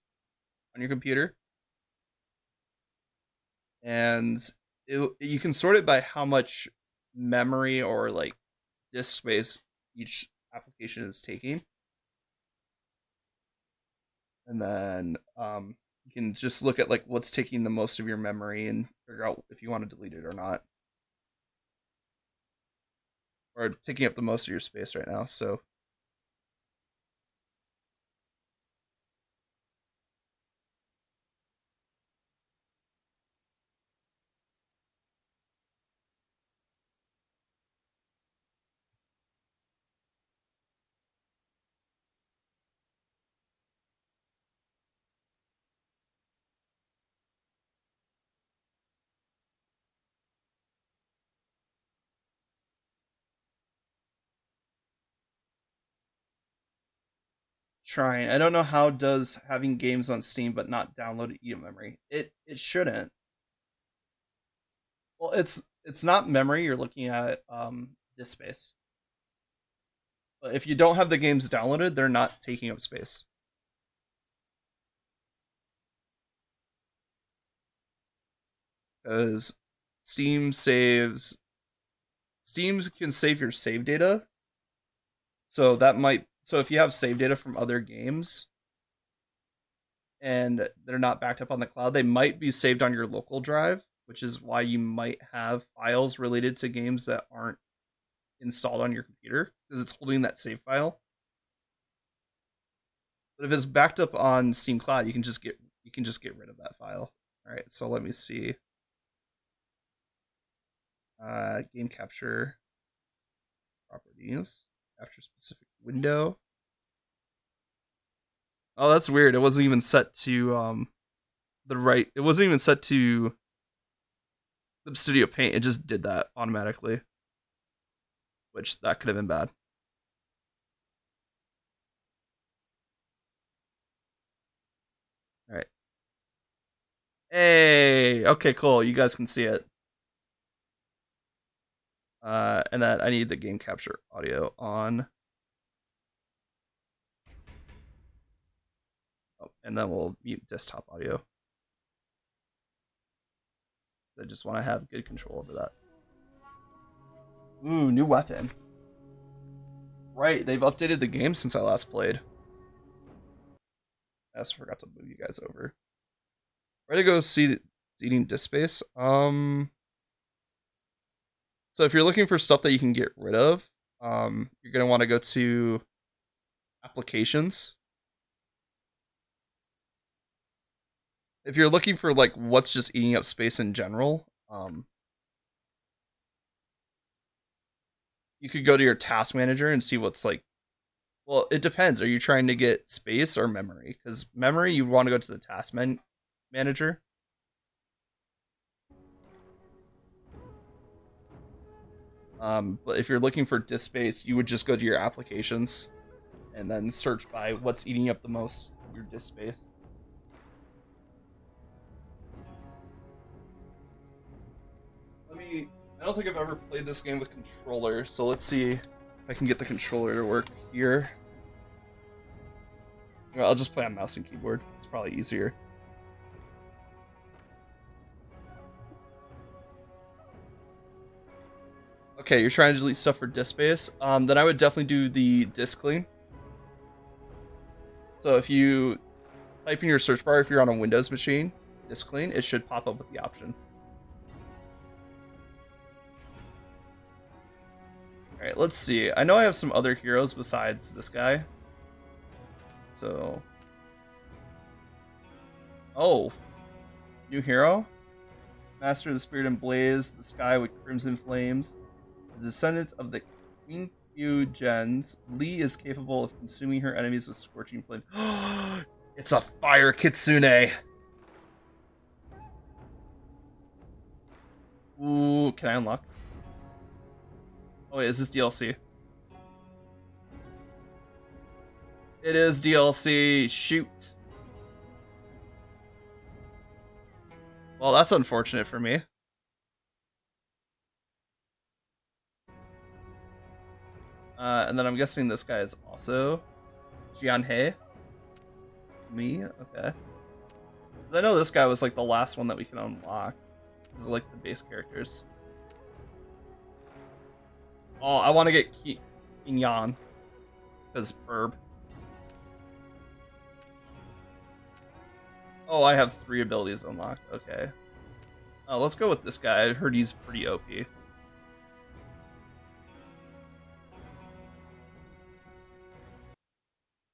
on your computer. And you can sort it by how much memory or like disk space each application is taking. And then you can just look at like what's taking the most of your memory and figure out if you want to delete it or not. Or taking up the most of your space right now, so trying. I don't know how does having games on Steam but not download eat memory. It shouldn't. Well, it's not memory. You're looking at disk space. But if you don't have the games downloaded, they're not taking up space. Because Steam can save your save data. So if you have save data from other games and they're not backed up on the cloud, they might be saved on your local drive, which is why you might have files related to games that aren't installed on your computer because it's holding that save file. But if it's backed up on Steam Cloud, you can just get rid of that file. All right, so let me see. Game capture properties, capture specific window. Oh, that's weird. It wasn't even set to it wasn't even set to the Studio Paint. It just did that automatically, which that could have been bad. Hey, okay, cool. You guys can see it. And that I need the game capture audio on. Oh, and then we'll mute desktop audio. I just want to have good control over that. Ooh, new weapon. Right, they've updated the game since I last played. I also forgot to move you guys over. Ready to go see it's eating disk space. So if you're looking for stuff that you can get rid of, you're gonna want to go to applications. If you're looking for like what's just eating up space in general, you could go to your task manager and see what's like. Well, it depends. Are you trying to get space or memory? Because memory, you want to go to the task manager. But if you're looking for disk space, you would just go to your applications and then search by what's eating up the most of your disk space. I don't think I've ever played this game with controller, so let's see if I can get the controller to work here. Well, I'll just play on mouse and keyboard. It's probably easier. Okay, you're trying to delete stuff for disk space. Then I would definitely do the disk clean. So if you type in your search bar, if you're on a Windows machine, disk clean, it should pop up with the option. Alright, let's see. I know I have some other heroes besides this guy. So... Oh! New hero? Master of the Spirit and Blaze, the sky with crimson flames. The descendants of the Queen Q gens, Lee is capable of consuming her enemies with scorching flame. It's a fire kitsune! Ooh, can I unlock? Oh wait, is this DLC? It is DLC. Shoot. Well, that's unfortunate for me. And then I'm guessing this guy is also Jianhei. Me? Okay. I know this guy was like the last one that we can unlock. This is like the base characters. Oh, I want to get Yan. Because Herb. Oh, I have 3 abilities unlocked. Okay. Let's go with this guy. I heard he's pretty OP.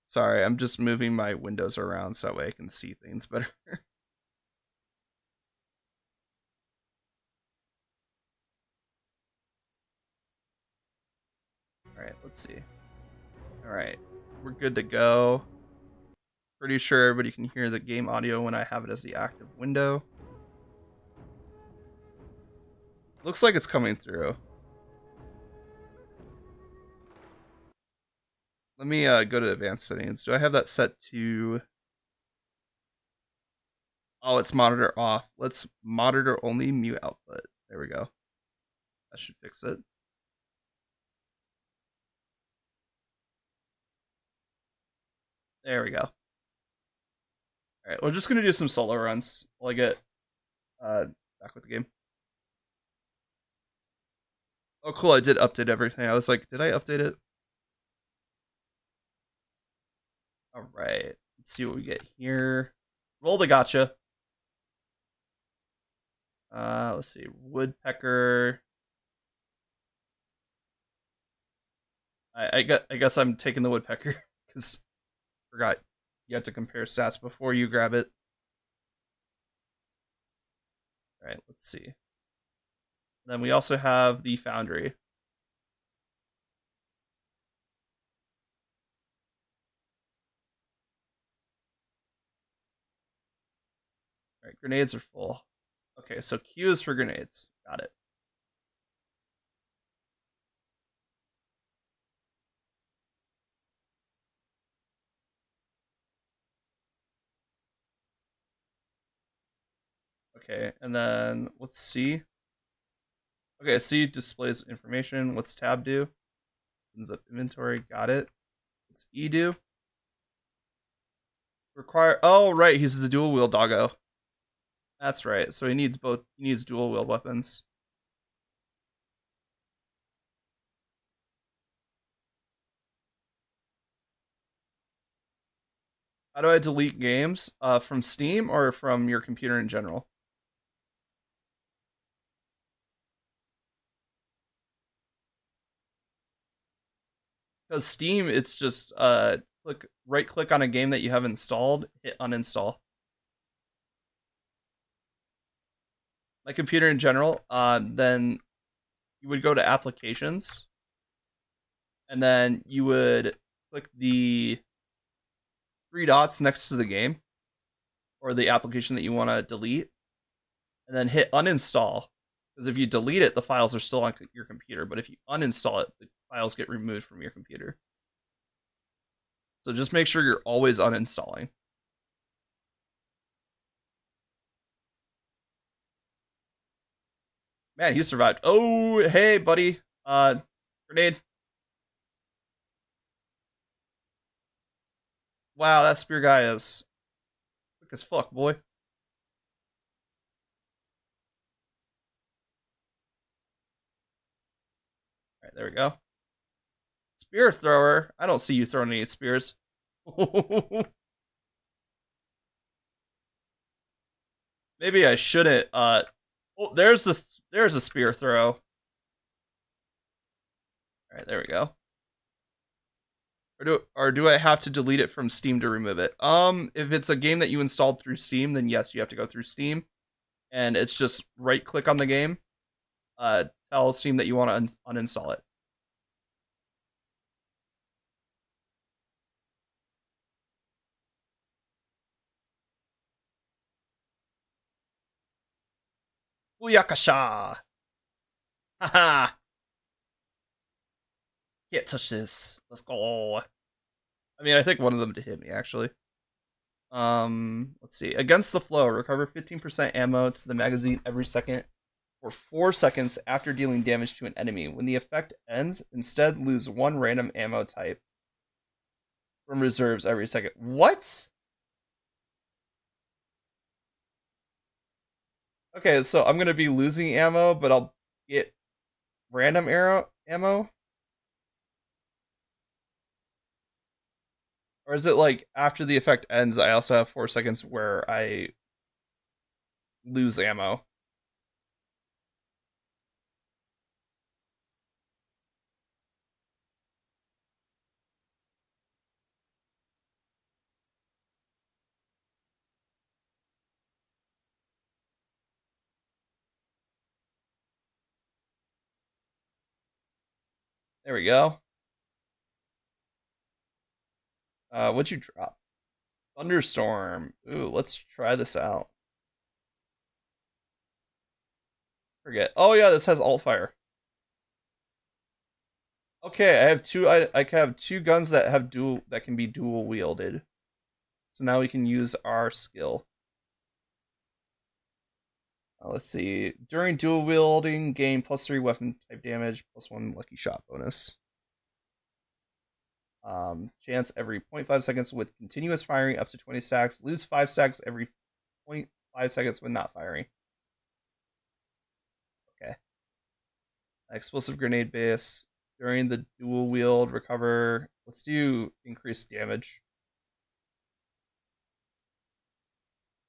Sorry, I'm just moving my windows around so that way I can see things better. Alright, let's see. Alright, we're good to go. Pretty sure everybody can hear the game audio when I have it as the active window. Looks like it's coming through. Let me go to advanced settings. Do I have that set to... Oh, it's monitor off. Let's monitor only, mute output. There we go. That should fix it. There we go. Alright, we're just gonna do some solo runs while I get back with the game. Oh cool, I did update everything. I was like, did I update it? Alright, let's see what we get here. Roll the gotcha. Let's see. Woodpecker. I guess I'm taking the woodpecker because forgot you have to compare stats before you grab it. All right, let's see. Then we also have the foundry. All right, grenades are full. Okay, so Q is for grenades. Got it. Okay, and then let's see. Okay, C displays information. What's tab do? Opens up inventory. Got it. What's E do? Require. Oh, right. He's the dual wield doggo. That's right. So he needs both. He needs dual wield weapons. How do I delete games? From Steam or from your computer in general? Because Steam, it's just right click on a game that you have installed, hit uninstall. My computer in general, then you would go to applications, and then you would click the three dots next to the game or the application that you want to delete, and then hit uninstall. Because if you delete it, the files are still on your computer, but if you uninstall it, the files get removed from your computer. So just make sure you're always uninstalling. Man, he survived. Oh, hey, buddy. Grenade. Wow, that spear guy is quick as fuck, boy. Alright, there we go. Spear thrower. I don't see you throwing any spears. Maybe I shouldn't. Oh, there's a spear throw. All right, there we go. Or do I have to delete it from Steam to remove it? If it's a game that you installed through Steam, then yes, you have to go through Steam, and it's just right click on the game. Tell Steam that you want to uninstall it. Booyakasha! Haha! Can't touch this. Let's go. I mean, I think one of them to hit me actually. Let's see. Against the flow, recover 15% ammo to the magazine every second for 4 seconds after dealing damage to an enemy. When the effect ends, instead lose one random ammo type from reserves every second. What? Okay, so I'm gonna be losing ammo, but I'll get random arrow ammo? Or is it like after the effect ends, I also have 4 seconds where I lose ammo? There we go. What'd you drop? Thunderstorm. Ooh, let's try this out. Forget. Oh yeah, this has alt fire. Okay, I have two. I can have two guns that have dual that can be dual wielded. So now we can use our skill. Let's see. During dual wielding, gain +3 weapon type damage, +1 lucky shot bonus. Chance every 0.5 seconds with continuous firing up to 20 stacks. Lose 5 stacks every 0.5 seconds when not firing. Okay. Explosive grenade base. During the dual wield, recover. Let's do increased damage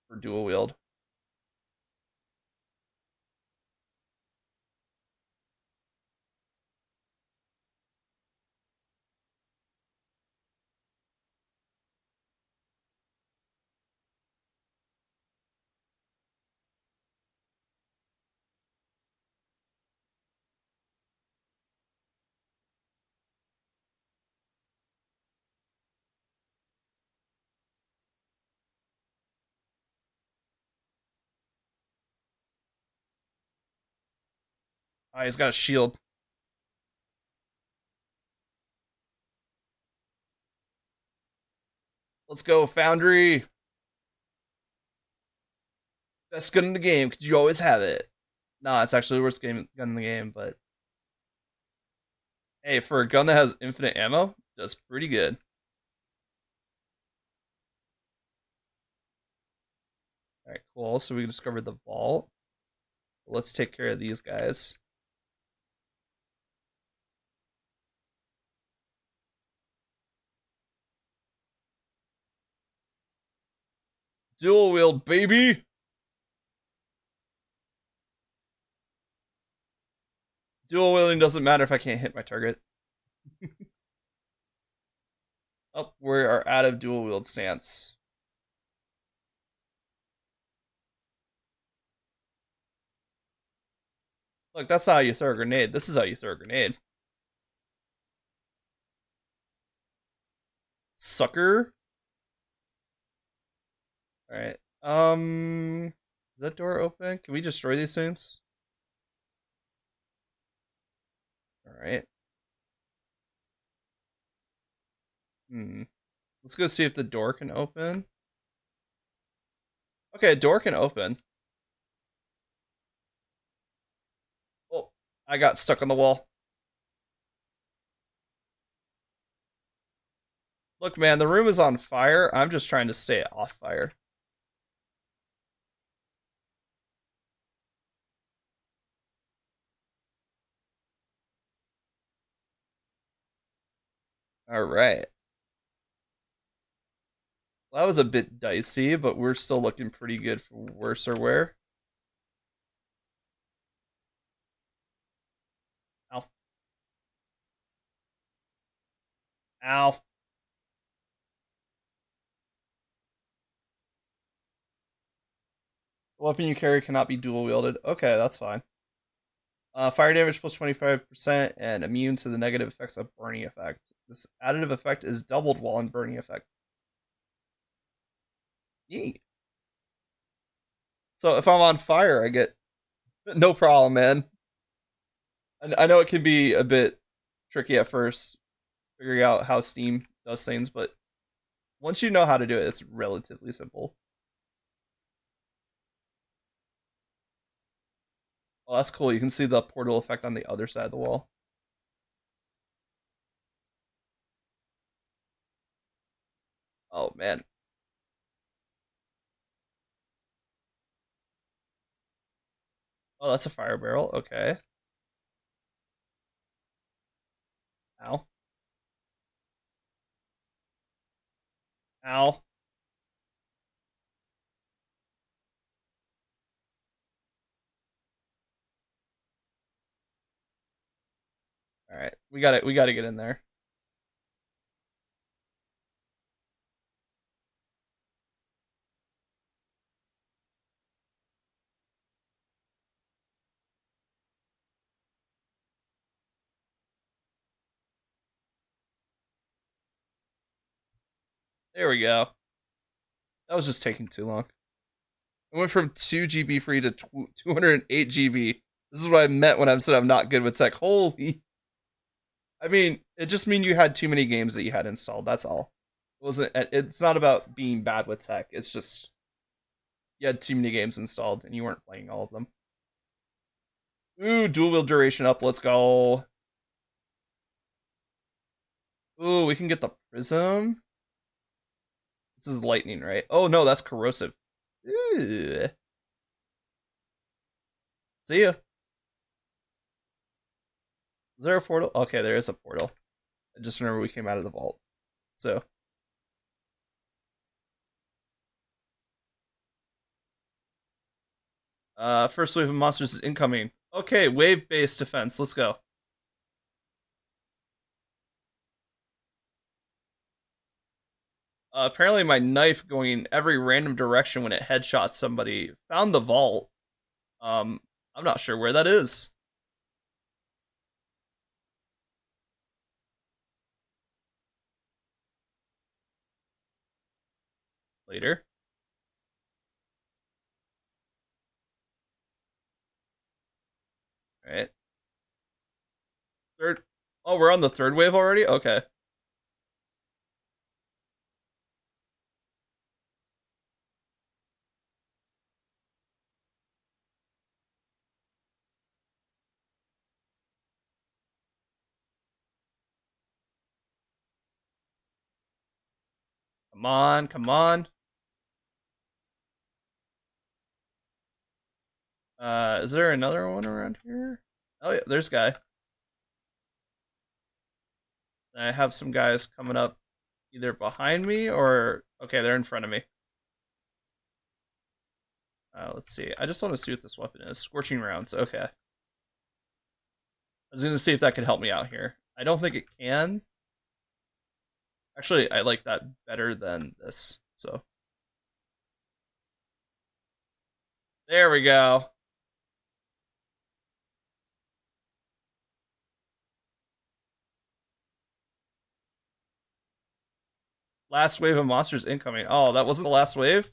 for dual wield. He's got a shield. Let's go, Foundry. Best gun in the game, because you always have it. Nah, it's actually the worst gun in the game, but hey, for a gun that has infinite ammo, that's pretty good. Alright, cool. So we discovered the vault. Let's take care of these guys. Dual wield, baby! Dual wielding doesn't matter if I can't hit my target. Oh, we are out of dual wield stance. Look, that's not how you throw a grenade. This is how you throw a grenade. Sucker. Alright. Is that door open? Can we destroy these things? Alright. Let's go see if the door can open. Okay, a door can open. Oh, I got stuck on the wall. Look, man, the room is on fire. I'm just trying to stay off fire. Alright. Well, that was a bit dicey, but we're still looking pretty good for worse or wear. Ow. Ow. The weapon you carry cannot be dual wielded. Okay, that's fine. Fire damage plus 25% and immune to the negative effects of burning effect. This additive effect is doubled while in burning effect. Yeet. So if I'm on fire, I get no problem, man. I know it can be a bit tricky at first, figuring out how Steam does things, but once you know how to do it, it's relatively simple. Oh, that's cool. You can see the portal effect on the other side of the wall. Oh, man. Oh, that's a fire barrel. Okay. Ow. Ow. All right. We got it. We got to get in there. There we go. That was just taking too long. I went from 2 GB free to 208 GB. This is what I meant when I said I'm not good with tech. Holy. I mean, it just means you had too many games that you had installed. That's all. It wasn't. It's not about being bad with tech. It's just you had too many games installed and you weren't playing all of them. Ooh, dual wield duration up. Let's go. Ooh, we can get the prism. This is lightning, right? Oh no, that's corrosive. Ooh. See ya. Is there a portal? Okay, there is a portal. I just remember we came out of the vault. So. First wave of monsters is incoming. Okay, wave-based defense. Let's go. Apparently my knife going in every random direction when it headshots somebody found the vault. I'm not sure where that is. Later. Alright. Third. Oh, we're on the third wave already? Okay. Come on, come on. Is there another one around here? Oh yeah, there's a guy. I have some guys coming up either behind me or okay, they're in front of me. Let's see. I just want to see what this weapon is. Scorching rounds. Okay. I was gonna see if that could help me out here. I don't think it can. Actually, I like that better than this. So there we go. Last wave of monsters incoming. Oh, that wasn't the last wave?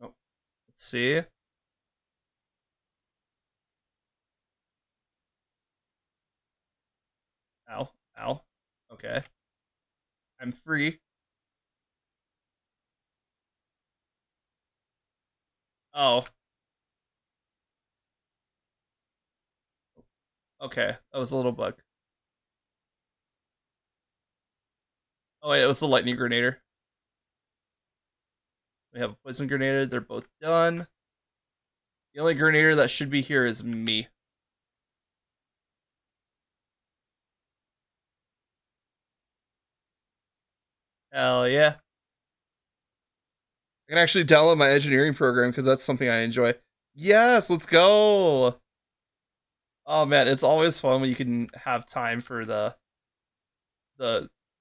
Oh, let's see. Ow. Ow. Okay. I'm free. Oh. Okay. That was a little bug. Oh wait, it was the lightning grenader. We have a poison grenader. They're both done. The only grenader that should be here is me. Hell yeah. I can actually download my engineering program because that's something I enjoy. Yes, let's go. Oh man, it's always fun when you can have time for the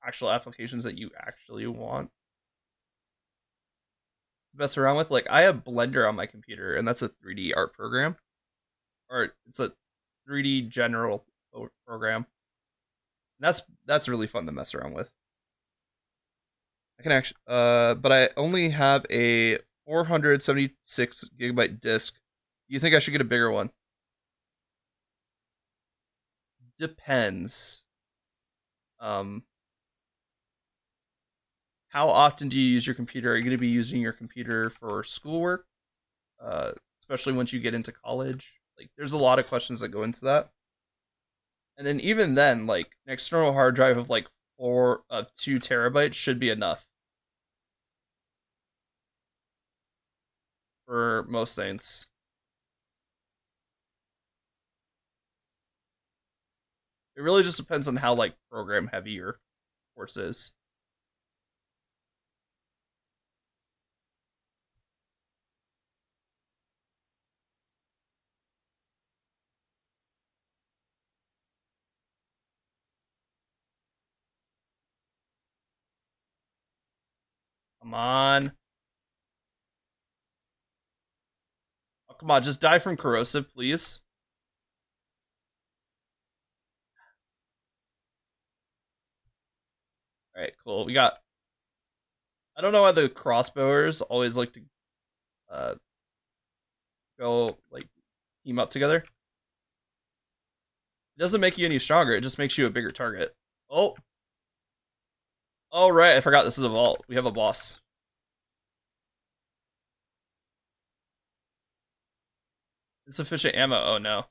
actual applications that you actually want to mess around with. Like I have Blender on my computer, and that's a 3D art program, or it's a 3D general program. And that's really fun to mess around with. I can actually, but I only have a 476 gigabyte disk. You think I should get a bigger one? Depends. Um, how often do you use your computer? Are you going to be using your computer for schoolwork, especially once you get into college? Like, there's a lot of questions that go into that. And then even then, like an external hard drive of like 2 terabytes should be enough for most things. It really just depends on how like program heavy your course is. Come on. Oh, come on, just die from corrosive, please. All right, cool. We got. I don't know why the crossbowers always like to uh, go like team up together. It doesn't make you any stronger. It just makes you a bigger target. Oh, oh right. I forgot this is a vault. We have a boss. Insufficient ammo. Oh no.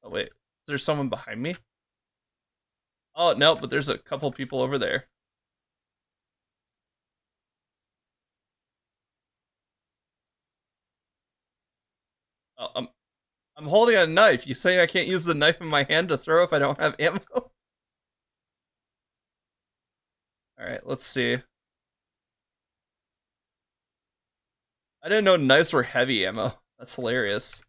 Oh wait. Is there someone behind me? Oh no, but there's a couple people over there. Oh, I'm holding a knife. You saying I can't use the knife in my hand to throw if I don't have ammo? All right, let's see. I didn't know knives were heavy ammo. That's hilarious.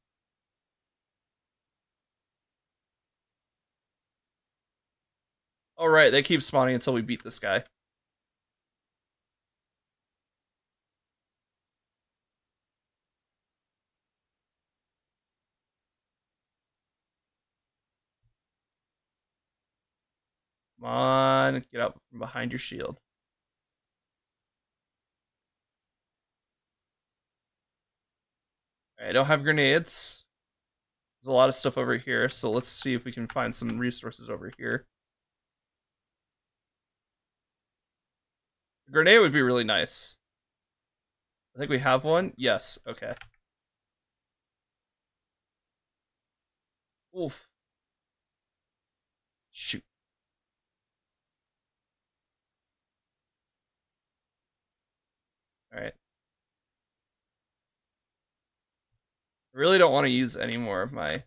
All right, they keep spawning until we beat this guy. Come on, get out from behind your shield. I don't have grenades. There's a lot of stuff over here, so let's see if we can find some resources over here. A grenade would be really nice. I think we have one. Yes. Okay. Oof. Shoot. All right. I really don't want to use any more of my.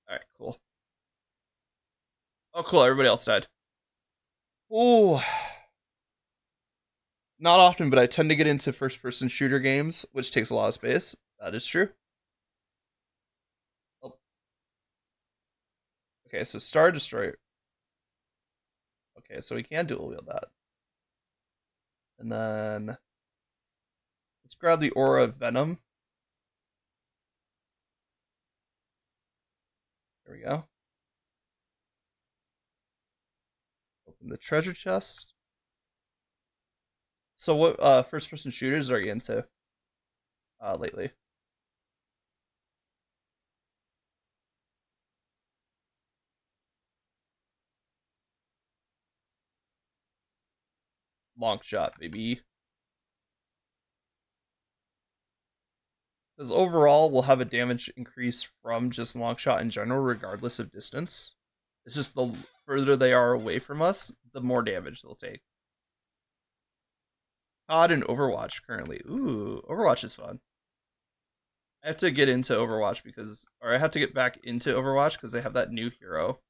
All right. Cool. Oh, cool. Everybody else died. Ooh. Not often, but I tend to get into first-person shooter games, which takes a lot of space. That is true. Oh. Okay, so Star Destroyer. Okay, so we can dual wield that. And then let's grab the Aura of Venom. There we go. Open the treasure chest. So what first person shooters are you into lately? Long shot, baby. Because overall we'll have a damage increase from just long shot in general, regardless of distance. It's just the further they are away from us, the more damage they'll take. COD and Overwatch currently. Ooh, Overwatch is fun. I have to get into Overwatch because, or I have to get back into Overwatch because they have that new hero.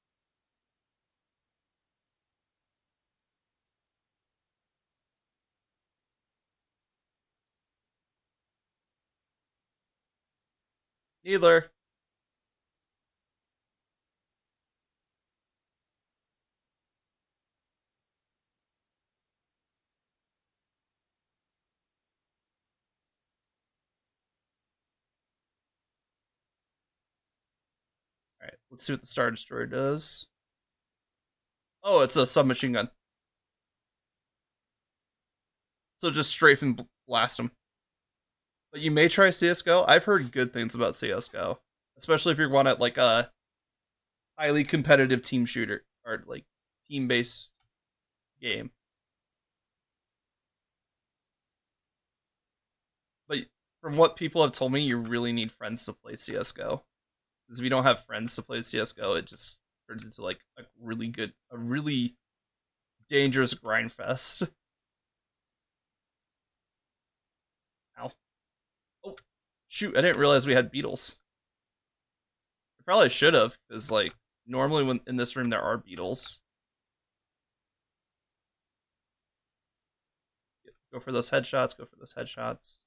Neither. All right, let's see what the Star Destroyer does. Oh, it's a submachine gun. So just strafe and blast them. But you may try CS:GO. I've heard good things about CS:GO, especially if you want at like a highly competitive team shooter or like team-based game. But from what people have told me, you really need friends to play CS:GO. Because if you don't have friends to play CS:GO, it just turns into like a really dangerous grind fest. Ow. Oh, shoot! I didn't realize we had beetles. I probably should have, because like normally when in this room there are beetles. Go for those headshots. Go for those headshots.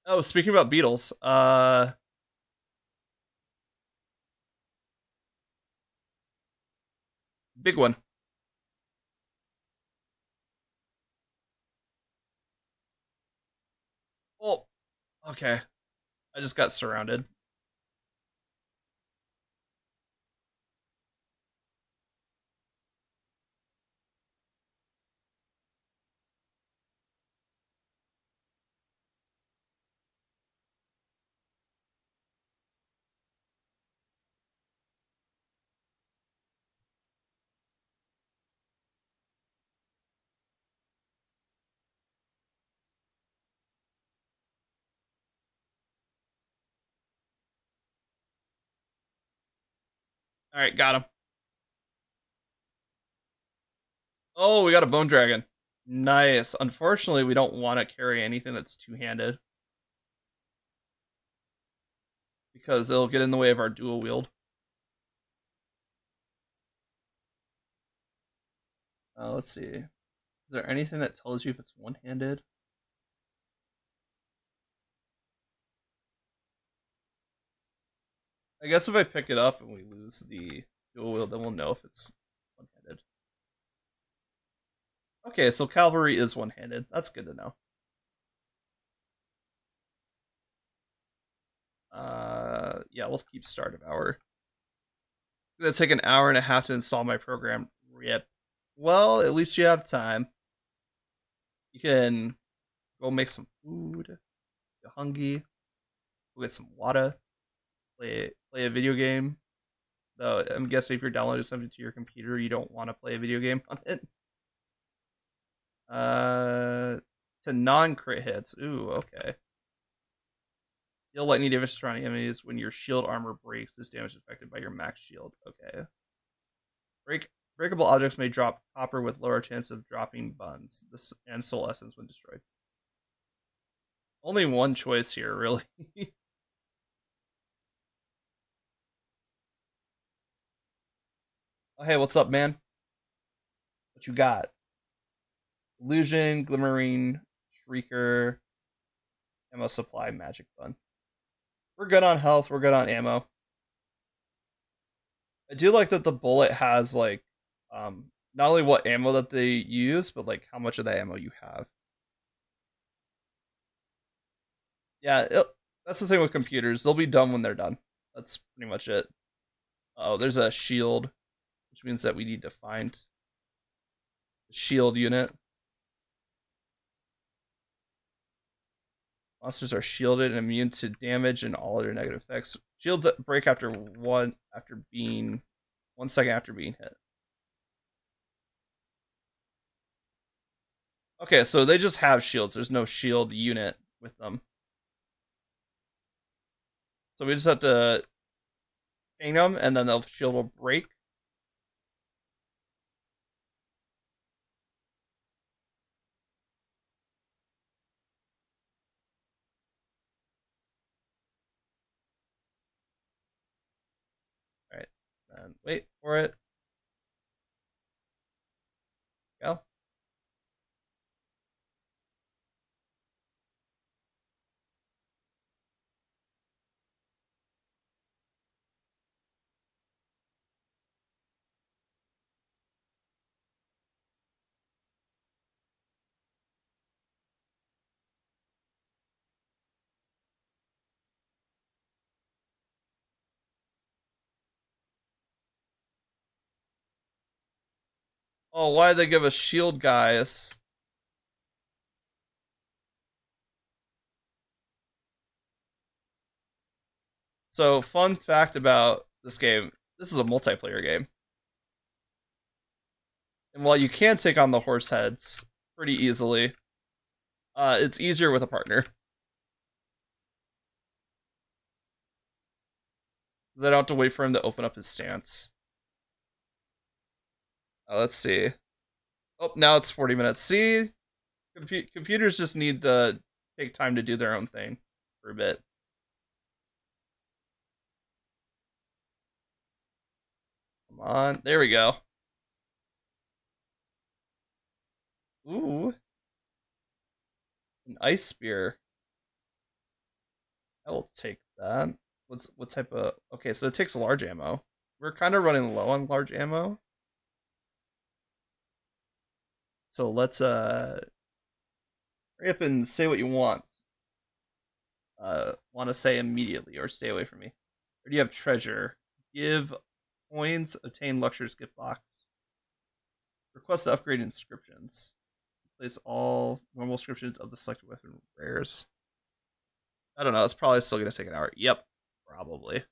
Oh, speaking about beetles, big one. Oh, okay. I just got surrounded. All right, got him. Oh, we got a bone dragon. Nice. Unfortunately, we don't want to carry anything that's two-handed because it'll get in the way of our dual wield. Let's see. Is there anything that tells you if it's one-handed? I guess if I pick it up and we lose the dual wield, then we'll know if it's one-handed. Okay, so cavalry is one-handed. That's good to know. Yeah, we'll keep startup hour. It's gonna take an hour and a half to install my program. Rip. Well, at least you have time. You can go make some food. Get hungry. Go get some water. Play a video game. Though I'm guessing if you're downloading something to your computer, you don't want to play a video game on it. To non-crit hits. Ooh, okay. Deal lightning damage to surrounding enemies when your shield armor breaks. This damage is affected by your max shield. Okay. Breakable objects may drop copper with lower chance of dropping buns. This and soul essence when destroyed. Only one choice here, really. Oh, hey, what's up, man? What you got? Illusion, Glimmering, Shrieker, ammo supply, magic bun. We're good on health. We're good on ammo. I do like that the bullet has like, not only what ammo that they use, but like how much of the ammo you have. Yeah, that's the thing with computers. They'll be done when they're done. That's pretty much it. Oh, there's a shield, which means that we need to find the shield unit. Monsters are shielded and immune to damage and all other negative effects. Shields that break after 1 second after being hit. Okay, so they just have shields. There's no shield unit with them. So we just have to ping them, and then the shield will break. All right, and wait for it. Go. Oh, why did they give us shield guys? So, fun fact about this game: this is a multiplayer game, and while you can take on the horse heads pretty easily, it's easier with a partner because I don't have to wait for him to open up his stance. Let's see. Oh, now it's 40 minutes. See, computers just need to take time to do their own thing for a bit. Come on, there we go. Ooh, an ice spear. I will take that. What type of? Okay, so it takes large ammo. We're kind of running low on large ammo, so let's hurry up and say what you want. Want to say immediately or stay away from me. Or do you have treasure? Give coins, obtain luxurious gift box. Request to upgrade inscriptions. Place all normal inscriptions of the selected weapon rares. I don't know. It's probably still going to take an hour. Yep, probably.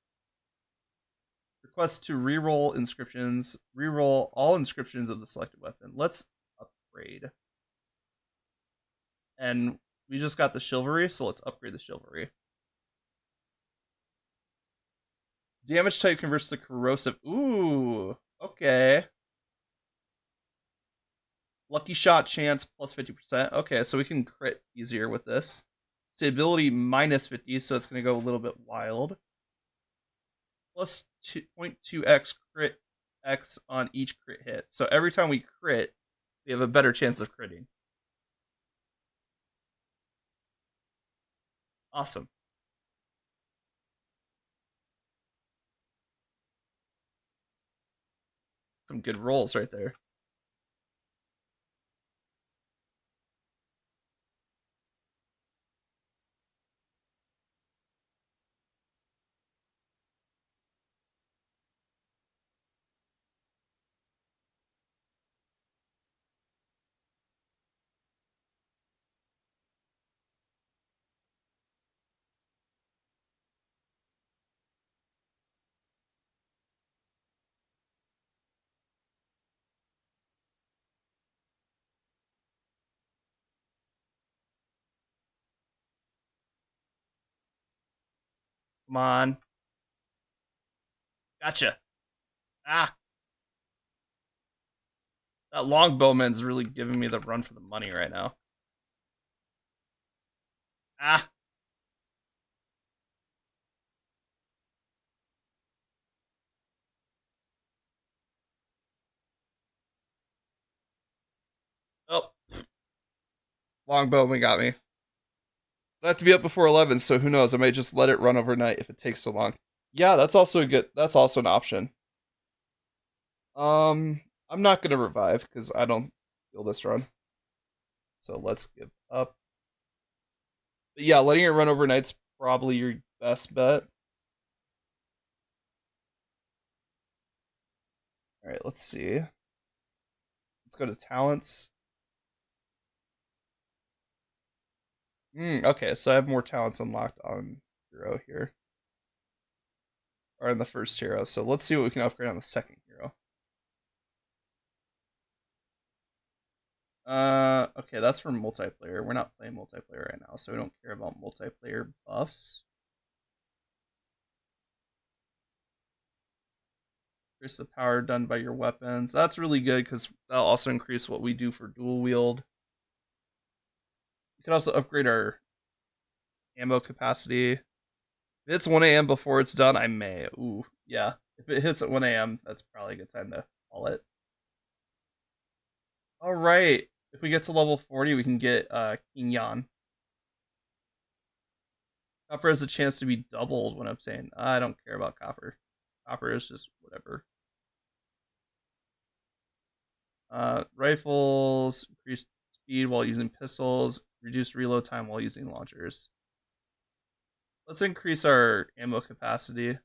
Request to reroll inscriptions. Reroll all inscriptions of the selected weapon. Let's upgrade. And we just got the chivalry, so let's upgrade the chivalry. Damage type converts to corrosive. Ooh, okay. Lucky shot chance plus 50%. Okay, so we can crit easier with this. Stability minus 50, so it's going to go a little bit wild. Plus 2.2x crit x on each crit hit. So every time we crit, we have a better chance of critting. Awesome. Some good rolls right there. Come on. Gotcha. Ah. That longbowman's really giving me the run for the money right now. Ah. Oh. Longbowman got me. I have to be up before 11, so who knows? I might just let it run overnight if it takes so long. Yeah, that's also a good. That's also an option. I'm not gonna revive because I don't feel this run. So let's give up. But yeah, letting it run overnight's probably your best bet. All right, let's see. Let's go to talents. Okay, so I have more talents unlocked on hero here, or in the first hero. So let's see what we can upgrade on the second hero. Okay, that's for multiplayer. We're not playing multiplayer right now, so we don't care about multiplayer buffs. Increase the power done by your weapons. That's really good because that'll also increase what we do for dual wield. We can also upgrade our ammo capacity. If it's 1 a.m. before it's done, I may. Ooh, yeah. If it hits at 1 a.m., that's probably a good time to call it. All right. If we get to level 40, we can get King Yan. Copper has a chance to be doubled when obtained. I don't care about copper. Copper is just whatever. Rifles, increased speed while using pistols, reduce reload time while using launchers. Let's increase our ammo capacity.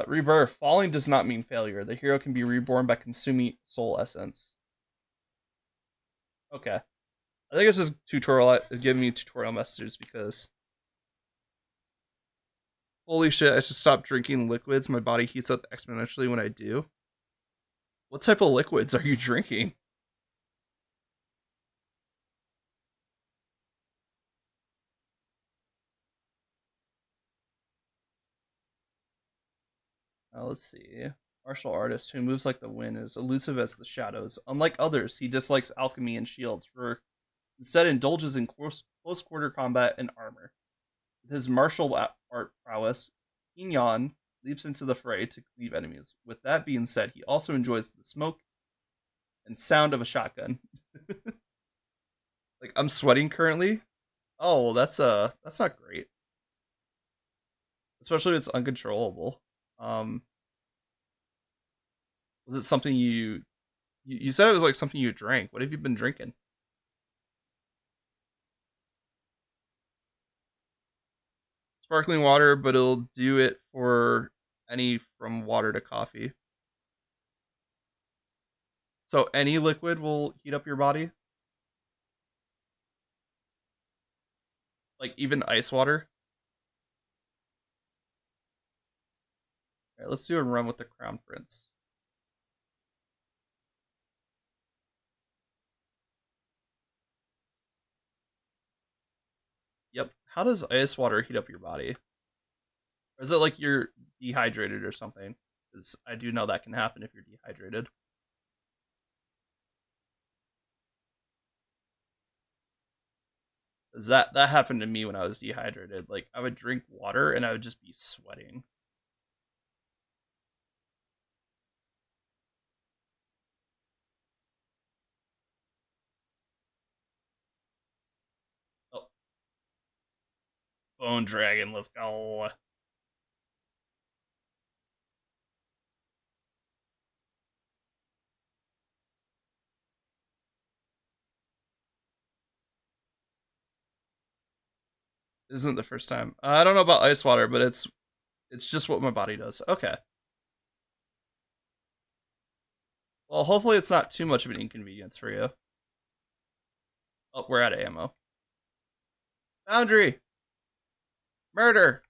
Rebirth. Falling does not mean failure. The hero can be reborn by consuming soul essence. Okay. I think it's just tutorial giving me tutorial messages because holy shit, I should stop drinking liquids. My body heats up exponentially when I do. What type of liquids are you drinking? Let's see. Martial artist who moves like the wind is elusive as the shadows. Unlike others, he dislikes alchemy and shields, for instead indulges in close quarter combat and armor. With his martial art prowess, Yan leaps into the fray to cleave enemies. With that being said, he also enjoys the smoke and sound of a shotgun. Like I'm sweating currently. Oh, well, that's not great. Especially if it's uncontrollable. Um, was it something you said it was like something you drank? What have you been drinking? Sparkling water, but it'll do it for any from water to coffee. So any liquid will heat up your body, like even ice water. All right, let's do a run with the Crown Prince. Yep. How does ice water heat up your body? Or is it like you're dehydrated or something? Because I do know that can happen if you're dehydrated. Because that happened to me when I was dehydrated. Like I would drink water and I would just be sweating. Oh, Bone Dragon, let's go. This isn't the first time. I don't know about ice water, but it's just what my body does. Okay. Well, hopefully it's not too much of an inconvenience for you. Oh, we're out of ammo. Boundary! Murder!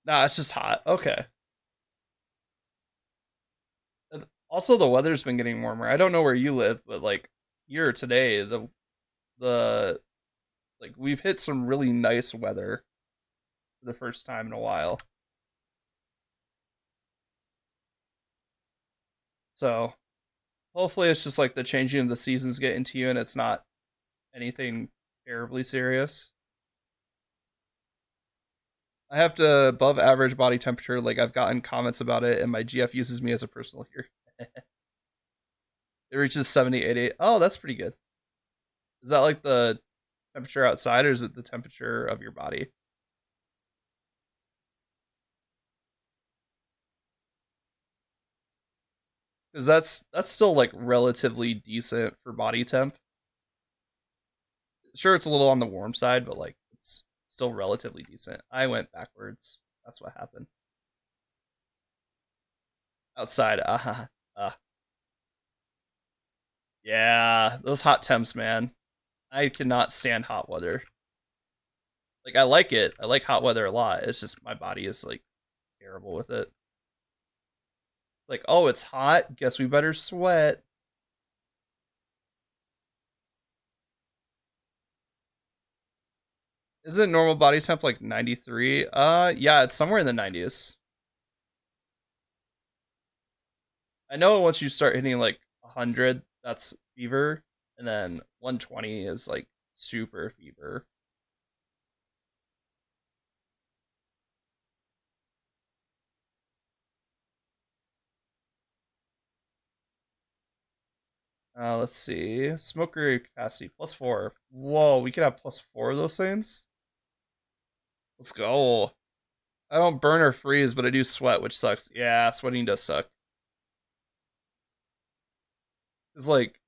Nah, it's just hot. Okay. Also, the weather's been getting warmer. I don't know where you live, but like here today, the like we've hit some really nice weather for the first time in a while. So hopefully, it's just like the changing of the seasons getting to you, and it's not anything terribly serious. I have to above average body temperature. Like I've gotten comments about it, and my GF uses me as a personal here. It reaches 70, 80. Oh, that's pretty good. Is that like the temperature outside, or is it the temperature of your body? Because that's still like relatively decent for body temp. Sure, it's a little on the warm side, but like it's still relatively decent. I went backwards. That's what happened. Outside, yeah, those hot temps, man. I cannot stand hot weather. Like I like it. I like hot weather a lot. It's just my body is like terrible with it. Like, oh, it's hot. Guess we better sweat. Isn't normal body temp like 93? Yeah, it's somewhere in the 90s. I know once you start hitting like 100, that's fever, and then 120 is like super fever. Let's see. Smoker capacity +4. Whoa, we could have +4 of those things. Let's go. I don't burn or freeze, but I do sweat, which sucks. Yeah, sweating does suck. It's like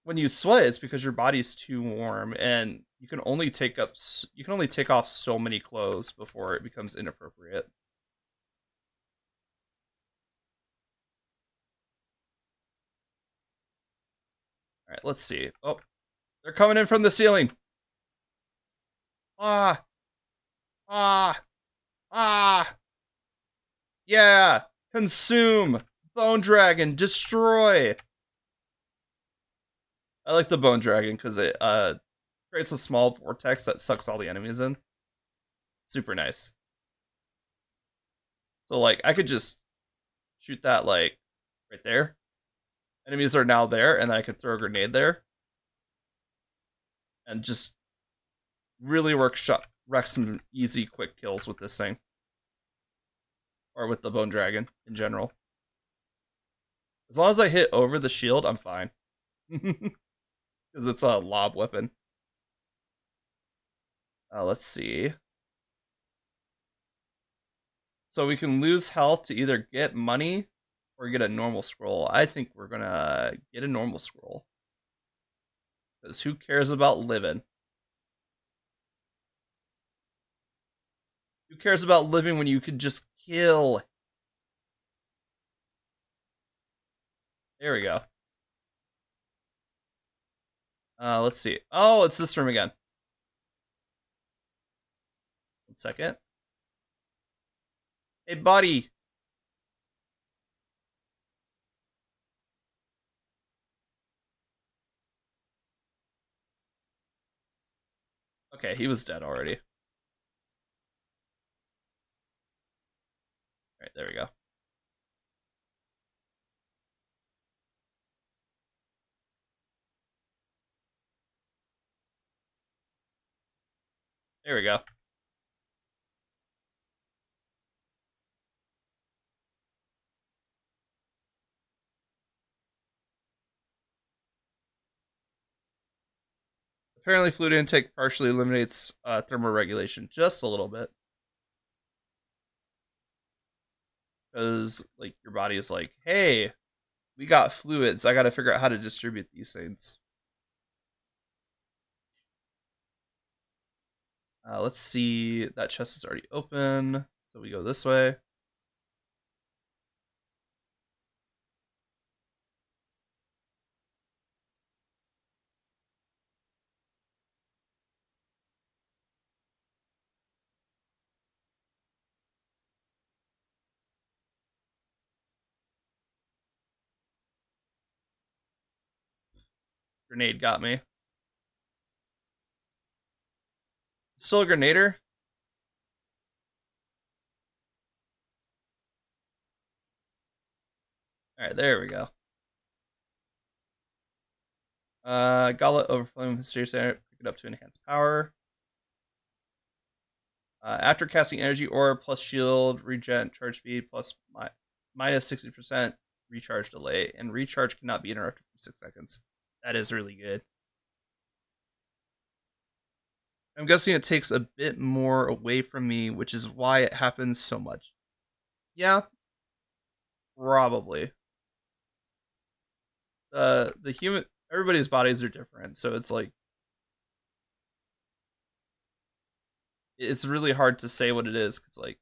when you sweat, it's because your body's too warm, and you can only take off so many clothes before it becomes inappropriate. All right, let's see. Oh, they're coming in from the ceiling. Ah, ah, ah. Yeah, consume. Bone Dragon, destroy. I like the Bone Dragon because it creates a small vortex that sucks all the enemies in. Super nice. So like I could just shoot that like right there. Enemies are now there, and then I could throw a grenade there and just really wreck some easy quick kills with this thing. Or with the Bone Dragon in general. As long as I hit over the shield, I'm fine. Because it's a lob weapon. Let's see. So we can lose health to either get money or get a normal scroll. I think we're gonna get a normal scroll. Because who cares about living? Who cares about living when you can just kill? There we go. Let's see. Oh, it's this room again. 1 second. Hey, buddy. Okay, he was dead already. All right, there we go. There we go. Apparently, fluid intake partially eliminates thermoregulation just a little bit. Because, like, your body is like, hey, we got fluids. I got to figure out how to distribute these things. Let's see. That chest is already open. So we go this way. Grenade got me. Still a grenader? Alright, there we go. Goblet overflowing mysterious air. Pick it up to enhance power. After casting energy orb plus shield, regen, charge speed plus minus 60% recharge delay, and recharge cannot be interrupted for 6 seconds. That is really good. I'm guessing it takes a bit more away from me, which is why it happens so much. Yeah, probably. The human, everybody's bodies are different, so it's like it's really hard to say what it is because like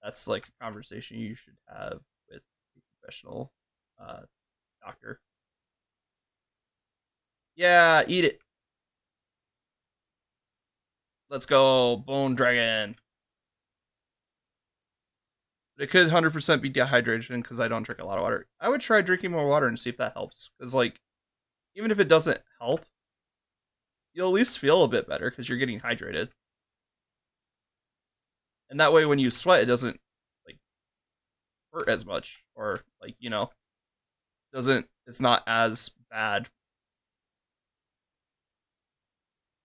that's like a conversation you should have with a professional uh, doctor. Yeah, eat it. Let's go, Bone Dragon. It could 100% be dehydration because I don't drink a lot of water. I would try drinking more water and see if that helps. Because, like, even if it doesn't help, you'll at least feel a bit better because you're getting hydrated. And that way, when you sweat, it doesn't, like, hurt as much. Or, like, it's not as bad.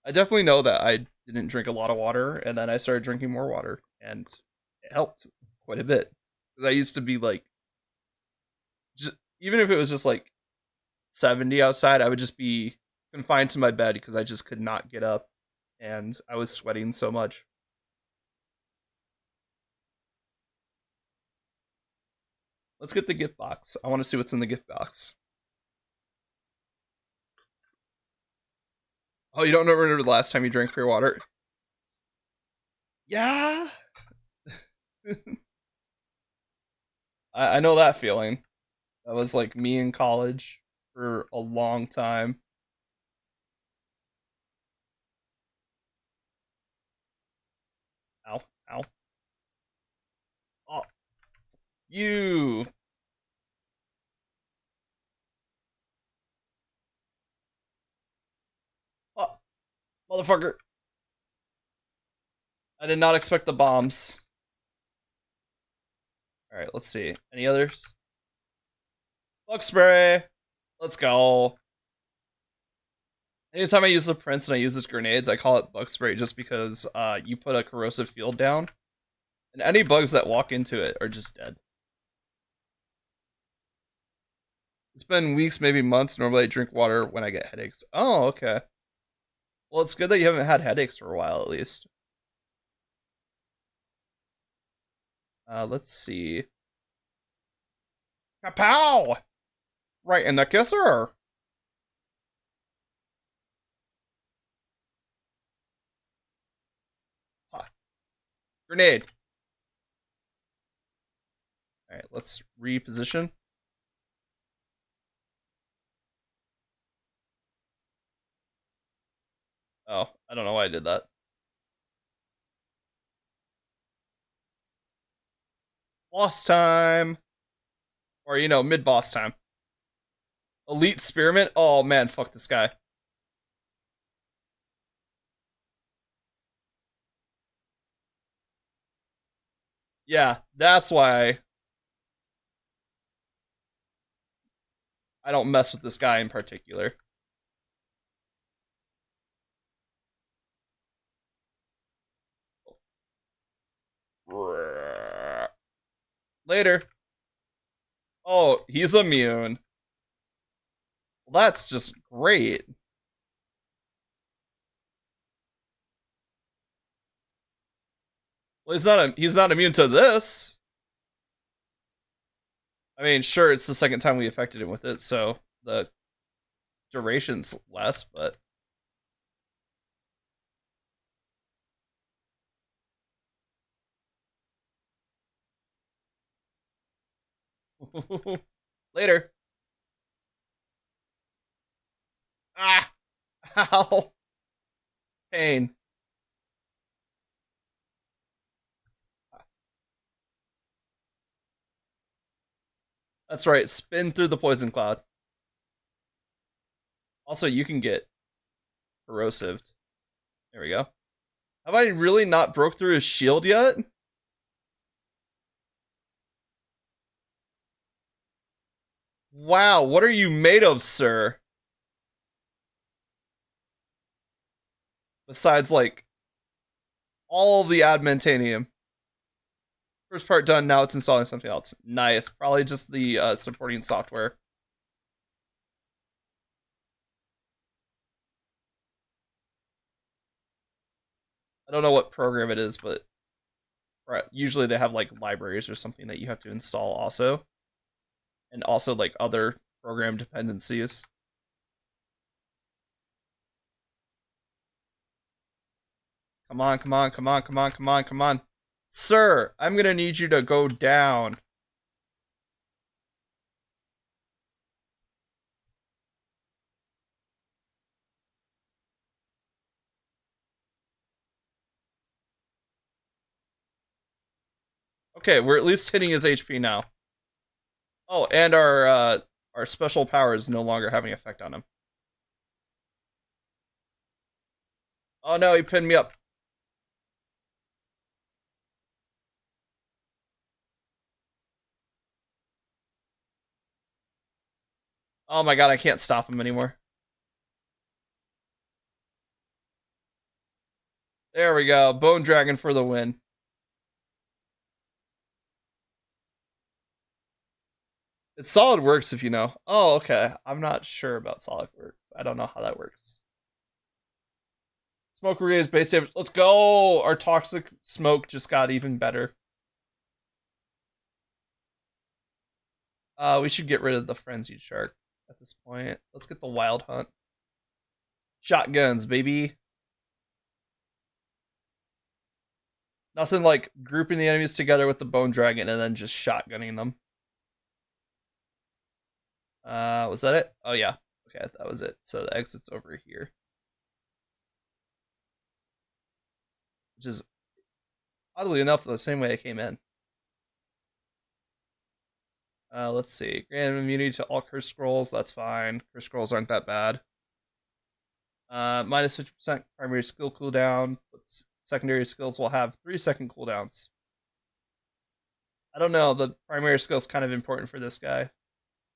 I definitely know that I didn't drink a lot of water, and then I started drinking more water, and it helped quite a bit. Because I used to be, like, even if it was just, like, 70 outside, I would just be confined to my bed because I just could not get up and I was sweating so much. Let's get the gift box. I want to see what's in the gift box. Oh, you don't remember the last time you drank pure water? Yeah. I know that feeling. That was like me in college for a long time. Ow, ow. Oh, you. Oh, motherfucker. I did not expect the bombs. All right, let's see. Any others? Bug spray. Let's go. Anytime I use the prince and I use its grenades, I call it bug spray just because you put a corrosive field down, and any bugs that walk into it are just dead. It's been weeks, maybe months. Normally, I drink water when I get headaches. Oh, okay. Well, it's good that you haven't had headaches for a while, at least. Let's see. Kapow! Right in the kisser. Huh. Grenade. All right, let's reposition. Oh, I don't know why I did that. Boss time. Or, mid boss time. Elite Spearmint? Oh, man, fuck this guy. Yeah, that's why I don't mess with this guy in particular. Later. Oh, he's immune. Well, that's just great. Well, he's not immune to this. I mean, sure, it's the second time we affected him with it, so the duration's less, but later. Ah, ow, pain. That's right. Spin through the poison cloud. Also, you can get corrosive. There we go. Have I really not broke through his shield yet? Wow, what are you made of, sir? Besides, like, all the adamantanium. First part done, now it's installing something else. Nice. Probably just the supporting software. I don't know what program it is, but usually they have like libraries or something that you have to install also. And also like other program dependencies. Come on, come on, come on, come on, come on, come on. Sir, I'm gonna need you to go down. Okay, we're at least hitting his HP now. Oh, and our special power is no longer having effect on him. Oh no, he pinned me up. Oh my god, I can't stop him anymore. There we go. Bone Dragon for the win. It's solid works if you know. Oh, okay. I'm not sure about solid works. I don't know how that works. Smoke regains base damage. Let's go! Our toxic smoke just got even better. We should get rid of the frenzied shark at this point. Let's get the wild hunt. Shotguns, baby. Nothing like grouping the enemies together with the bone dragon and then just shotgunning them. Was that it? Oh yeah. Okay, that was it. So the exit's over here. Which is oddly enough the same way I came in. Let's see. Grant immunity to all curse scrolls. That's fine. Curse scrolls aren't that bad. Minus 50% primary skill cooldown. But secondary skills will have 3-second cooldowns. I don't know. The primary skill is kind of important for this guy.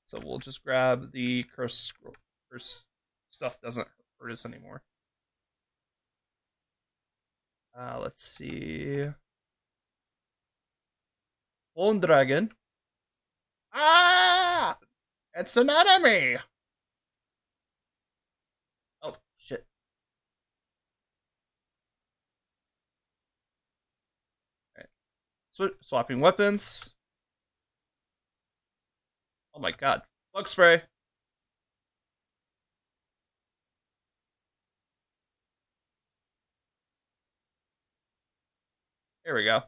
So we'll just grab the curse scroll. Curse stuff doesn't hurt us anymore. Let's see. Bone Dragon. Ah! It's an enemy! Oh, shit. Alright. Swapping weapons. Oh my god. Bug spray. There we go.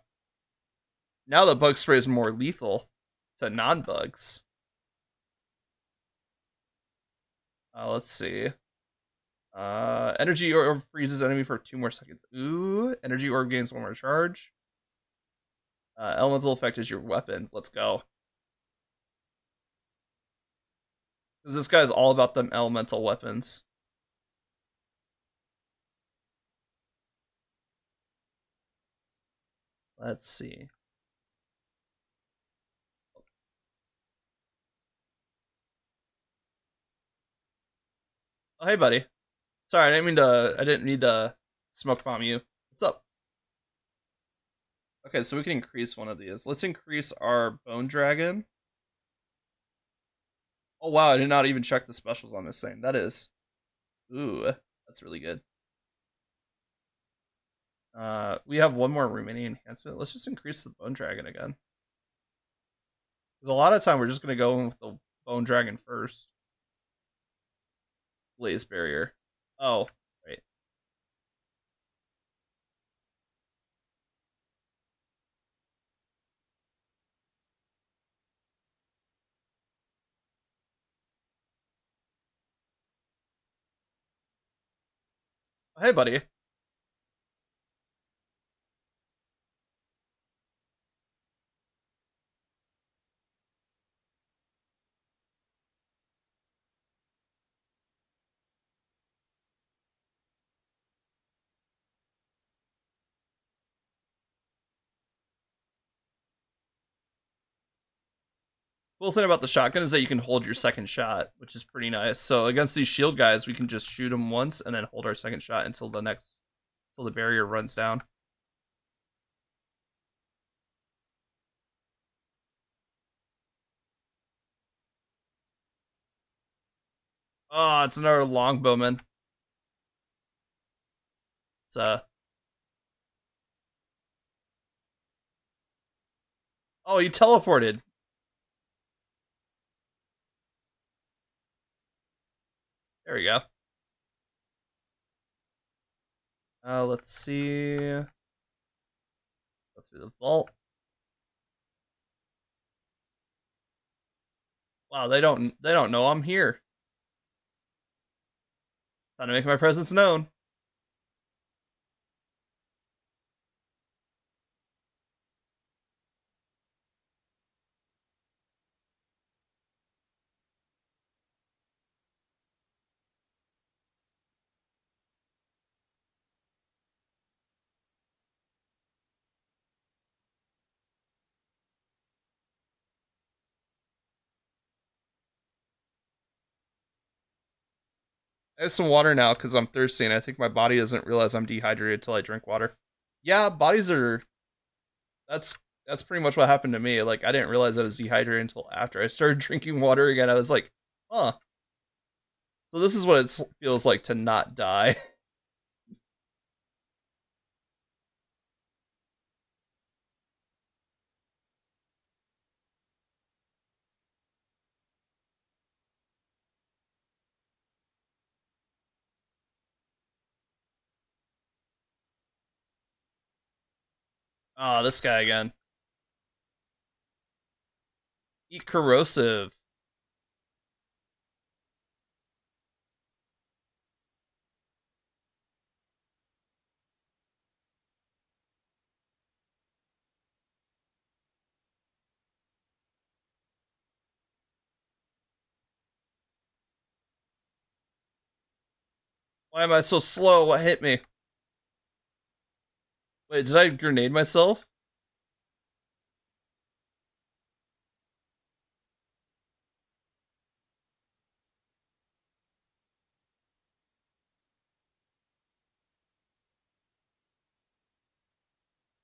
Now the bug spray is more lethal to non-bugs. Let's see. Energy orb freezes enemy for 2 more seconds. Ooh, energy orb gains 1 more charge. Elemental effect is your weapon. Let's go. Because this guy's all about them elemental weapons. Let's see. Oh, hey, buddy. Sorry, I didn't need to smoke bomb you. What's up? Okay, so we can increase one of these. Let's increase our bone dragon. Oh wow, I did not even check the specials on this thing. That is, ooh, that's really good. We have 1 more remaining enhancement. Let's just increase the bone dragon again. Because a lot of time we're just gonna go in with the bone dragon first. Blaze barrier. Oh, right. Oh, hey, buddy. Cool thing about the shotgun is that you can hold your second shot, which is pretty nice. So against these shield guys, we can just shoot them once and then hold our second shot until the barrier runs down. Oh, it's another longbowman. It's oh, he teleported. There we go. Let's see. Go through the vault. Wow, they don't know I'm here. Trying to make my presence known. I have some water now because I'm thirsty, and I think my body doesn't realize I'm dehydrated until I drink water. Yeah, bodies are. That's that's pretty much what happened to me. Like I didn't realize I was dehydrated until after I started drinking water again. I was like, huh. So this is what it feels like to not die. Oh, this guy again. Eat corrosive. Why am I so slow? What hit me? Wait, did I grenade myself?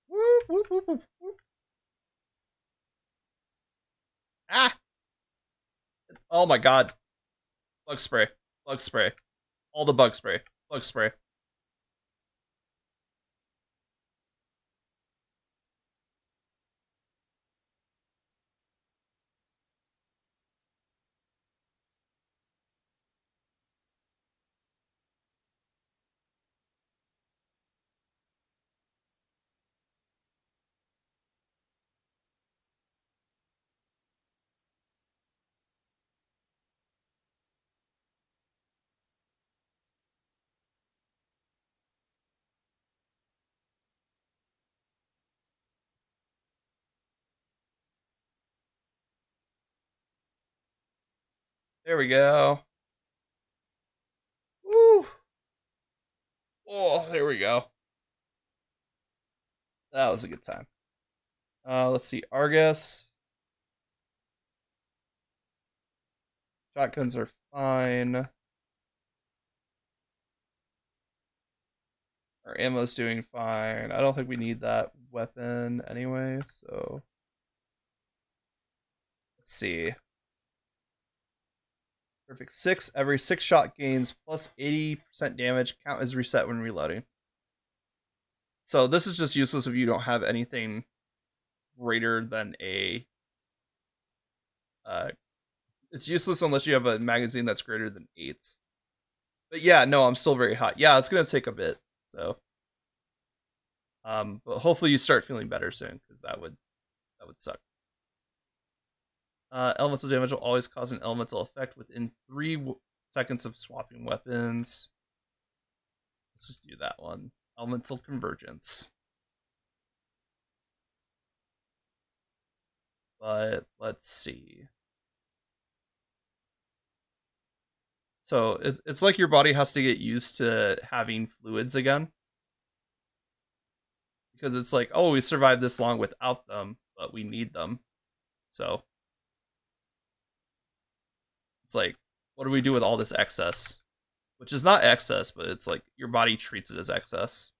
Whoop, whoop, whoop, whoop, whoop. Ah! Oh my god. Bug spray. Bug spray. All the bug spray. Bug spray. There we go. Woo! Oh, there we go. That was a good time. Let's see. Argus. Shotguns are fine. Our ammo's doing fine. I don't think we need that weapon anyway, so let's see. Perfect 6. Every 6 shot gains plus 80% damage. Count as reset when reloading. So this is just useless if you don't have anything greater than a it's useless unless you have a magazine that's greater than 8. But yeah, no, I'm still very hot. Yeah, it's gonna take a bit. So but hopefully you start feeling better soon, because that would suck. Elemental damage will always cause an elemental effect within 3 seconds of swapping weapons. Let's just do that one. Elemental convergence. But let's see. So it's like your body has to get used to having fluids again. Because it's like, oh, we survived this long without them, but we need them. So It's like, what do we do with all this excess? Which is not excess, but it's like your body treats it as excess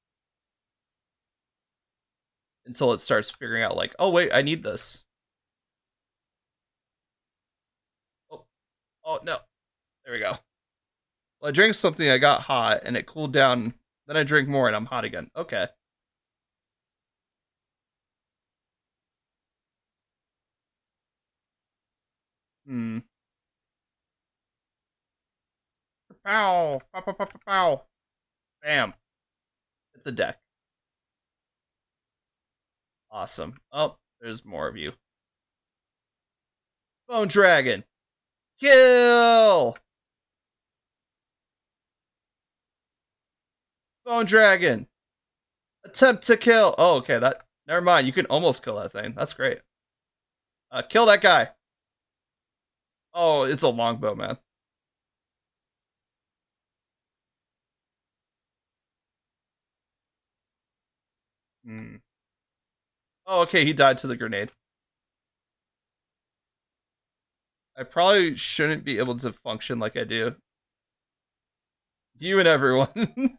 until it starts figuring out, like, oh wait, I need this. Oh, oh no, there we go. Well, I drank something, I got hot, and it cooled down. Then I drink more, and I'm hot again. Okay. Hmm. Pow! Pow! Pow! Pow! Pow! Pow. Bam! Hit the deck. Awesome. Oh, there's more of you. Bone Dragon! Kill! Bone Dragon! Attempt to kill! Oh, okay, that... Never mind, you can almost kill that thing. That's great. Kill that guy! Oh, it's a longbow, man. Hmm. Oh, okay, he died to the grenade. I probably shouldn't be able to function like I do. You and everyone.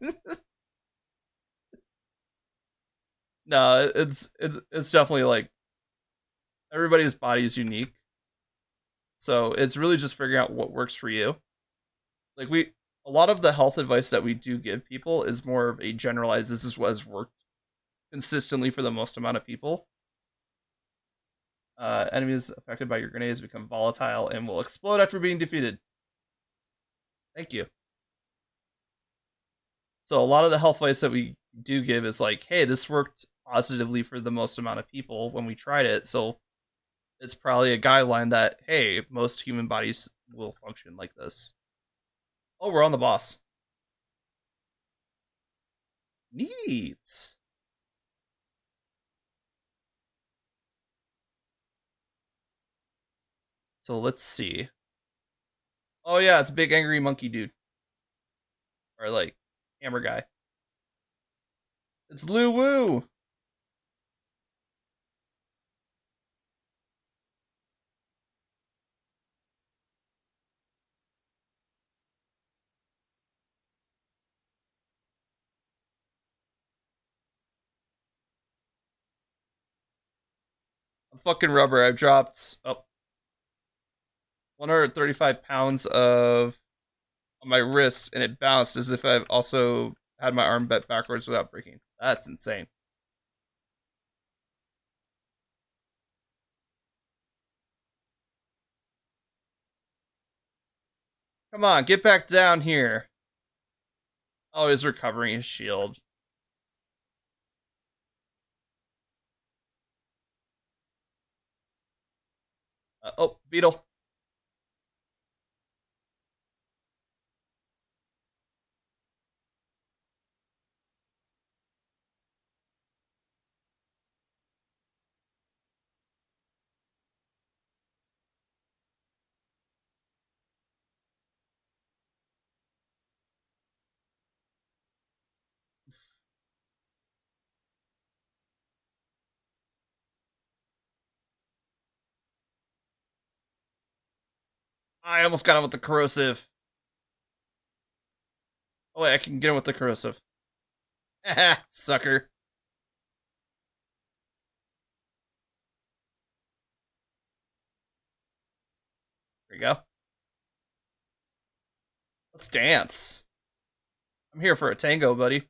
No, it's definitely like everybody's body is unique. So it's really just figuring out what works for you. Like a lot of the health advice that we do give people is more of a generalized, this is what has worked consistently for the most amount of people. Enemies affected by your grenades become volatile and will explode after being defeated. Thank you. So a lot of the health advice that we do give is like, hey, this worked positively for the most amount of people when we tried it. So it's probably a guideline that, hey, most human bodies will function like this. Oh, we're on the boss. Neat. So let's see. Oh yeah, it's a big angry monkey dude. Or like hammer guy. It's Lu Wu. I'm fucking rubber. I've dropped 135 pounds of on my wrist, and it bounced as if I've also had my arm bent backwards without breaking. That's insane. Come on, get back down here. Oh, he's recovering his shield. Oh, beetle. I almost got him with the corrosive. Oh wait, I can get him with the corrosive. Sucker. There you go. Let's dance. I'm here for a tango, buddy.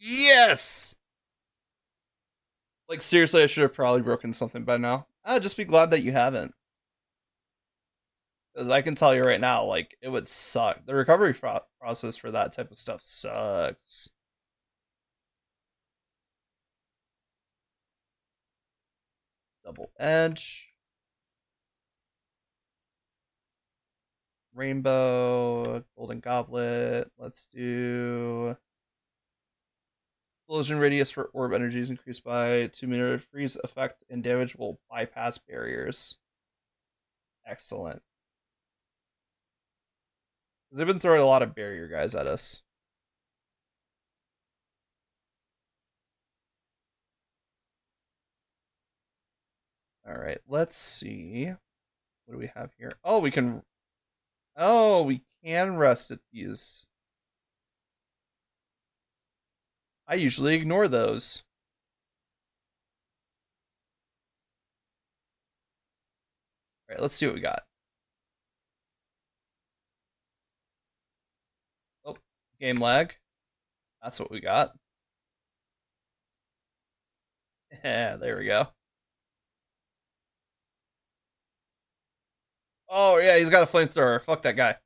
Yes! Like, seriously, I should have probably broken something by now. I'd just be glad that you haven't. Because I can tell you right now, like, it would suck. The recovery process for that type of stuff sucks. Double edge. Rainbow. Golden goblet. Let's do... Explosion radius for orb energy is increased by 2 meters. Freeze effect and damage will bypass barriers. Excellent. Because they've been throwing a lot of barrier guys at us. Alright, let's see. What do we have here? Oh, we can... Oh, we can rest at these. I usually ignore those. Alright, let's see what we got. Oh, game lag. That's what we got. Yeah, there we go. Oh, yeah, he's got a flamethrower. Fuck that guy.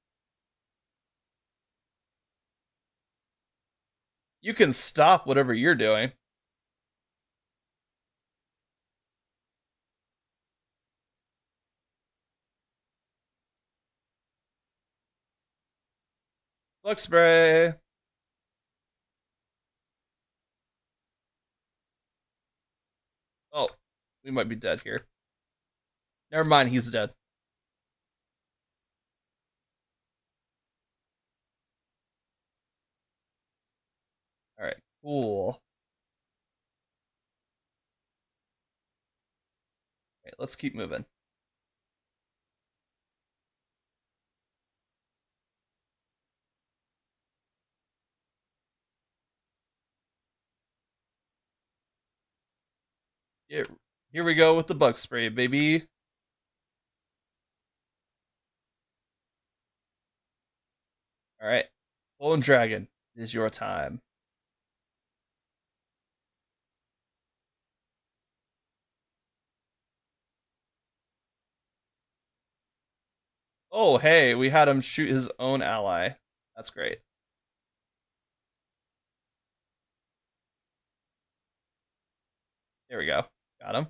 You can stop whatever you're doing. Bug spray. Oh, we might be dead here. Never mind, he's dead. Alright, cool. Alright, let's keep moving. Here we go with the bug spray, baby. Alright. Golden Dragon, it is your time. Oh, hey, we had him shoot his own ally. That's great. There we go. Got him.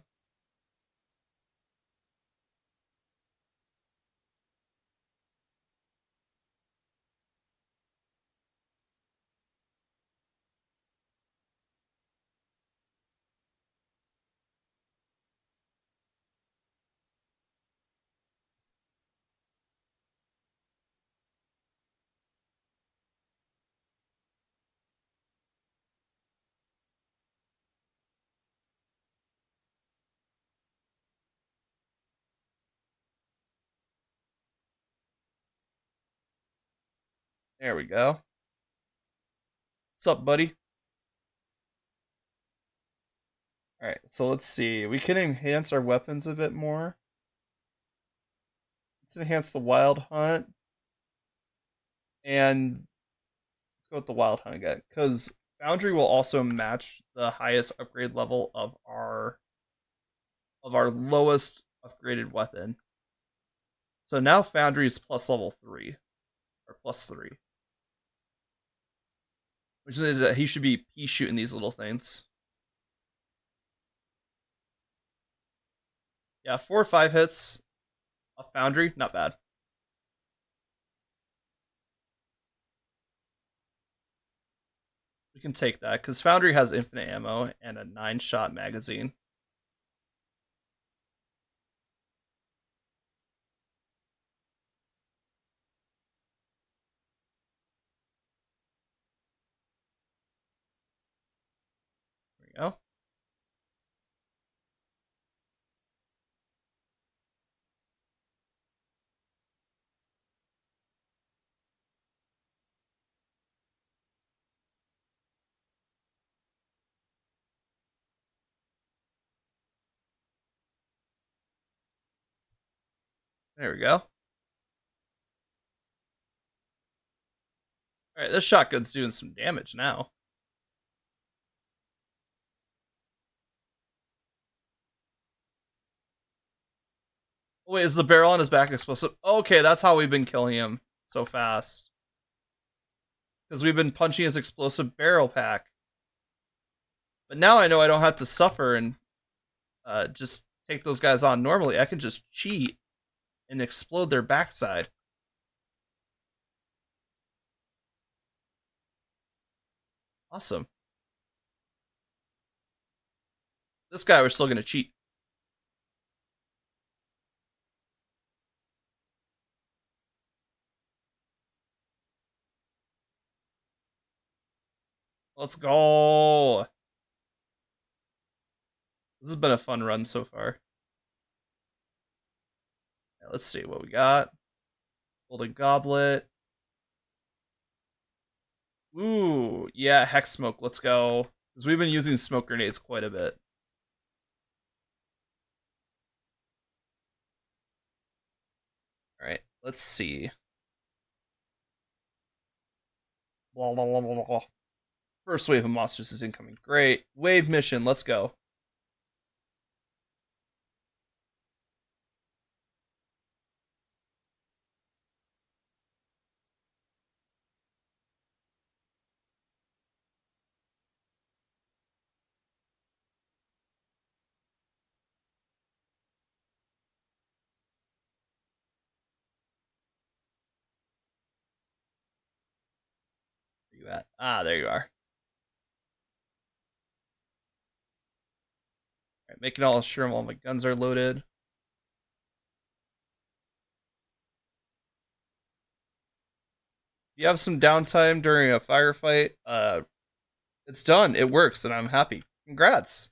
There we go. What's up, buddy? Alright, so let's see. We can enhance our weapons a bit more. Let's enhance the Wild Hunt. And let's go with the Wild Hunt again. Because Foundry will also match the highest upgrade level of our lowest upgraded weapon. So now Foundry is plus level 3. Or plus 3. Which is that he should be pea shooting these little things. Yeah, 4 or 5 hits off Foundry, not bad. We can take that, because Foundry has infinite ammo and a 9-shot magazine. There we go. There we go. Alright, this shotgun's doing some damage now. Wait, is the barrel on his back explosive? Okay, that's how we've been killing him so fast. Because we've been punching his explosive barrel pack. But now I know I don't have to suffer and just take those guys on normally. I can just cheat and explode their backside. Awesome. This guy, we're still going to cheat. Let's go. This has been a fun run so far. Yeah, let's see what we got. Golden Goblet. Ooh, yeah, Hex Smoke. Let's go. Because we've been using smoke grenades quite a bit. Alright, let's see. Blah, blah, blah, blah, blah. First wave of monsters is incoming. Great. Wave mission. Let's go. Where you at? Ah, there you are. Alright, making all sure all my guns are loaded. If you have some downtime during a firefight, it's done. It works, and I'm happy. Congrats.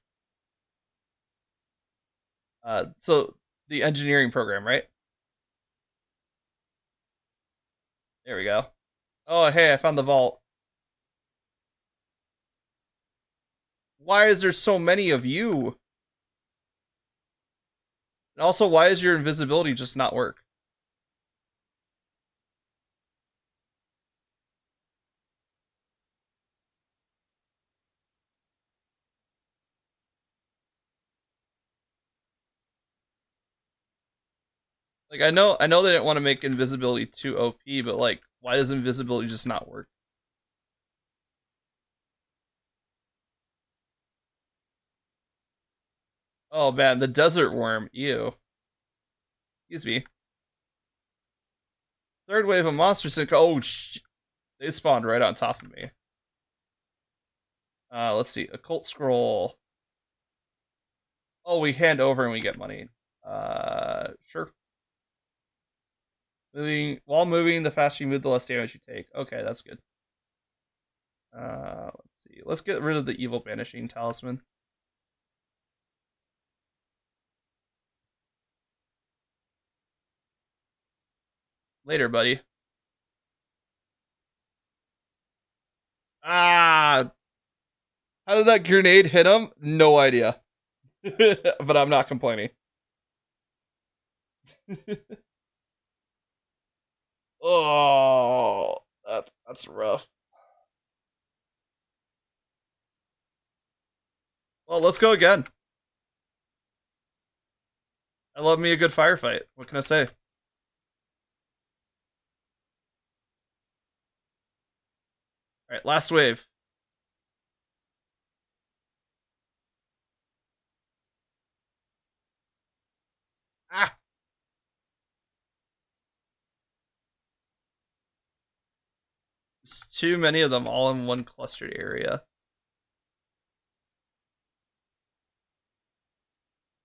So the engineering program, right? There we go. Oh, hey, I found the vault. Why is there so many of you? And also, why is your invisibility just not work? Like I know they didn't want to make invisibility too OP, but like, why does invisibility just not work? Oh man, the desert worm. Ew. Excuse me. Third wave of monster sync. Oh, they spawned right on top of me. Let's see. Occult scroll. Oh, we hand over and we get money. Sure. Moving while moving, the faster you move, the less damage you take. Okay, that's good. Let's see. Let's get rid of the evil banishing talisman. Later, buddy. Ah, how did that grenade hit him? No idea. But I'm not complaining. Oh, that's rough. Well, let's go again. I love me a good firefight. What can I say? All right, last wave. Ah, there's too many of them all in one clustered area.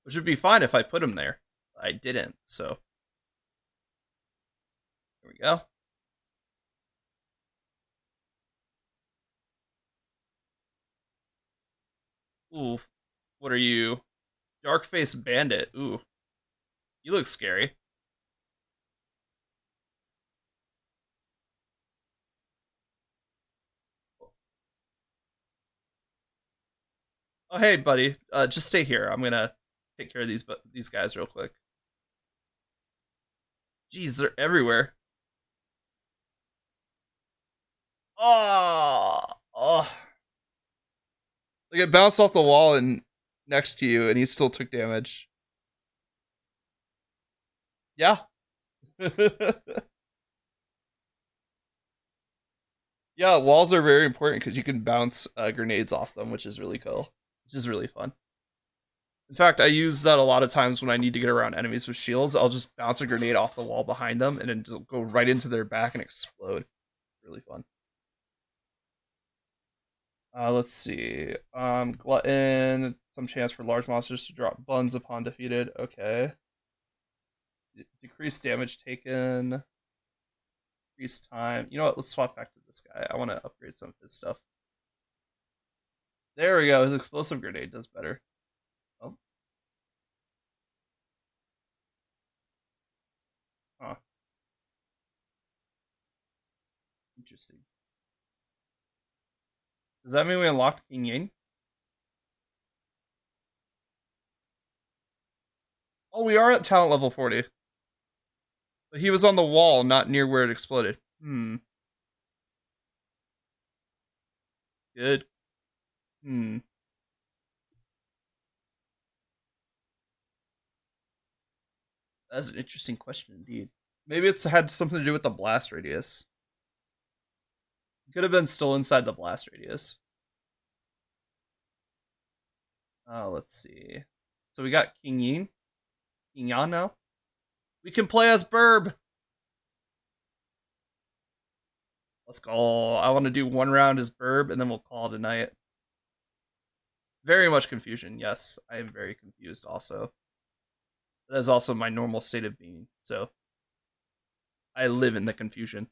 Which would be fine if I put them there. I didn't, so there we go. Ooh, what are you? Dark face bandit. Ooh, you look scary. Oh hey, buddy. Just stay here. I'm gonna take care of these guys real quick. Jeez, they're everywhere. Oh, oh. Like it bounced off the wall and next to you, and he still took damage. Yeah. Yeah, walls are very important because you can bounce grenades off them, which is really cool. Which is really fun. In fact, I use that a lot of times when I need to get around enemies with shields. I'll just bounce a grenade off the wall behind them and then just go right into their back and explode. Really fun. Let's see. Glutton, some chance for large monsters to drop buns upon defeated. Okay. Decrease damage taken. Increase time. You know what? Let's swap back to this guy. I want to upgrade some of his stuff. There we go. His explosive grenade does better. Oh, huh. Interesting. Does that mean we unlocked King Ying? Oh, we are at talent level 40. But he was on the wall, not near where it exploded. Hmm. Good. Hmm. That's an interesting question indeed. Maybe it's had something to do with the blast radius. Could have been still inside the blast radius. Let's see. So we got King Yin. King Yan now. We can play as Burb. Let's go. I want to do one round as Burb and then we'll call it a night. Very much confusion. Yes, I am very confused also. That is also my normal state of being. So I live in the confusion.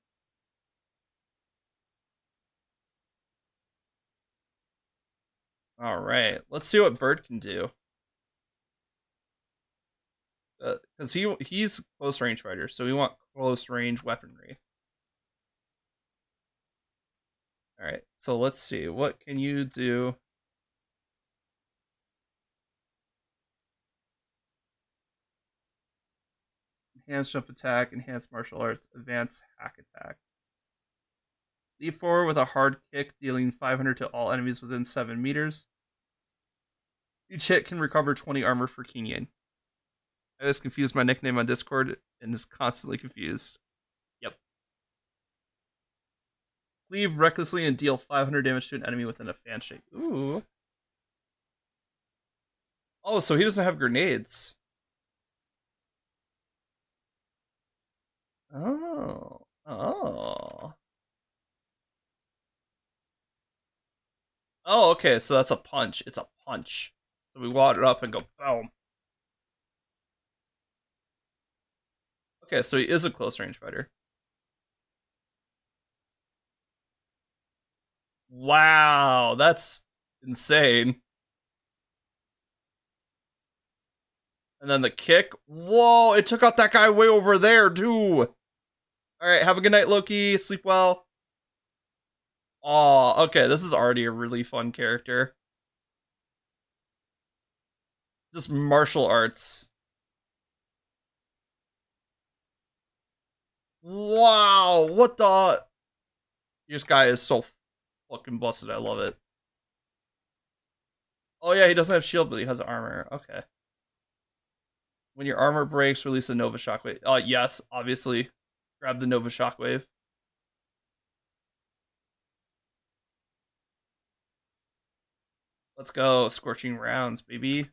All right. Let's see what Bird can do. Because he's close range fighter, so we want close range weaponry. All right, so let's see. What can you do? Enhanced jump attack, enhanced martial arts, advanced hack attack. Leap forward with a hard kick, dealing 500 to all enemies within 7 meters. Each hit can recover 20 armor for King Yin. I just confused my nickname on Discord and is constantly confused. Yep. Cleave recklessly and deal 500 damage to an enemy within a fan shake. Ooh. Oh, so he doesn't have grenades. Oh. Oh. Oh, okay, so that's a punch. It's a punch. So we wad it up and go boom. Okay, so he is a close range fighter. Wow, that's insane. And then the kick. Whoa, it took out that guy way over there, too. All right, have a good night, Loki. Sleep well. Oh, okay, this is already a really fun character. Just martial arts. Wow, what the? This guy is so fucking busted. I love it. Oh, yeah, he doesn't have shield, but he has armor. Okay. When your armor breaks, release a Nova Shockwave. Yes, obviously. Grab the Nova Shockwave. Let's go. Scorching rounds, baby.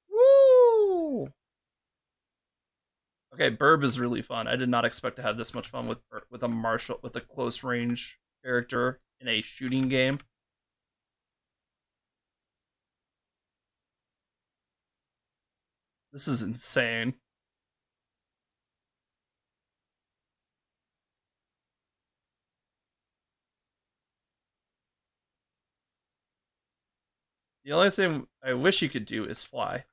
Woo! Okay, Burb is really fun. I did not expect to have this much fun with a martial with a close range character in a shooting game. This is insane. The only thing I wish he could do is fly.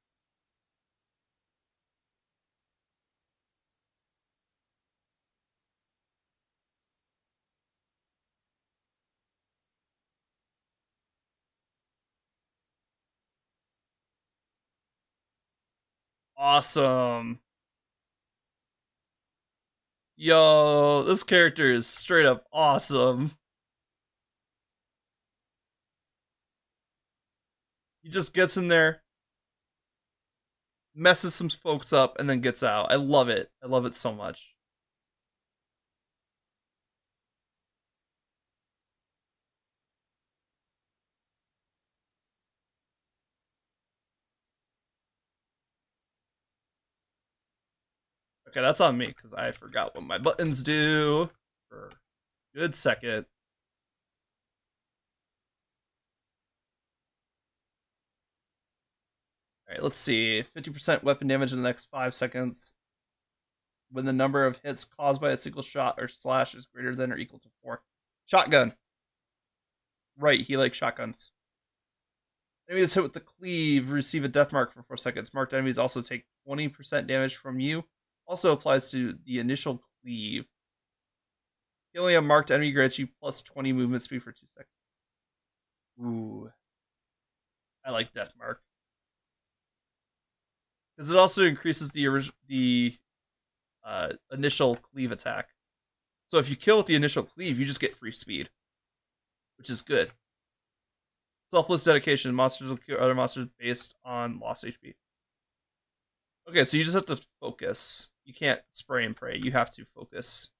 Awesome. Yo, this character is straight up awesome. He just gets in there, messes some folks up, and then gets out. I love it. I love it so much. Okay, that's on me because I forgot what my buttons do for a good second. All right, let's see. 50% weapon damage in the next 5 seconds when the number of hits caused by a single shot or slash is greater than or equal to 4. Shotgun. Right, he likes shotguns. Enemies hit with the cleave receive a death mark for 4 seconds. Marked enemies also take 20% damage from you. Also applies to the initial cleave. Killing a marked enemy grants you plus 20 movement speed for 2 seconds. Ooh. I like death mark. Because it also increases the initial cleave attack. So if you kill with the initial cleave, you just get free speed, which is good. Selfless dedication. Monsters will kill other monsters based on lost HP. Okay, so you just have to focus. You can't spray and pray. You have to focus.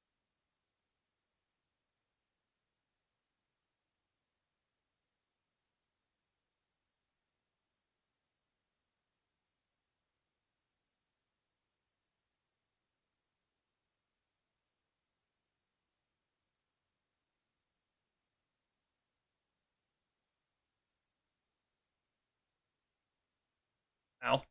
Ow.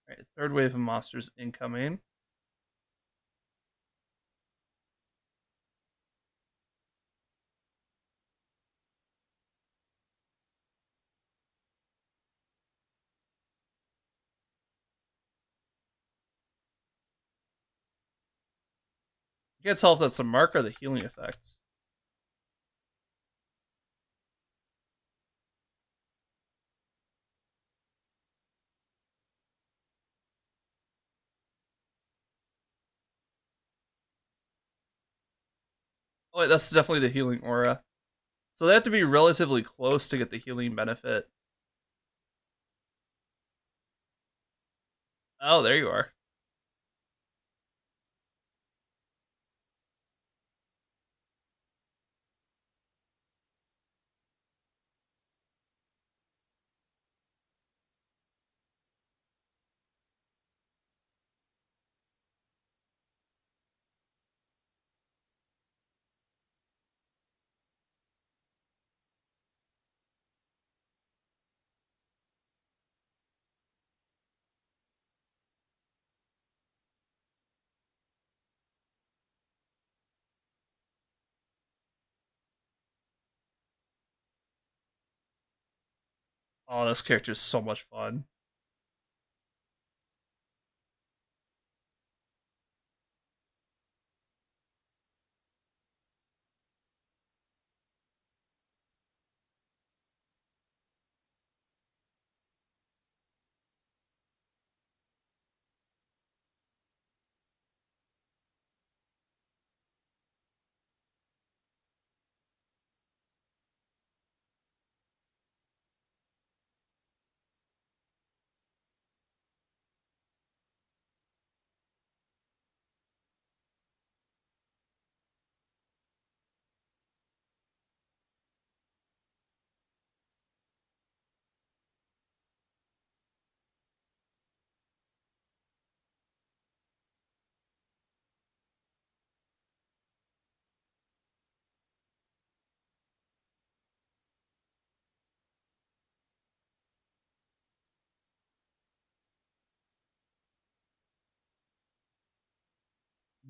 Alright, third wave of monsters incoming. You can't tell if that's a mark or the healing effects. Oh, wait, that's definitely the healing aura. So they have to be relatively close to get the healing benefit. Oh, there you are. Oh, this character is so much fun.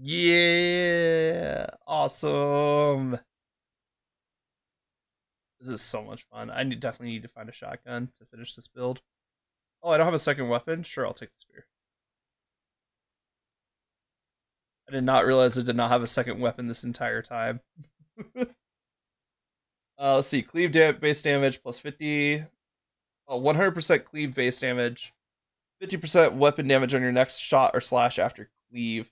Yeah, awesome. This is so much fun. Definitely need to find a shotgun to finish this build. Oh, I don't have a second weapon? Sure, I'll take the spear. I did not realize I did not have a second weapon this entire time. Let's see. Cleave base damage plus 50. 100% cleave base damage. 50% weapon damage on your next shot or slash after cleave.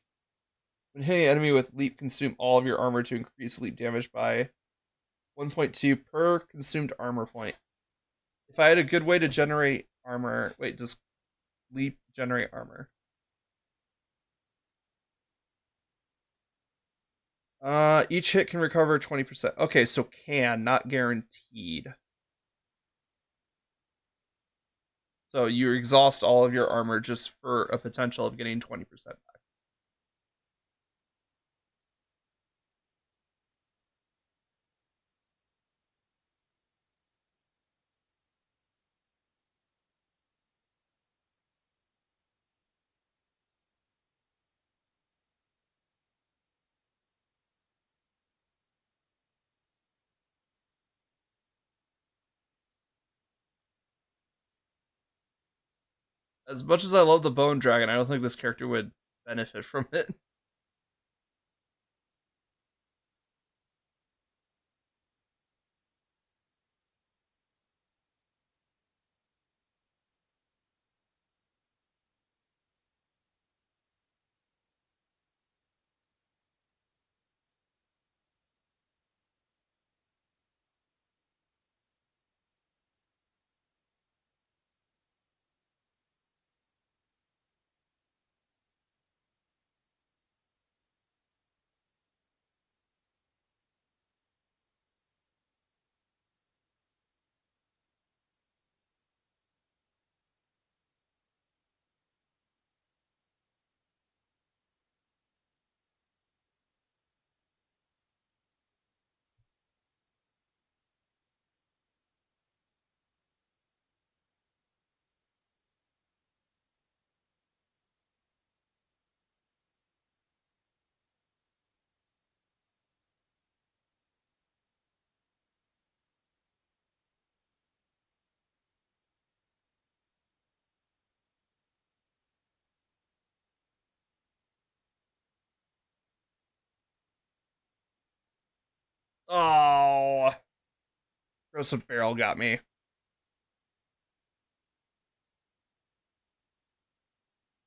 When hitting an enemy with leap, consume all of your armor to increase leap damage by 1.2 per consumed armor point. If I had a good way to generate armor... Wait, does leap generate armor? Each hit can recover 20%. Okay, so can, not guaranteed. So you exhaust all of your armor just for a potential of getting 20% back. As much as I love the Bone Dragon, I don't think this character would benefit from it. Oh, Corrosive Barrel got me.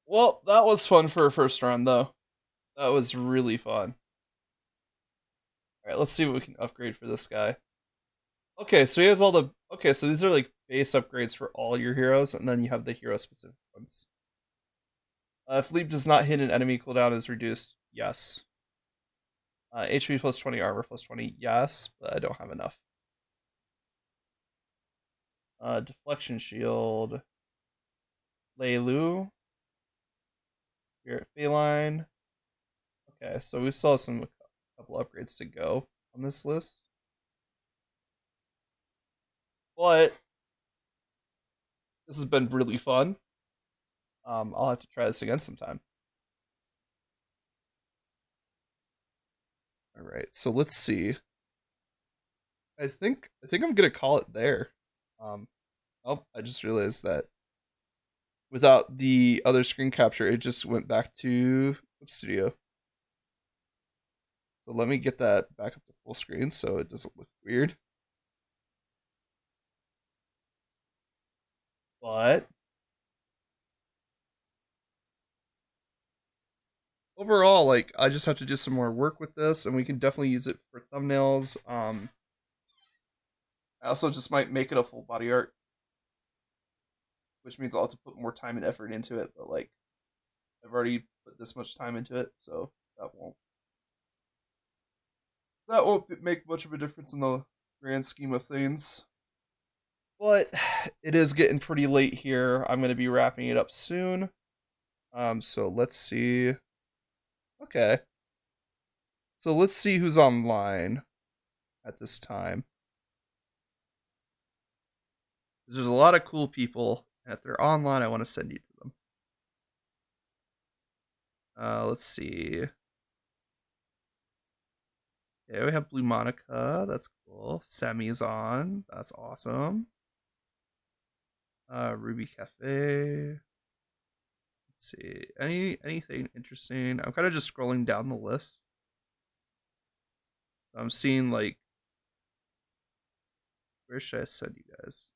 Well, that was fun for a first run, though. That was really fun. Alright, let's see what we can upgrade for this guy. Okay, so he has all the... Okay, so these are like base upgrades for all your heroes, and then you have the hero-specific ones. If leap does not hit an enemy, cooldown is reduced. Yes. HP plus 20, armor plus 20. Yes, but I don't have enough. Deflection shield. Leilu. Spirit Feline. Okay, so we still have a couple upgrades to go on this list. But this has been really fun. I'll have to try this again sometime. All right, so let's see. I think I'm gonna call it there. Um, oh, I just realized that without the other screen capture, it just went back to Clip Studio. So let me get that back up to full screen so it doesn't look weird. But overall, like I just have to do some more work with this, and we can definitely use it for thumbnails. I also just might make it a full body art, which means I'll have to put more time and effort into it. But like, I've already put this much time into it, so that won't make much of a difference in the grand scheme of things. But it is getting pretty late here. I'm gonna be wrapping it up soon. So let's see. Okay. So let's see who's online at this time. There's a lot of cool people, and if they're online, I want to send you to them. Let's see. Okay, we have Blue Monica. That's cool. Semi's on. That's awesome. Ruby Cafe. Let's see. Anything interesting? I'm kind of just scrolling down the list. I'm seeing like, where should I send you guys?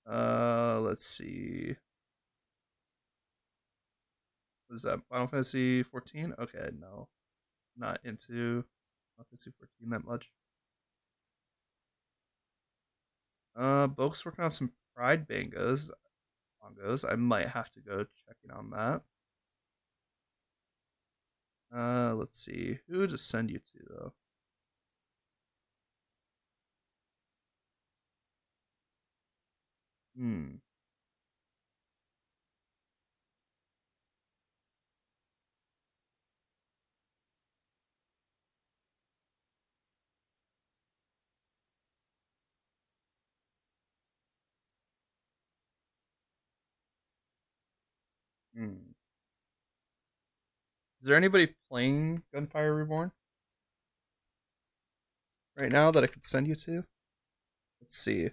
Let's see. Was that Final Fantasy 14? Okay, no, not into Final Fantasy 14 that much. Book's working on some Pride bongos. I might have to go check in on that. Let's see. Who to send you to though? Hmm. Hmm. Is there anybody playing Gunfire Reborn right now that I could send you to? Let's see.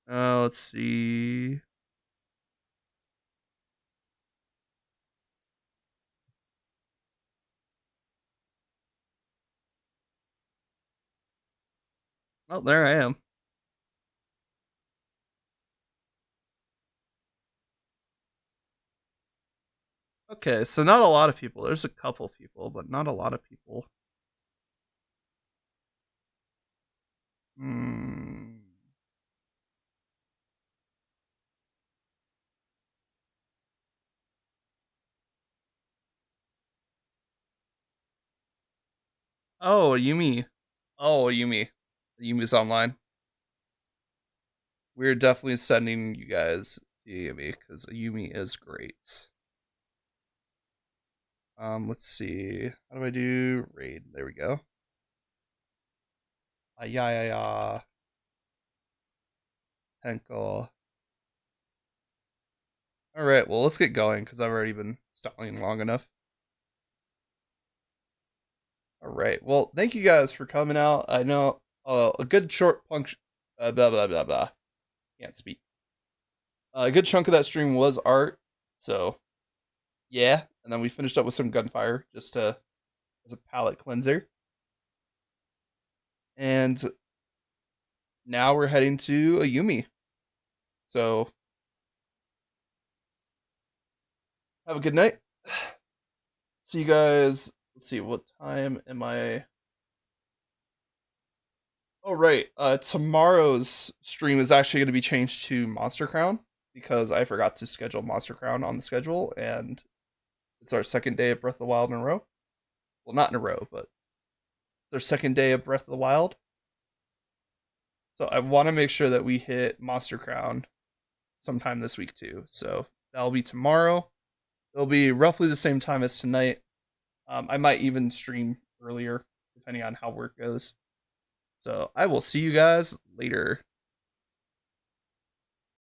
Let's see. Oh, there I am. Okay, so not a lot of people. There's a couple people, but not a lot of people. Hmm. Oh, Yumi. Oh, Yumi. Yumi's online. We're definitely sending you guys to Yumi because Yumi is great. Let's see. How do I do raid? There we go. Yeah, yeah, yeah. Tenkle. All right, well, let's get going because I've already been stalling long enough. All right, well, thank you guys for coming out. I know a good short punch. Blah blah blah blah. Can't speak. A good chunk of that stream was art, so yeah. And then we finished up with some gunfire just to as a palate cleanser. And now we're heading to a Yumi. So have a good night. See you guys. Let's see, what time am I? Oh right. Tomorrow's stream is actually going to be changed to Monster Crown because I forgot to schedule Monster Crown on the schedule, and it's our second day of Breath of the Wild in a row. Well, not in a row, but it's our second day of Breath of the Wild. So I want to make sure that we hit Monster Crown sometime this week too. So that'll be tomorrow. It'll be roughly the same time as tonight. I might even stream earlier, depending on how work goes. So I will see you guys later.